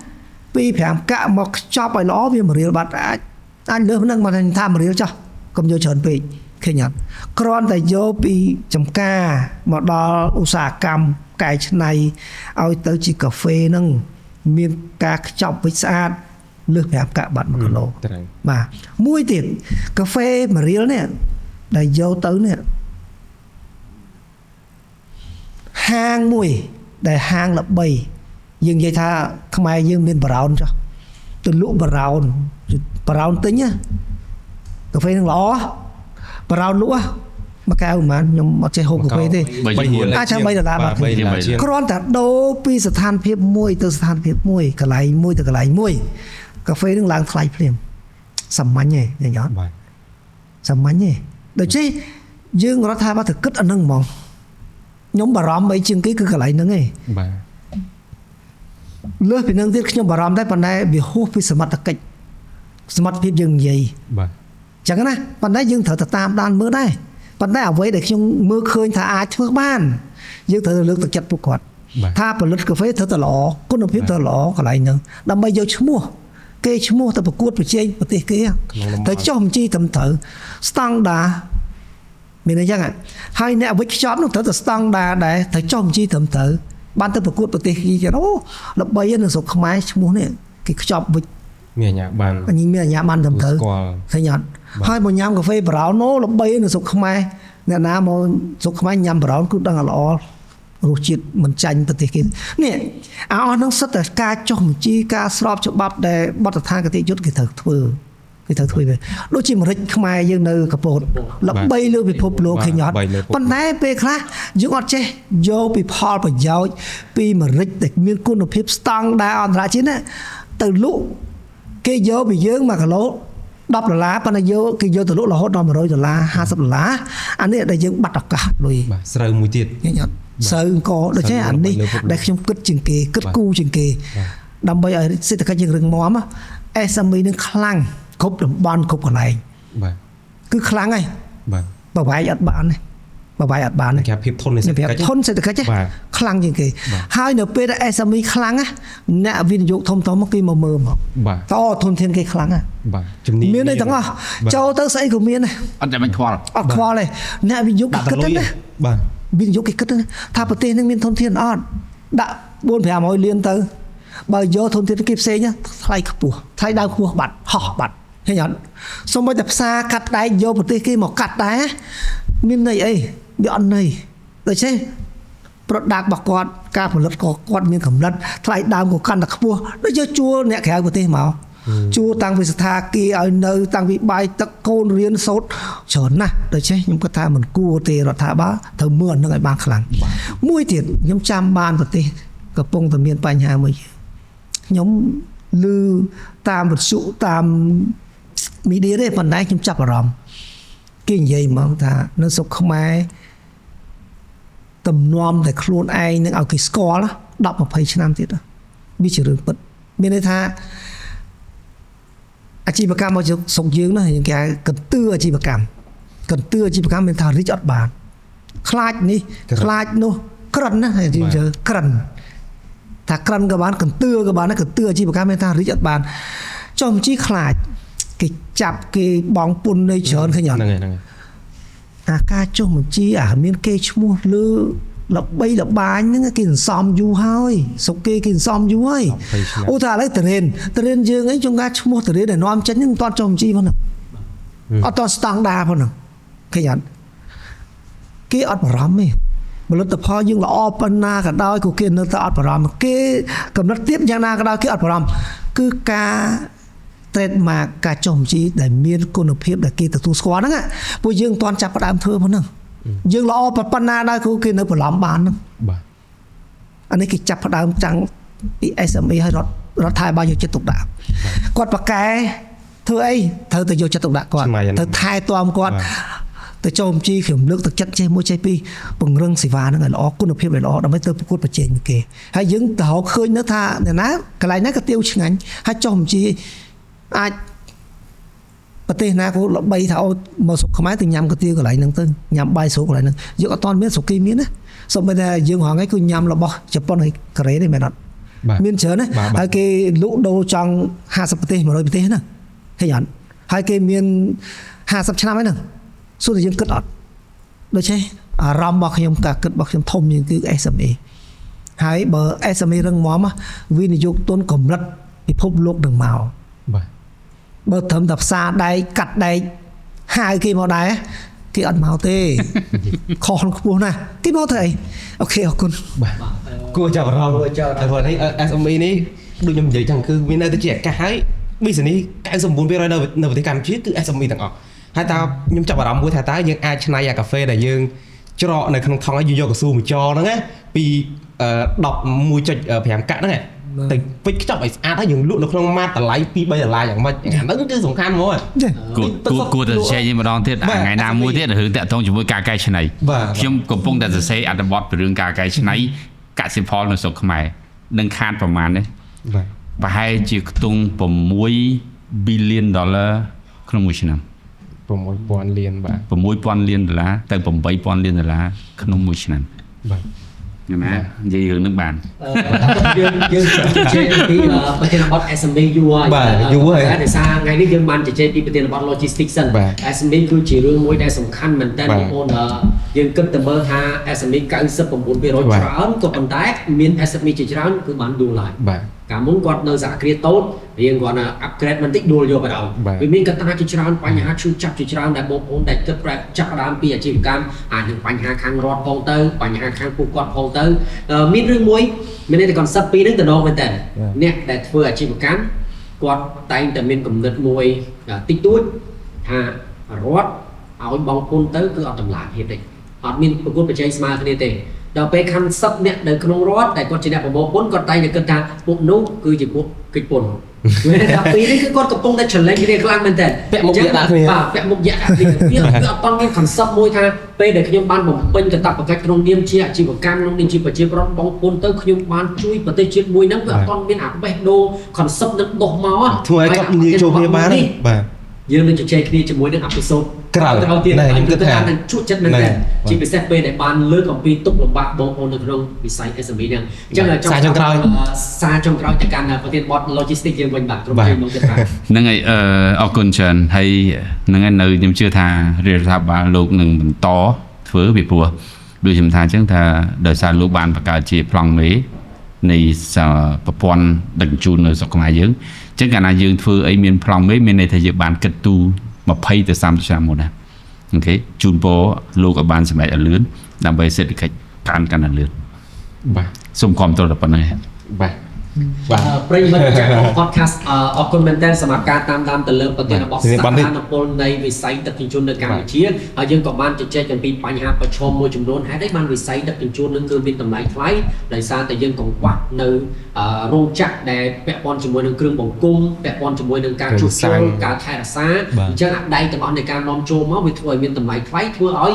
ពី5កាក់មកខ្ចប់ឲ្យល្អវា1រៀលបាត់អាចលើសហ្នឹងមកថា1រៀលចុះកុំយកច្រើនពេកឃើញអត់គ្រាន់តែយកពីចំការមកដល់ឧស្សាហកម្មកែច្នៃឲ្យទៅជាកាហ្វេហ្នឹងមានការខ្ចប់វិចស្អាតលើស5កាក់បាត់1គីឡូបាទមួយទៀតកាហ្វេ1រៀលនេះដែលយកទៅនេះហាងមួយដែលហាងល្បីយើងនិយាយថាខ្មែរយើងមានបារោនចុះទៅលក់បារោនទិញកាហ្វេនឹងល្អបារោនលក់មួយកែវប្រហែលខ្ញុំអត់ចេះហូបកាហ្វេទេអាចថា$3បាទគ្រាន់តែដូរពីស្ថានភាពមួយទៅស្ថានភាពមួយកន្លែងមួយទៅកន្លែងមួយកាហ្វេនឹងឡើងថ្លៃភ្លាមសាមញ្ញទេញ៉ាំអត់សាមញ្ញទេដូច្នេះយើងរដ្ឋាភិបាលត្រូវគិតអានឹងហ្មងខ្ញុំបារម្ភអីជាងគេគឺកន្លែងហ្នឹងឯងបាទលើសពីនឹងទៀតខ្ញុំបារម្ភដែរប៉ុន្តែវាហួសពីសមត្ថកិច្ចសមត្ថភាពយើងនិយាយបាទចឹងណាប៉ុន្តែយើងត្រូវទៅតាមដានមើលដែរប៉ុន្តែអ្វីដែលខ្ញុំមើលឃើញថាអាចធ្វើបានយើងត្រូវលើកទឹកចិត្តពួកគាត់ថាផលិតកាហ្វេត្រូវតែល្អគុណភាពត្រូវល្អកន្លែងហ្នឹងដើម្បីយកឈ្មោះគេឈ្មោះទៅប្រកួតប្រជែងប្រទេសគេទៅចុះបញ្ជីត្រឹមត្រូវស្តង់ដាមានអញ្ចឹងហើយអ្នកវិចខ្ចប់នោះត្រូវតែស្តង់ដាដែរត្រូវចុះបញ្ជីត្រឹមត្រូវ បានទៅប្រកួតប្រទេសគេចឹងអូល្បីនៅស្រុកខ្មែរឈ្មោះនេះគេខ្ចប់វិច មានអាញាបាន អញមានអាញាបានត្រឹមត្រូវ ស្គាល់ ឃើញអត់ហើយមកញ៉ាំកាហ្វេប្រោនអូល្បីនៅស្រុកខ្មែរអ្នកណាមកស្រុកខ្មែរញ៉ាំប្រោនគឺដឹងល្អរសជាតិមិនចាញ់ប្រទេសគេនេះអស់ហ្នឹងសិតតែការចុះបញ្ជីការស្របច្បាប់ដែលបទដ្ឋានគតិយុត្តគេត្រូវធ្វើវាដូចជាអាមេរិកខ្មែរយើងនៅកពតល្បីលើពិភពលោកឃើញអត់ប៉ុន្តែពេលខ្លះយើងអត់ចេះយកពីផលប្រយោជន៍ពីអាមេរិកដែលមានគុណភាពស្តង់ដារអន្តរជាតិណាទៅលក់គេយកពីយើង1គីឡូ$10ប៉ុន្តែគេយកទៅលក់រហូតដល់$100 $50អានេះដែលយើងបាត់ឱកាសលុយ បាទស្រូវមួយទៀត ឃើញអត់ស្រូវក៏ដូច្នេះអានេះដែលខ្ញុំគិតជាងគេគិតគូជាងគេដើម្បីឲ្យសេដ្ឋកិច្ចយើងរឹងមាំ SME នឹងខ្លាំងគ្រប់តំបន់គ្រប់កន្លែង បាទ គឺខ្លាំងហើយ បាទ បបាយអត់បានទេបបាយអត់បានទេ គេភាពធន់នៃសេដ្ឋកិច្ច ធន់សេដ្ឋកិច្ចខ្លាំងជាងគេហើយនៅពេលដែល SME ខ្លាំងណាអ្នកវិនិយោគធំៗមកគេមកមើលមក បាទ តធនធានគេខ្លាំងណា បាទជំនាញ មានអីទាំងអស់ចូលទៅស្អីក៏មានដែរ អត់តែមិនខ្វល់ អត់ខ្វល់ទេអ្នកវិនិយោគគេគិតណា បាទ វិនិយោគគេគិតថាប្រទេសនឹងមានធនធានអត់ដាក់ 4-500 លានទៅបើយកធនធានគេផ្សេងថ្លៃខ្ពស់ថ្លៃដើមខ្ពស់បាត់ហោះបាត់ឃើញអត់សូម្បីតែផ្សារកាត់ដែកយកប្រទេសគេមកកាត់ដែរមានន័យអីវាអត់ន័យដូច្នេះ product របស់គាត់ការផលិតក៏គាត់មានកម្រិតថ្លៃដើមក៏កាន់តែខ្ពស់ដូចយកជួលអ្នកក្រៅប្រទេសមកជួលតាំងពីស្ថាគារឲ្យនៅតាំងពីបាយទឹកកូនរៀនសូត្រច្រើនណាស់ដូច្នេះខ្ញុំគិតថាមិនគួរទេរដ្ឋាភិបាលត្រូវមើលអានឹងឲ្យបានខ្លាំងមួយទៀតខ្ញុំចាំបានប្រទេសកំពុងតែមានបញ្ហាមួយខ្ញុំឮតាមវិទ្យុតាមមីឌាទេប៉ុន្តែខ្ញុំចាប់អារម្មណ៍គេនិយាយហ្មងថានៅស្រុកខ្មែរទំនំតែខ្លួនឯងនឹងឲ្យគេស្គាល់10-20 ឆ្នាំទៀតវាជារឿងពិតមានន័យថាអាជីវកម្មរបស់ស្រុកយើងណាគេហៅកន្ទឿអាជីវកម្មមានថារីកអត់បានខ្លាចនេះខ្លាចនោះក្រិនណាយើងជឿក្រិនថាក្រិនក៏បានកន្ទឿក៏បានកន្ទឿអាជីវកម្មមានថារីកអត់បានចុះជីខ្លាចគេចាប់គេបងពុននៃច្រើនឃើញអត់ហ្នឹងហើយអាការចុះបញ្ជីមានគេឈ្មោះលើល្បីល្បាញហ្នឹងគេសន្សំយូរហើយសុកគេសន្សំយូរហើយអូថាឥឡូវតរៀនយើងអីចង់ការឈ្មោះតរៀនដែលនាំចេញហ្នឹងមិនទាន់ចុះបញ្ជីផងហ្នឹងអត់ទាន់ស្តង់ដារផងហ្នឹងឃើញអត់គេអត់បារម្ភទេផលិតផលយើងល្អប៉ុណ្ណាក៏ដោយក៏គេនៅតែអត់បារម្ភគេកំណត់ទៀតយ៉ាងណាក៏ដោយគេអត់បារម្ភគឺការ trademark ការចុះបញ្ជីដែលមានគុណភាពដែលគេទទួលស្គាល់ហ្នឹងពួកយើងមិនទាន់ចាប់ផ្ដើមធ្វើផងហ្នឹងយើងល្អប៉ុណ្ណាដែរគឺគេនៅបន្លំបានហ្នឹងបាទ អានេះគេចាប់ផ្ដើមចាំងពី SME ឲ្យរដ្ឋាភិបាលយកចិត្តទុកដាក់គាត់ប្រកែធ្វើអីត្រូវតែយកចិត្តទុកដាក់គាត់ត្រូវថែទាំគាត់ទៅចូលបញ្ជីខ្ញុំលើកទឹកចិត្តចេះមួយចេះពីរពង្រឹងសេវាហ្នឹងឲ្យល្អគុណភាពឲ្យល្អដើម្បីទៅប្រកួតប្រជែងគេហើយយើងទៅរកឃើញនៅថាអ្នកណាកន្លែងណាក៏ទាវឆ្ងាញ់ហើយចុះបញ្ជីអាចប្រទេសណាក៏ល្បីថាអូមកស្រុកខ្មែរទៅញ៉ាំកាទៀវកន្លែងហ្នឹងទៅញ៉ាំបាយស្រូបកន្លែងហ្នឹងយើងអត់តមានស្រុកគេមានណាសូម្បីតែយើងហងៃគឺញ៉ាំរបស់ជប៉ុនហើយកូរ៉េទេមែនអត់មានច្រើនណាហើយគេលក់ដូរចង់50ប្រទេស100ប្រទេសណាឃើញអត់ហើយគេមាន50ឆ្នាំហើយហ្នឹងសួរតែយើងគិតអត់ដូច្នេះអារម្មណ៍របស់ខ្ញុំការគិតរបស់ខ្ញុំធំជាងគឺ SME ហើយបើ SME រឹងមាំវិនិយោគទុនកម្រិតពិភពលោកនឹងមកបាទបើត្រឹមតែផ្សារដែកកាត់ដែកហៅគេមកដែរគេអត់មកទេខុសខ្ពស់ណាស់គេមកធ្វើអីអូខេអរគុណបាទគួរចាប់អារម្មណ៍តែព្រោះនេះ SME នេះដូចខ្ញុំនិយាយចឹងគឺមាននៅតែជាឱកាសហើយ business 99% នៅប្រទេសកម្ពុជាគឺ SME ទាំងអស់ហើយតើខ្ញុំចាប់អារម្មណ៍មួយថាតើយើងអាចឆ្នៃអាកាហ្វេដែលយើងច្រកនៅក្នុងថង់ឲ្យយើងយកកស៊ូមួយចហ្នឹងណាពី11.5 កាក់ហ្នឹងទៅពេចខ្ចប់ឲ្យស្អាតហើយយើងលក់នៅក្នុងម៉ាតតម្លៃ$2-3យ៉ាងម៉េចហ្នឹងគឺសំខាន់ហ្មងគួរតែជែកម្ដងទៀតថ្ងៃណាមួយទៀតរឿងតាក់ទងជាមួយការកែច្នៃខ្ញុំកំពុងតែសរសេរអត្ថបទពីរឿងការកែច្នៃកសិផលនៅស្រុកខ្មែរនឹងខាតប្រមាណនេះប្រហែលជាខ្ទង់$6 billion ក្នុងមួយឆ្នាំ$6,000 លានបាទ$6,000 លានទៅ$8,000 លានក្នុងមួយឆ្នាំបាទណានិយាយរឿងនឹងបានយើងជជែកពីប្រធានបទ SME យូរហើយបាទយូរហើយតែសារថ្ងៃនេះយើងបានជជែកពីប្រធានបទ Logistics សិន SME គឺជារឿងមួយដែលសំខាន់មែនតើបងប្អូន យើងគិតទៅមើលថា SME 99% ច្រើនក៏ប៉ុន្តែមាន SME ជាច្រើនគឺបានដួលហើយ បាទ កាលមុនគាត់នៅសហគ្រាសតូចរៀងគាត់ណា upgrade បន្តិចដួលយកបណ្ដោយវាមានកត្តាជាច្រើនបញ្ហាឈឺចាប់ជាច្រើនដែលបងប្អូនដែលគិតប្រែចាប់ដើមពីអាជីវកម្មអាចនឹងបញ្ហាខាងរដ្ឋផងទៅបញ្ហាខាងពួកគាត់ផងទៅមានរឿងមួយមានតែ concept ពីរហ្នឹងតំណងមែនតើអ្នកដែលធ្វើអាជីវកម្មគាត់តែងតែមានគំនិតមួយតិចតួចថារដ្ឋឲ្យបងប្អូនទៅគឺអត់តម្លាភាពទេអត់មានប្រកួតប្រជែងស្មើគ្នាទេដល់ពេលខាន់សឹបអ្នកនៅក្នុងរដ្ឋតែគាត់ជាអ្នកប្រមូលពន្ធគាត់តែងតែគិតថាពួកនោះគឺជាពួកកិច្ចពន្ធតែពីនេះគឺគាត់កំពុងតែ challenge គ្នាខ្លាំងមែនតើពាក់មុខយកដាក់គ្នាបាទពាក់មុខយកដាក់គ្នាវាអត់បានមាន concept មួយថាពេលដែលខ្ញុំបានបំពេញកាតព្វកិច្ចក្នុងនាមជាអាជីវកម្មក្នុងនាមជាប្រជាពលរដ្ឋបងប្អូនទៅខ្ញុំបានជួយប្រទេសជាតិមួយហ្នឹងវាអត់បានមានអាបេះដូង concept នឹងដុសមកធ្វើឲ្យគាត់និយាយចូលគ្នាបានបាទយើងនឹងជជែកគ្នាជាមួយនឹងអេពីសូតក្រោយទៀតខ្ញុំគិតថានឹងជួបចិត្តមែនទេជាពិសេសពេលដែលបានលើកអំពីទុកលំបាកបងប្អូននៅក្នុងវិស័យ SME ហ្នឹងអញ្ចឹងសារចុងក្រោយទៅកាន់ប្រធានបទ logistics យើងវិញបាទក្រុមជ័យមកទៀតបាទហ្នឹងហើយអរគុណច្រើនហើយហ្នឹងហើយនៅខ្ញុំជឿថារដ្ឋាភិបាលលោកនឹងបន្តធ្វើពីព្រោះដូចខ្ញុំថាអញ្ចឹងថាដោយសារលោកបានបង្កើតជាប្លង់មេនៃប្រព័ន្ធដឹកជញ្ជូននៅស្រុកខ្មែរយើងអញ្ចឹងកាលណាយើងធ្វើអីមានប្លង់មេមានន័យថាយើងបានគិតទូ20ទៅ30ឆ្នាំមុនណាអូខេជូនពរលោកឲ្យបានសម្រេចឲ្យលឿនដើម្បីសេដ្ឋកិច្ចកាន់តែលឿនបាទសូមគ្រប់គ្រងទៅប៉ុណ្ណេះបាទប្រិយមិត្តចាក់ podcast អរគុណមែនទែនសម្រាប់ការតាមដានទៅលើប្រធានបទសក្តានុពលនៃវិស័យដឹកជញ្ជូននៅកម្ពុជាហើយយើងក៏បានជជែកអំពីបញ្ហាប្រឈមមួយចំនួនហេតុអីបានវិស័យដឹកជញ្ជូននឹងគឺមានតម្លៃថ្លៃដោយសារតែយើងកង្វះនៅរោងចក្រដែលពាក់ព័ន្ធជាមួយនឹងគ្រឿងបង្គុំពាក់ព័ន្ធជាមួយនឹងការជួសជុលការថែរក្សាអញ្ចឹងអាដៃទាំងអស់នៃការនាំចូលមកវាធ្វើឲ្យមានតម្លៃថ្លៃធ្វើឲ្យ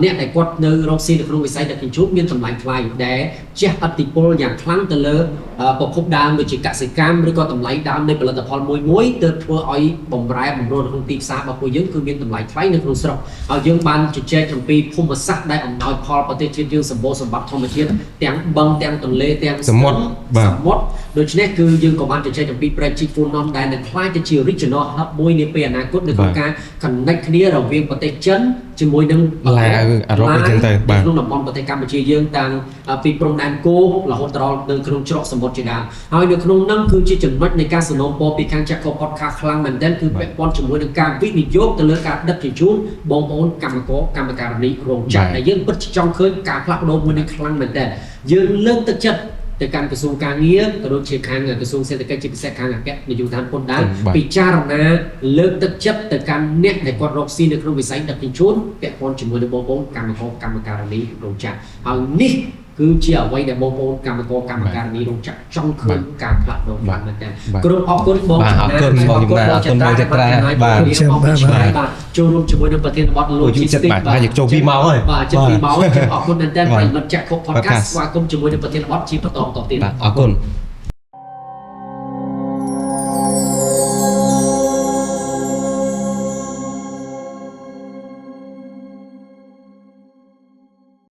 អ្នកដែលគាត់នៅរកស៊ីនៅក្នុងវិស័យដឹកជញ្ជូនមានតម្លៃថ្លៃដែលជះឥទ្ធិពលយ៉ាងខ្លាំងទៅលើប្រភពដើមដូចជាកសិកម្មឬក៏តម្លៃដើមនៃផលិតផលមួយទើបធ្វើឲ្យបំរែបំរួលនៅក្នុងទីផ្សាររបស់ពួកយើងគឺមានតម្លៃថ្លៃនៅក្នុងស្រុកហើយយើងបានជជែកអំពីភូមិសាស្ត្រដែលអំណោយផលប្រទេសជាតិយើងសម្បូរសម្បត្តិធម្មជាតិទាំងបឹងទាំងទន្លេទាំងសមុទ្រដូច្នេះគឺយើងក៏បានជជែកអំពីប្រជិកហ្វូណនដែលនឹងក្លាយទៅជា regional hub មួយនាពេលអនាគតនៅក្នុងការ connect គ្នារវាងប្រទេសចិនជាមួយនឹងឡាវអឺរ៉ុបអញ្ចឹងទៅបាទក្នុងតំបន់ប្រទេសកម្ពុជាយើងតាំងពីព្រំដែនគោករហូតដល់នៅក្នុងច្រកសមុទ្រជាដើមហើយនៅក្នុងនោះគឺជាចំណុចនៃការសនំពរពីខាងចាក់ podcast ខ្លាំងមែនទែនគឺពាក់ព័ន្ធជាមួយនឹងការវិនិយោគទៅលើការដឹកជញ្ជូនបងប្អូនកម្មការិនីរោងចក្រដែលយើងពិតជាចង់ឃើញការផ្លាស់ប្ដូរមួយនេះខ្លាំងមែនទែនយើងលើកទឹកចិត្តទៅកាន់ក្រសួងការងារក៏ដូចជាខាងក្រសួងសេដ្ឋកិច្ចជាពិសេសខាងអគ្គនាយកដ្ឋានពន្ធដារពិចារណាលើកទឹកចិត្តទៅកាន់អ្នកដែលគាត់រកស៊ីនៅក្នុងវិស័យដឹកជញ្ជូនពាក់ព័ន្ធជាមួយនឹងបងប្អូនកម្មការិនីរោងចក្រហើយនេះគឺជាអ្វីដែលបងប្អូនកម្មការិនីរោងចក្រចង់ឃើញការផ្លាស់ប្ដូរបានមែនតើក្រុមអរគុណបងអរគុណបងចំណាអរគុណបងចត្រាបាទចូលរួមជាមួយនឹងប្រធានបទ logistics បាទចូល2ម៉ោងហើយបាទចូល2ម៉ោងអរគុណមែនតើប្រិយមិត្តចាក់ខុស podcast ស្វាគមន៍ជាមួយនឹងប្រធានបទជាបន្តទៀតអរគុណ